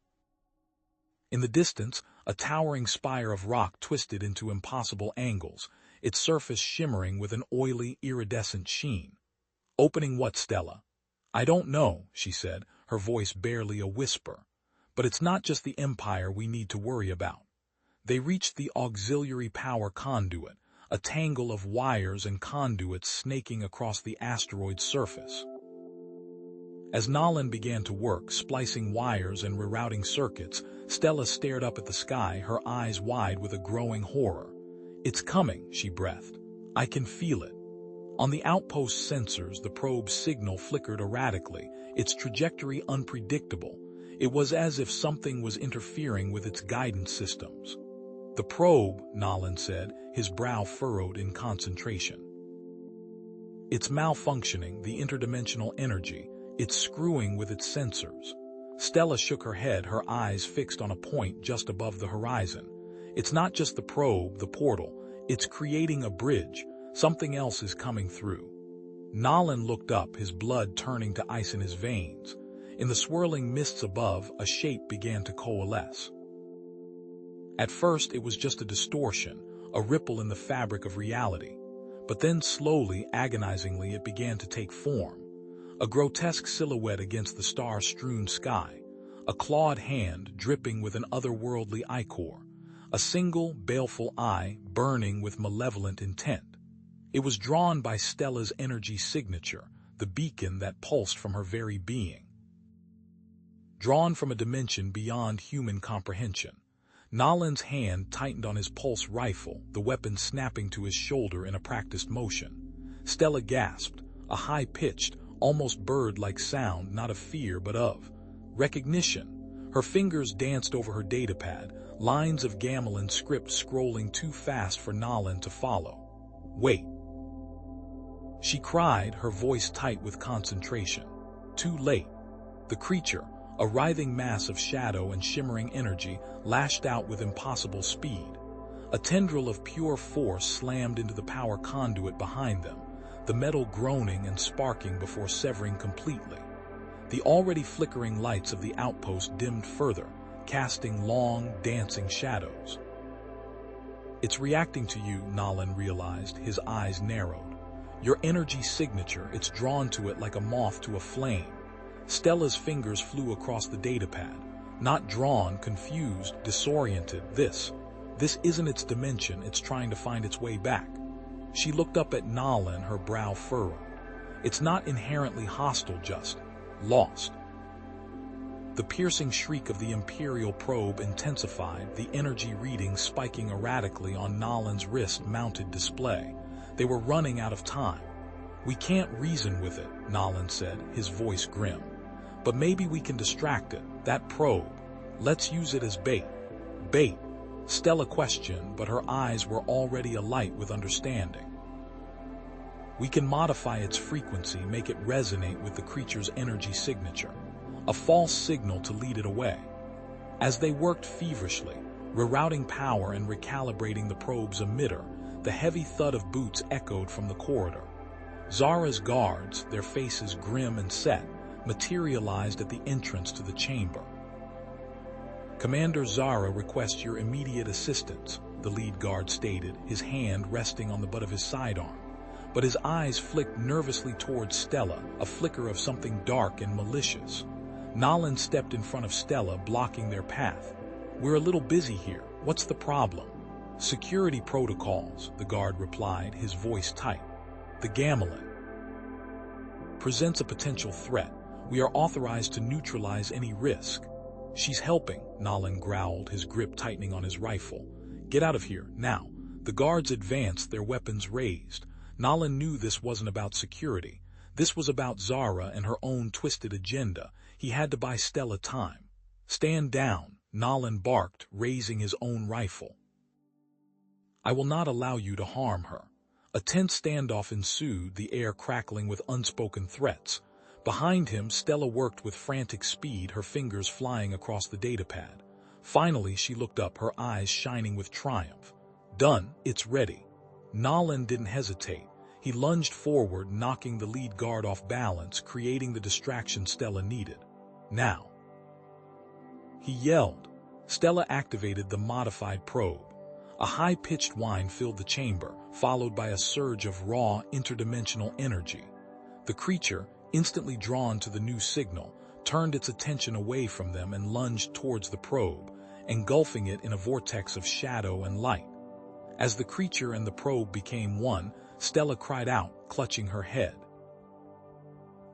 In the distance, a towering spire of rock twisted into impossible angles, its surface shimmering with an oily, iridescent sheen. Opening what, Stella? I don't know, she said, her voice barely a whisper. But it's not just the Empire we need to worry about. They reached the auxiliary power conduit, a tangle of wires and conduits snaking across the asteroid's surface. As Nalin began to work, splicing wires and rerouting circuits, Stella stared up at the sky, her eyes wide with a growing horror. It's coming, she breathed. I can feel it. On the outpost sensors, the probe's signal flickered erratically, its trajectory unpredictable. It was as if something was interfering with its guidance systems. The probe, Nalin said, his brow furrowed in concentration. It's malfunctioning, the interdimensional energy. It's screwing with its sensors. Stella shook her head, her eyes fixed on a point just above the horizon. It's not just the probe, the portal. It's creating a bridge. Something else is coming through. Nalin looked up, his blood turning to ice in his veins. In the swirling mists above, a shape began to coalesce. At first, it was just a distortion, a ripple in the fabric of reality. But then slowly, agonizingly, it began to take form. A grotesque silhouette against the star-strewn sky, a clawed hand dripping with an otherworldly ichor, a single, baleful eye burning with malevolent intent. It was drawn by Stella's energy signature, the beacon that pulsed from her very being. Drawn from a dimension beyond human comprehension. Nalin's hand tightened on his pulse rifle, the weapon snapping to his shoulder in a practiced motion. Stella gasped, a high-pitched, almost bird-like sound, not of fear but of recognition. Her fingers danced over her datapad, lines of gamelan script scrolling too fast for Nalin to follow. Wait. She cried, her voice tight with concentration. Too late. The creature, a writhing mass of shadow and shimmering energy, lashed out with impossible speed. A tendril of pure force slammed into the power conduit behind them, the metal groaning and sparking before severing completely. The already flickering lights of the outpost dimmed further, casting long, dancing shadows. It's reacting to you, Nalin realized, his eyes narrowed. Your energy signature, it's drawn to it like a moth to a flame. Stella's fingers flew across the datapad. Not drawn, confused, disoriented. This isn't its dimension, it's trying to find its way back. She looked up at Nalin, her brow furrowed. It's not inherently hostile, just lost. The piercing shriek of the Imperial probe intensified, the energy readings spiking erratically on Nalin's wrist-mounted display. They were running out of time. We can't reason with it, Nalin said, his voice grim. But maybe we can distract it, that probe. Let's use it as bait. Bait? Stella questioned, but her eyes were already alight with understanding. We can modify its frequency, make it resonate with the creature's energy signature. A false signal to lead it away. As they worked feverishly, rerouting power and recalibrating the probe's emitter, the heavy thud of boots echoed from the corridor. Zara's guards, their faces grim and set, materialized at the entrance to the chamber. Commander Zara requests your immediate assistance, the lead guard stated, his hand resting on the butt of his sidearm. But his eyes flicked nervously towards Stella, a flicker of something dark and malicious. Nolan stepped in front of Stella, blocking their path. "We're a little busy here. What's the problem?" "Security protocols," the guard replied, his voice tight. "The Gamelin presents a potential threat. We are authorized to neutralize any risk." "She's helping," Nolan growled, his grip tightening on his rifle. "Get out of here, now." The guards advanced, their weapons raised. Nolan knew this wasn't about security. This was about Zara and her own twisted agenda. He had to buy Stella time. "Stand down," Nolan barked, raising his own rifle. "I will not allow you to harm her." A tense standoff ensued, the air crackling with unspoken threats. Behind him, Stella worked with frantic speed, her fingers flying across the datapad. Finally, she looked up, her eyes shining with triumph. "Done, it's ready." Nolan didn't hesitate. He lunged forward, knocking the lead guard off balance, creating the distraction Stella needed. "Now," he yelled. Stella activated the modified probe. A high-pitched whine filled the chamber, followed by a surge of raw, interdimensional energy. The creature, instantly drawn to the new signal, turned its attention away from them and lunged towards the probe, engulfing it in a vortex of shadow and light. As the creature and the probe became one, Stella cried out, clutching her head.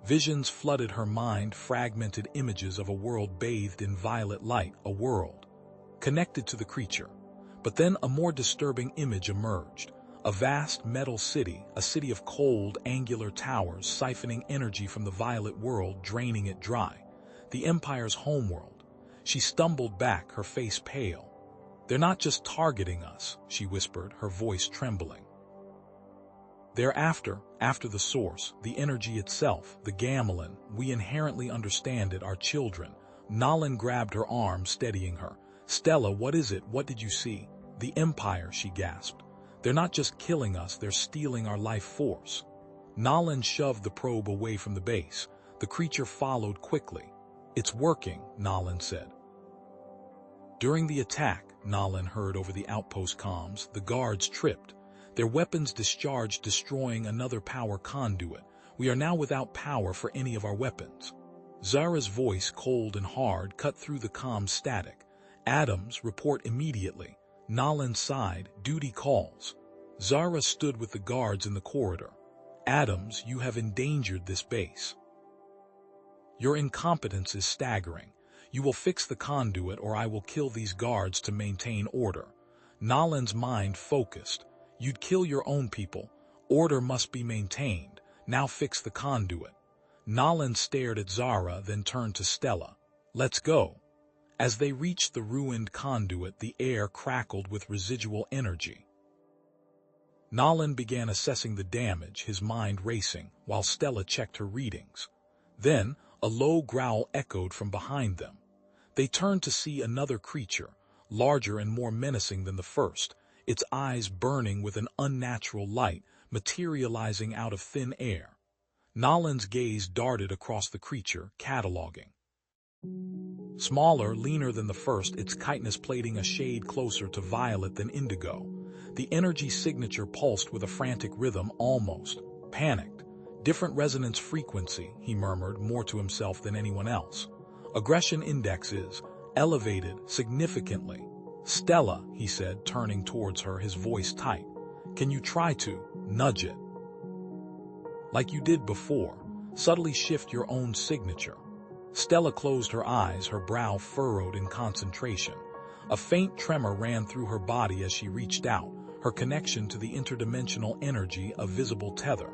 Visions flooded her mind, fragmented images of a world bathed in violet light, a world connected to the creature. But then a more disturbing image emerged. A vast metal city, a city of cold, angular towers siphoning energy from the violet world, draining it dry. The Empire's homeworld. She stumbled back, her face pale. "They're not just targeting us," she whispered, her voice trembling. "They're after the source, the energy itself, the Gamelin. We inherently understand it, our children." Nolan grabbed her arm, steadying her. "Stella, what is it? What did you see?" "The Empire," she gasped. "They're not just killing us, they're stealing our life force." Nolan shoved the probe away from the base. The creature followed quickly. "It's working," Nolan said. During the attack, Nolan heard over the outpost comms, the guards tripped. Their weapons discharged, destroying another power conduit. "We are now without power for any of our weapons." Zara's voice, cold and hard, cut through the comm static. "Adams, report immediately." Nolan sighed. "Duty calls." Zara stood with the guards in the corridor. "Adams, you have endangered this base. Your incompetence is staggering. You will fix the conduit or I will kill these guards to maintain order." Nolan's mind focused. "You'd kill your own people. Order must be maintained. Now fix the conduit." Nolan stared at Zara, then turned to Stella. "Let's go." As they reached the ruined conduit, the air crackled with residual energy. Nolan began assessing the damage, his mind racing, while Stella checked her readings. Then, a low growl echoed from behind them. They turned to see another creature, larger and more menacing than the first, its eyes burning with an unnatural light, materializing out of thin air. Nolan's gaze darted across the creature, cataloging. Smaller, leaner than the first, its chitinous plating a shade closer to violet than indigo. The energy signature pulsed with a frantic rhythm, almost panicked. "Different resonance frequency," he murmured, more to himself than anyone else. "Aggression index is elevated significantly." "Stella," he said, turning towards her, his voice tight. "Can you try to nudge it? Like you did before. Subtly shift your own signature." Stella closed her eyes, her brow furrowed in concentration. A faint tremor ran through her body as she reached out, her connection to the interdimensional energy a visible tether.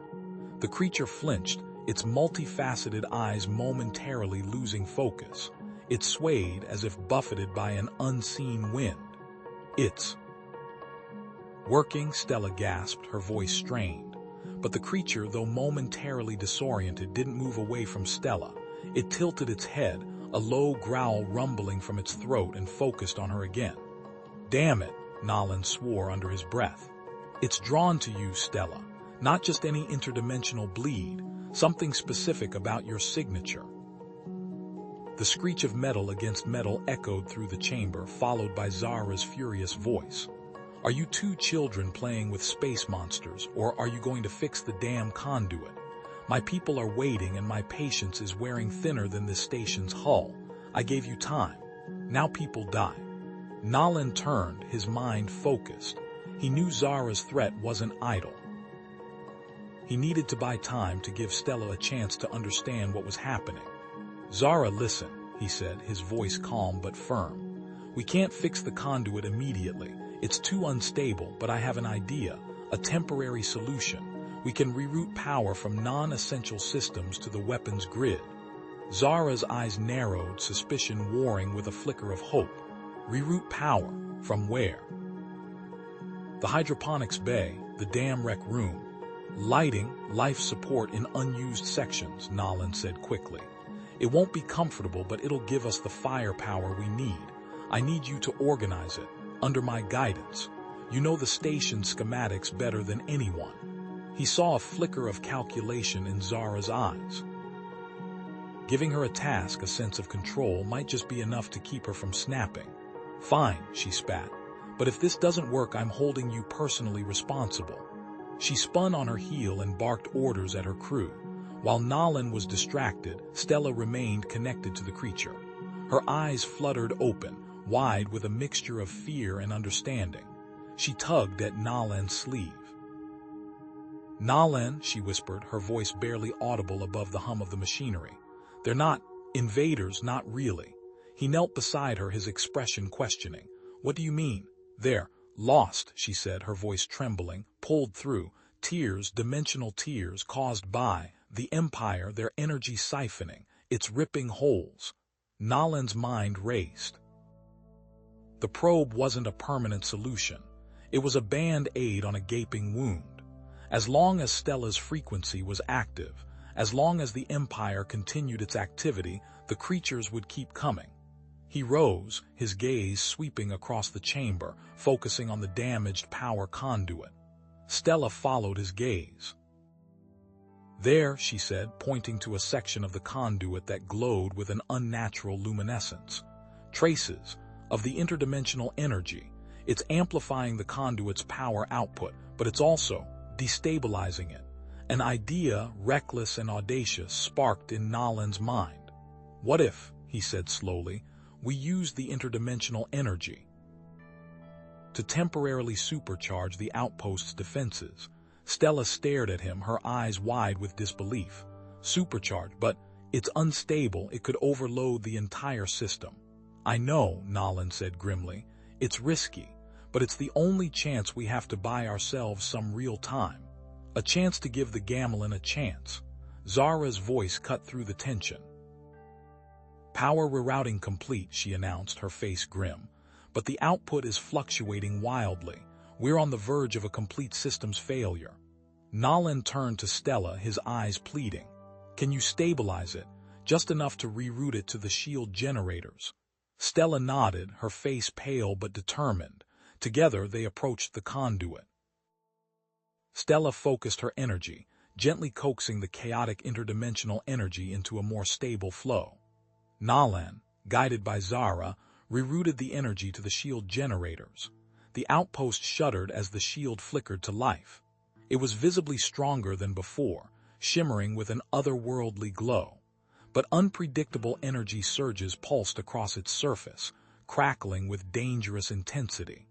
The creature flinched, its multifaceted eyes momentarily losing focus. It swayed as if buffeted by an unseen wind. "It's working," Stella gasped, her voice strained. But the creature, though momentarily disoriented, didn't move away from Stella. It tilted its head, a low growl rumbling from its throat, and focused on her again. "Damn it," Nolan swore under his breath. "It's drawn to you, Stella. Not just any interdimensional bleed, something specific about your signature." The screech of metal against metal echoed through the chamber, followed by Zara's furious voice. Are you two children playing with space monsters, or are you going to fix the damn conduit? My people are waiting and my patience is wearing thinner than this station's hull. I gave you time. Now people die. Nolan turned, his mind focused. He knew Zara's threat wasn't idle. He needed to buy time to give Stella a chance to understand what was happening. Zara, listen, he said, his voice calm but firm. We can't fix the conduit immediately. It's too unstable, but I have an idea, a temporary solution. We can reroute power from non-essential systems to the weapons grid. Zara's eyes narrowed, suspicion warring with a flicker of hope. Reroute power? From where? The hydroponics bay, the dam rec room. Lighting, life support in unused sections, Nolan said quickly. It won't be comfortable, but it'll give us the firepower we need. I need you to organize it, under my guidance. You know the station schematics better than anyone. He saw a flicker of calculation in Zara's eyes. Giving her a task, a sense of control, might just be enough to keep her from snapping. Fine, she spat. But if this doesn't work, I'm holding you personally responsible. She spun on her heel and barked orders at her crew. While Nolan was distracted, Stella remained connected to the creature. Her eyes fluttered open, wide with a mixture of fear and understanding. She tugged at Nolan's sleeve. Nolan, she whispered, her voice barely audible above the hum of the machinery. They're not invaders, not really. He knelt beside her, his expression questioning. What do you mean? They're lost, she said, her voice trembling, pulled through. Tears, dimensional tears caused by the Empire, their energy siphoning, its ripping holes. Nolan's mind raced. The probe wasn't a permanent solution. It was a band-aid on a gaping wound. As long as Stella's frequency was active, as long as the Empire continued its activity, the creatures would keep coming. He rose, his gaze sweeping across the chamber, focusing on the damaged power conduit. Stella followed his gaze. There, she said, pointing to a section of the conduit that glowed with an unnatural luminescence. Traces of the interdimensional energy. It's amplifying the conduit's power output, but it's also destabilizing it. An idea, reckless and audacious, sparked in Nolan's mind. What if, he said slowly, we use the interdimensional energy to temporarily supercharge the outpost's defenses? Stella stared at him, her eyes wide with disbelief. Supercharge, but it's unstable. It could overload the entire system. I know, Nolan said grimly. It's risky, but it's the only chance we have to buy ourselves some real time. A chance to give the Gamelin a chance. Zara's voice cut through the tension. Power rerouting complete, she announced, her face grim. But the output is fluctuating wildly. We're on the verge of a complete systems failure. Nolan turned to Stella, his eyes pleading. Can you stabilize it? Just enough to reroute it to the shield generators. Stella nodded, her face pale but determined. Together they approached the conduit. Stella focused her energy, gently coaxing the chaotic interdimensional energy into a more stable flow. Nolan, guided by Zara, rerouted the energy to the shield generators. The outpost shuddered as the shield flickered to life. It was visibly stronger than before, shimmering with an otherworldly glow. But unpredictable energy surges pulsed across its surface, crackling with dangerous intensity.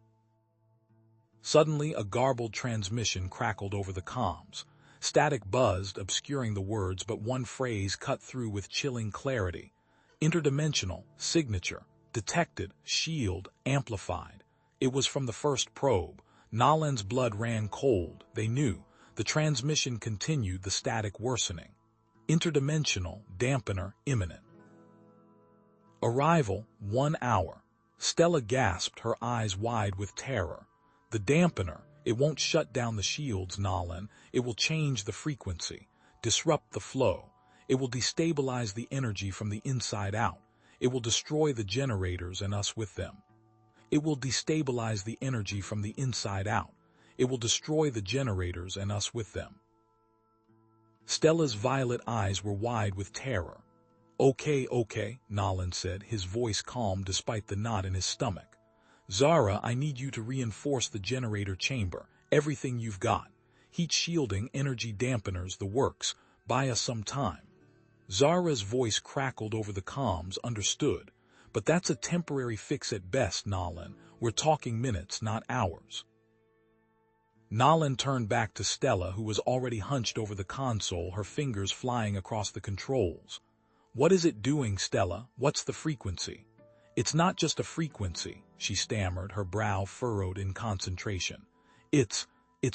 Suddenly, a garbled transmission crackled over the comms. Static buzzed, obscuring the words, but one phrase cut through with chilling clarity. Interdimensional, signature, detected, shield, amplified. It was from the first probe. Nolan's blood ran cold. They knew. The transmission continued, the static worsening. Interdimensional, dampener, imminent. Arrival, 1 hour. Stella gasped, her eyes wide with terror. The dampener, it won't shut down the shields, Nolan. It will change the frequency, disrupt the flow. It will destabilize the energy from the inside out. It will destroy the generators and us with them. It will destabilize the energy from the inside out. It will destroy the generators and us with them. Stella's violet eyes were wide with terror. Okay, Nolan said, his voice calm despite the knot in his stomach. Zara, I need you to reinforce the generator chamber. Everything you've got. Heat shielding, energy dampeners, the works. Buy us some time. Zara's voice crackled over the comms. Understood. But that's a temporary fix at best, Nolan. We're talking minutes, not hours. Nolan turned back to Stella, who was already hunched over the console, her fingers flying across the controls. What is it doing, Stella? What's the frequency? It's not just a frequency, she stammered, her brow furrowed in concentration. It's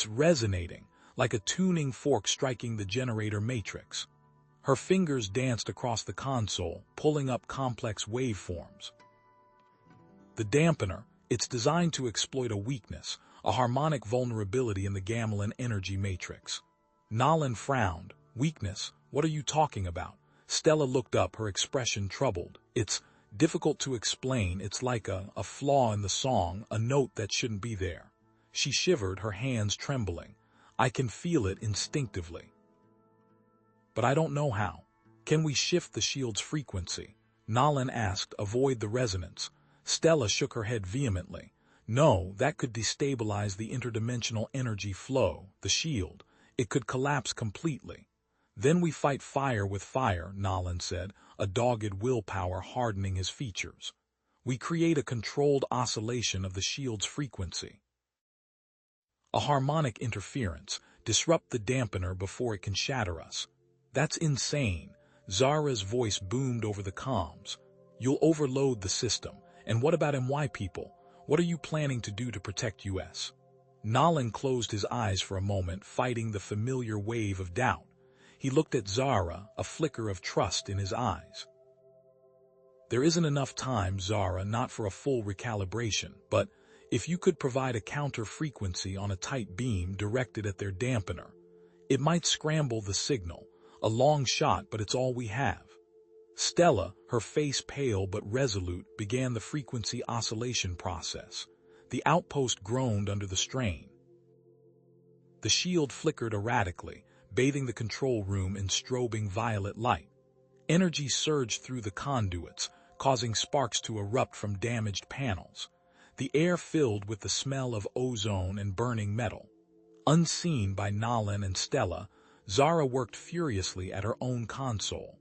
resonating, like a tuning fork striking the generator matrix. Her fingers danced across the console, pulling up complex waveforms. The dampener, it's designed to exploit a weakness, a harmonic vulnerability in the Gamelin energy matrix. Nolan frowned. Weakness? What are you talking about? Stella looked up, her expression troubled. It's difficult to explain. It's like a flaw in the song, a note that shouldn't be there. She shivered, her hands trembling. I can feel it instinctively. But I don't know how. Can we shift the shield's frequency? Nolan asked. Avoid the resonance. Stella shook her head vehemently. No, that could destabilize the interdimensional energy flow, the shield. It could collapse completely. Then we fight fire with fire, Nolan said, a dogged willpower hardening his features. We create a controlled oscillation of the shield's frequency. A harmonic interference, disrupt the dampener before it can shatter us. That's insane. Zara's voice boomed over the comms. You'll overload the system. And what about MY people? What are you planning to do to protect US? Nolan closed his eyes for a moment, fighting the familiar wave of doubt. He looked at Zara, a flicker of trust in his eyes. There isn't enough time, Zara, not for a full recalibration, but if you could provide a counter-frequency on a tight beam directed at their dampener, it might scramble the signal. A long shot, but it's all we have. Stella, her face pale but resolute, began the frequency oscillation process. The outpost groaned under the strain. The shield flickered erratically, bathing the control room in strobing violet light. Energy surged through the conduits, causing sparks to erupt from damaged panels. The air filled with the smell of ozone and burning metal. Unseen by Nolan and Stella, Zara worked furiously at her own console.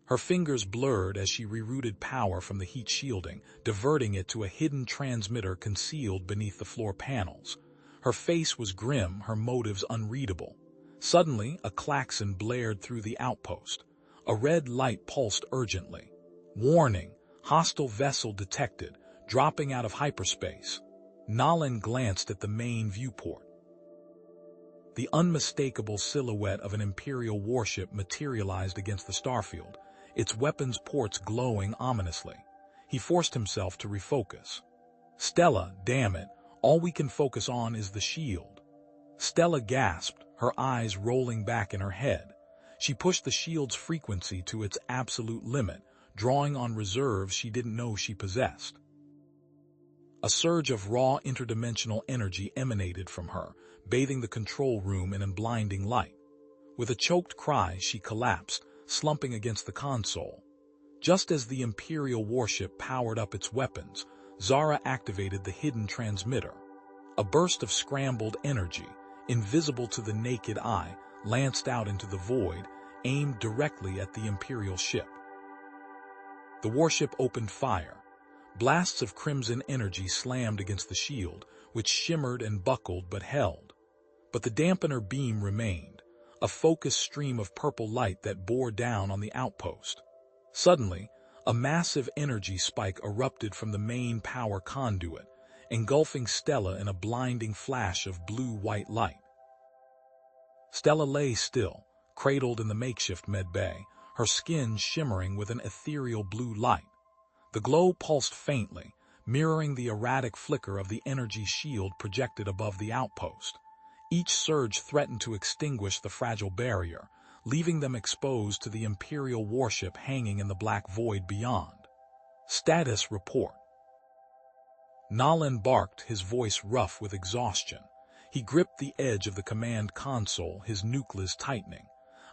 Her fingers blurred as she rerouted power from the heat shielding, diverting it to a hidden transmitter concealed beneath the floor panels. Her face was grim, her motives unreadable. Suddenly, a klaxon blared through the outpost. A red light pulsed urgently. Warning, hostile vessel detected, dropping out of hyperspace. Nolan glanced at the main viewport. The unmistakable silhouette of an Imperial warship materialized against the starfield, its weapons ports glowing ominously. He forced himself to refocus. Stella, damn it, all we can focus on is the shield. Stella gasped, her eyes rolling back in her head. She pushed the shield's frequency to its absolute limit, drawing on reserves she didn't know she possessed. A surge of raw interdimensional energy emanated from her, bathing the control room in a blinding light. With a choked cry, she collapsed, slumping against the console. Just as the Imperial warship powered up its weapons, Zara activated the hidden transmitter. A burst of scrambled energy, invisible to the naked eye, lanced out into the void, aimed directly at the Imperial ship. The warship opened fire. Blasts of crimson energy slammed against the shield, which shimmered and buckled but held. But the dampener beam remained, a focused stream of purple light that bore down on the outpost. Suddenly, a massive energy spike erupted from the main power conduit, engulfing Stella in a blinding flash of blue-white light. Stella lay still, cradled in the makeshift medbay, her skin shimmering with an ethereal blue light. The glow pulsed faintly, mirroring the erratic flicker of the energy shield projected above the outpost. Each surge threatened to extinguish the fragile barrier, leaving them exposed to the Imperial warship hanging in the black void beyond. Status report. Nolan barked, his voice rough with exhaustion. He gripped the edge of the command console, his nucleus tightening.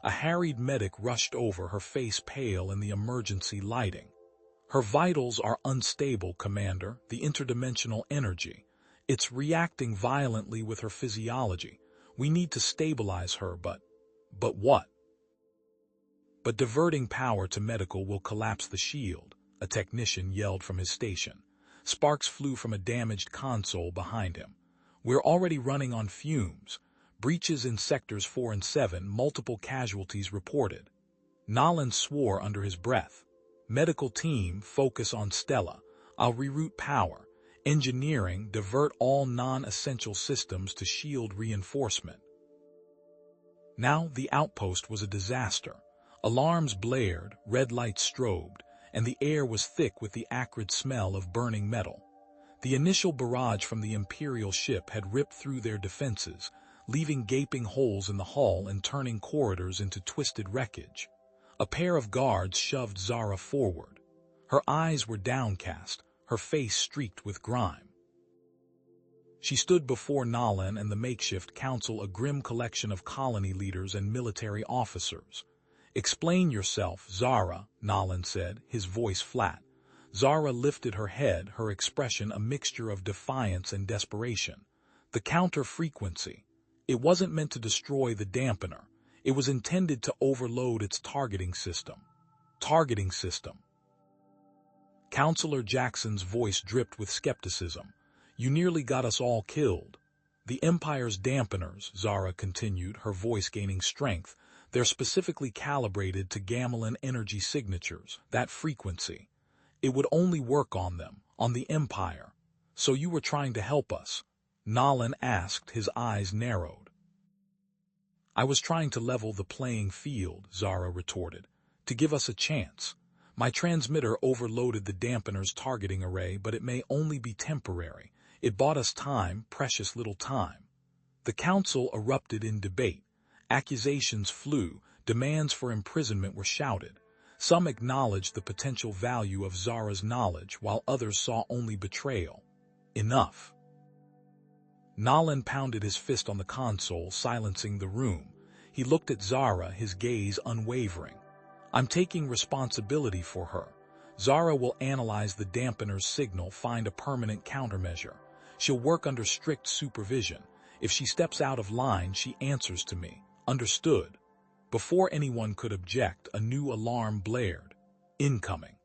A harried medic rushed over, her face pale in the emergency lighting. Her vitals are unstable, Commander, the interdimensional energy. It's reacting violently with her physiology. We need to stabilize her, but what? But diverting power to medical will collapse the shield, a technician yelled from his station. Sparks flew from a damaged console behind him. We're already running on fumes. Breaches in sectors 4 and 7, multiple casualties reported. Nolan swore under his breath. Medical team, focus on Stella. I'll reroute power. Engineering, divert all non-essential systems to shield reinforcement. Now the outpost was a disaster. Alarms blared, red lights strobed, and the air was thick with the acrid smell of burning metal. The initial barrage from the Imperial ship had ripped through their defenses, leaving gaping holes in the hull and turning corridors into twisted wreckage. A pair of guards shoved Zara forward. Her eyes were downcast, her face streaked with grime. She stood before Nolan and the makeshift council, a grim collection of colony leaders and military officers. "Explain yourself, Zara," Nolan said, his voice flat. Zara lifted her head, her expression a mixture of defiance and desperation. The counter-frequency. It wasn't meant to destroy the dampener. It was intended to overload its targeting system. Targeting system. Counselor Jackson's voice dripped with skepticism. "You nearly got us all killed." "The Empire's dampeners," Zara continued, her voice gaining strength. "They're specifically calibrated to gamelin energy signatures, that frequency. It would only work on them, on the Empire. So you were trying to help us?" Nolan asked, his eyes narrowed. "I was trying to level the playing field," Zara retorted, "to give us a chance. My transmitter overloaded the dampener's targeting array, but it may only be temporary. It bought us time, precious little time." The council erupted in debate. Accusations flew, demands for imprisonment were shouted. Some acknowledged the potential value of Zara's knowledge, while others saw only betrayal. Enough. Nolan pounded his fist on the console, silencing the room. He looked at Zara, his gaze unwavering. "I'm taking responsibility for her. Zara will analyze the dampener's signal, find a permanent countermeasure. She'll work under strict supervision. If she steps out of line, she answers to me. Understood?" Before anyone could object, a new alarm blared. Incoming.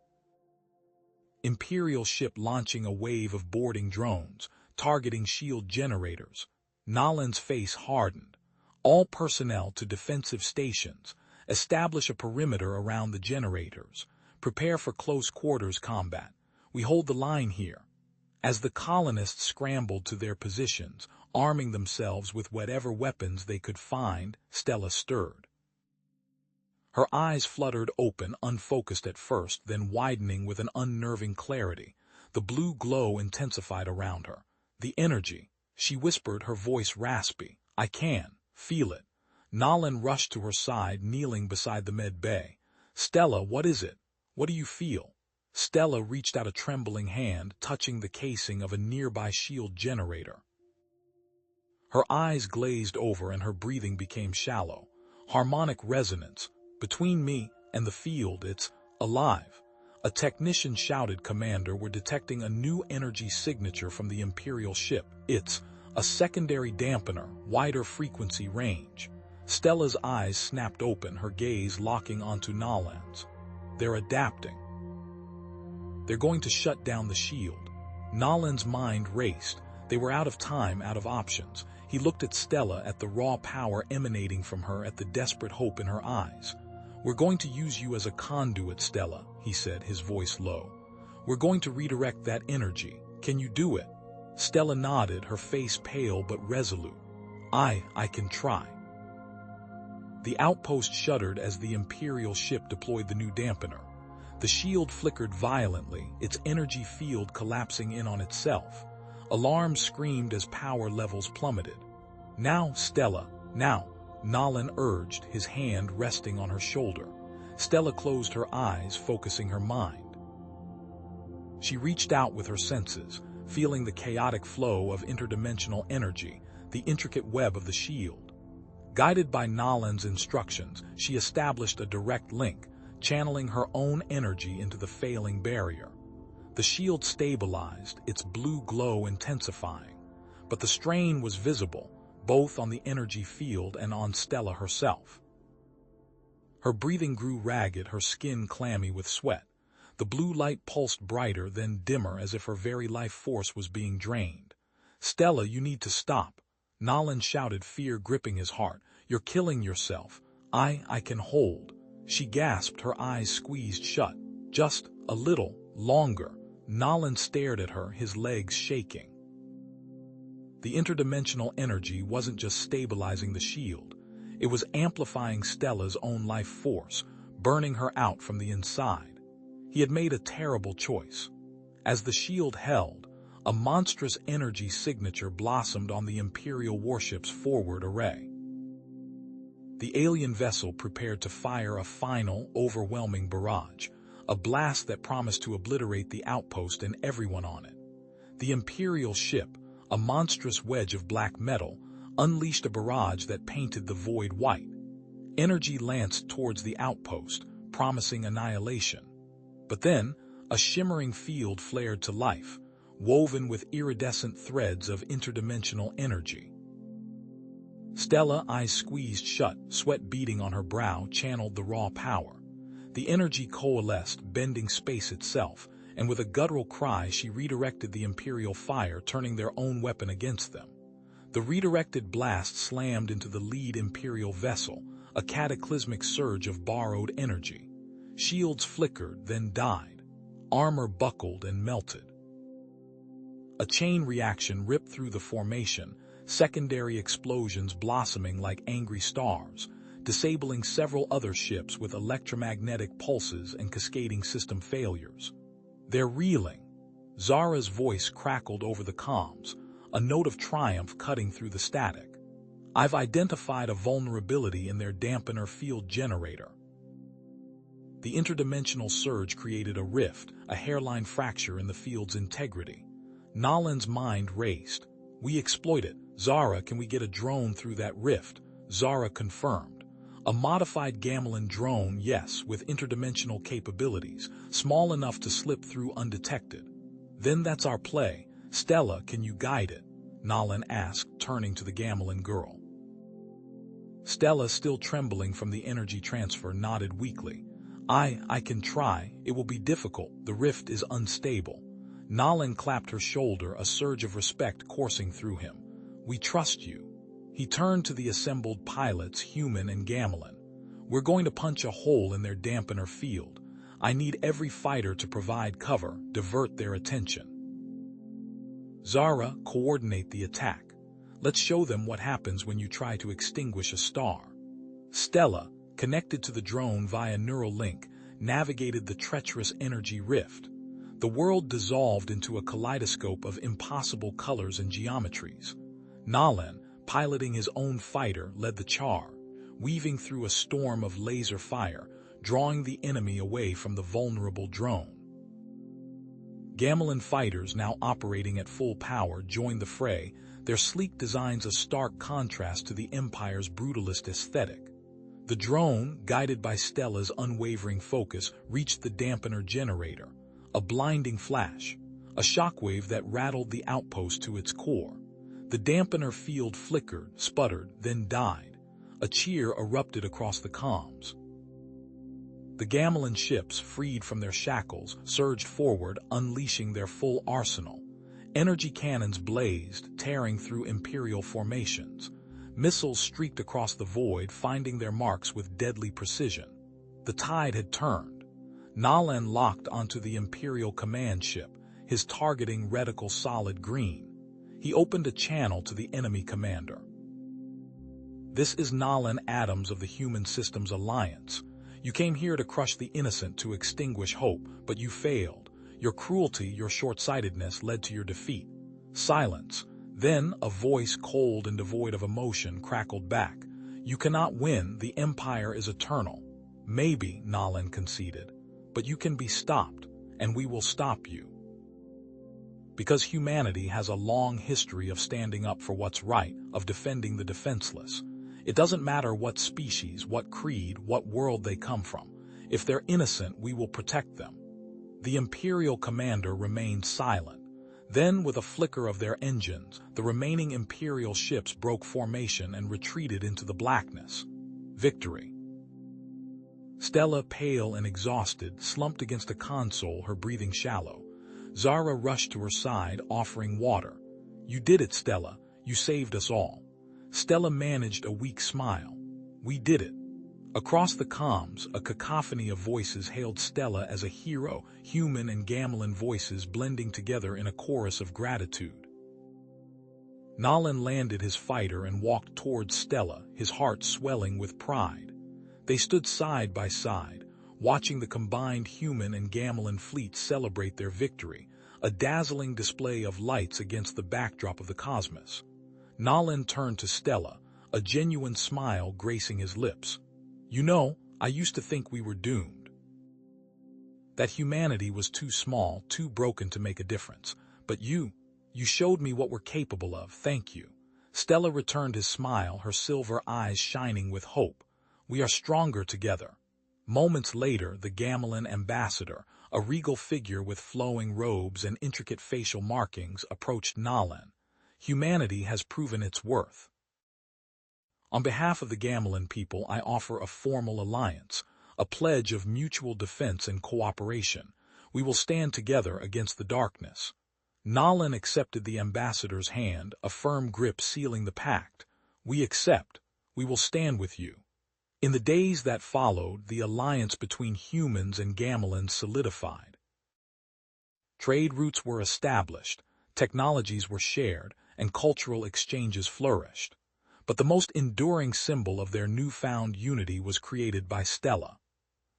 Imperial ship launching a wave of boarding drones, targeting shield generators. Nolan's face hardened. "All personnel to defensive stations. Establish a perimeter around the generators. Prepare for close quarters combat. We hold the line here." As the colonists scrambled to their positions, arming themselves with whatever weapons they could find, Stella stirred. Her eyes fluttered open, unfocused at first, then widening with an unnerving clarity. The blue glow intensified around her. "The energy," she whispered, her voice raspy. "I can feel it." Nolan rushed to her side, kneeling beside the med bay. "Stella, what is it? What do you feel?" Stella reached out a trembling hand, touching the casing of a nearby shield generator. Her eyes glazed over and her breathing became shallow. "Harmonic resonance. Between me and the field, it's alive." A technician shouted, "Commander, we're detecting a new energy signature from the Imperial ship. It's a secondary dampener, wider frequency range." Stella's eyes snapped open, her gaze locking onto Nolan's. "They're adapting. They're going to shut down the shield." Nolan's mind raced. They were out of time, out of options. He looked at Stella, at the raw power emanating from her, at the desperate hope in her eyes. "We're going to use you as a conduit, Stella," he said, his voice low. "We're going to redirect that energy. Can you do it?" Stella nodded, her face pale but resolute. I can try." The outpost shuddered as the Imperial ship deployed the new dampener. The shield flickered violently, its energy field collapsing in on itself. Alarms screamed as power levels plummeted. "Now, Stella, now," Nolan urged, his hand resting on her shoulder. Stella closed her eyes, focusing her mind. She reached out with her senses, feeling the chaotic flow of interdimensional energy, the intricate web of the shield. Guided by Nolan's instructions, she established a direct link, channeling her own energy into the failing barrier. The shield stabilized, its blue glow intensifying, but the strain was visible, both on the energy field and on Stella herself. Her breathing grew ragged, her skin clammy with sweat. The blue light pulsed brighter, then dimmer, as if her very life force was being drained. "Stella, you need to stop," Nolan shouted, fear gripping his heart. "You're killing yourself. I can hold." She gasped, her eyes squeezed shut. "Just a little longer." Nolan stared at her, his legs shaking. The interdimensional energy wasn't just stabilizing the shield. It was amplifying Stella's own life force, burning her out from the inside. He had made a terrible choice. As the shield held, a monstrous energy signature blossomed on the Imperial warship's forward array. The alien vessel prepared to fire a final, overwhelming barrage, a blast that promised to obliterate the outpost and everyone on it. The Imperial ship, a monstrous wedge of black metal, unleashed a barrage that painted the void white. Energy lanced towards the outpost, promising annihilation. But then, a shimmering field flared to life, woven with iridescent threads of interdimensional energy. Stella, eyes squeezed shut, sweat beading on her brow, channeled the raw power. The energy coalesced, bending space itself, and with a guttural cry she redirected the Imperial fire, turning their own weapon against them. The redirected blast slammed into the lead Imperial vessel, a cataclysmic surge of borrowed energy. Shields flickered, then died. Armor buckled and melted. A chain reaction ripped through the formation, secondary explosions blossoming like angry stars, disabling several other ships with electromagnetic pulses and cascading system failures. "They're reeling." Zara's voice crackled over the comms, a note of triumph cutting through the static. "I've identified a vulnerability in their dampener field generator." The interdimensional surge created a rift, a hairline fracture in the field's integrity. Nolan's mind raced. "We exploit it. Zara, can we get a drone through that rift?" Zara confirmed. "A modified Gamelin drone, yes, with interdimensional capabilities, small enough to slip through undetected." "Then that's our play. Stella, can you guide it?" Nolan asked, turning to the Gamelin girl. Stella, still trembling from the energy transfer, nodded weakly. I can try. It will be difficult. The rift is unstable." Nolan clapped her shoulder, a surge of respect coursing through him. "We trust you." He turned to the assembled pilots, human and Gamelin. "We're going to punch a hole in their dampener field. I need every fighter to provide cover, divert their attention." "Zara, coordinate the attack. Let's show them what happens when you try to extinguish a star." Stella, connected to the drone via neural link, navigated the treacherous energy rift. The world dissolved into a kaleidoscope of impossible colors and geometries. Nolan, piloting his own fighter, led the charge, weaving through a storm of laser fire, drawing the enemy away from the vulnerable drone. Gamelin fighters, now operating at full power, joined the fray, their sleek designs a stark contrast to the Empire's brutalist aesthetic. The drone, guided by Stella's unwavering focus, reached the dampener generator. A blinding flash, a shockwave that rattled the outpost to its core. The dampener field flickered, sputtered, then died. A cheer erupted across the comms. The Gamelin ships, freed from their shackles, surged forward, unleashing their full arsenal. Energy cannons blazed, tearing through Imperial formations. Missiles streaked across the void, finding their marks with deadly precision. The tide had turned. Nolan locked onto the Imperial command ship, his targeting reticle solid green. He opened a channel to the enemy commander. "This is Nolan Adams of the Human Systems Alliance. You came here to crush the innocent, to extinguish hope, but you failed. Your cruelty, your short-sightedness led to your defeat." Silence. Then a voice, cold and devoid of emotion, crackled back. "You cannot win. The Empire is eternal." "Maybe," Nolan conceded, "but you can be stopped, and we will stop you." Because humanity has a long history of standing up for what's right, of defending the defenseless. It doesn't matter what species, what creed, what world they come from. If they're innocent, we will protect them. The Imperial commander remained silent. Then, with a flicker of their engines, the remaining Imperial ships broke formation and retreated into the blackness. Victory. Stella, pale and exhausted, slumped against a console, her breathing shallow. Zara rushed to her side, offering water. "You did it, Stella. You saved us all." Stella managed a weak smile. "We did it." Across the comms, a cacophony of voices hailed Stella as a hero, human and Gamelin voices blending together in a chorus of gratitude. Nolan landed his fighter and walked towards Stella, his heart swelling with pride. They stood side by side, watching the combined human and Gamelin fleets celebrate their victory, a dazzling display of lights against the backdrop of the cosmos. Nolan turned to Stella, a genuine smile gracing his lips. "You know, I used to think we were doomed. That humanity was too small, too broken to make a difference. But you showed me what we're capable of, thank you." Stella returned his smile, her silver eyes shining with hope. "We are stronger together." Moments later, the Gamelin ambassador, a regal figure with flowing robes and intricate facial markings, approached Nolan. "Humanity has proven its worth. On behalf of the Gamelin people, I offer a formal alliance, a pledge of mutual defense and cooperation. We will stand together against the darkness." Nolan accepted the ambassador's hand, a firm grip sealing the pact. "We accept. We will stand with you." In the days that followed, the alliance between humans and Gamelin solidified. Trade routes were established, technologies were shared, and cultural exchanges flourished. But the most enduring symbol of their newfound unity was created by Stella.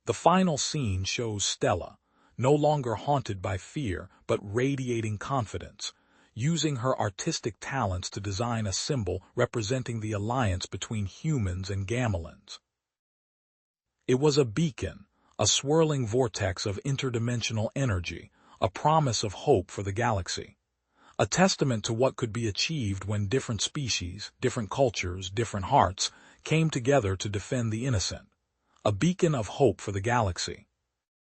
The final scene shows Stella, no longer haunted by fear but radiating confidence, using her artistic talents to design a symbol representing the alliance between humans and Gamelins. It was a beacon, a swirling vortex of interdimensional energy, a promise of hope for the galaxy. A testament to what could be achieved when different species, different cultures, different hearts came together to defend the innocent. A beacon of hope for the galaxy.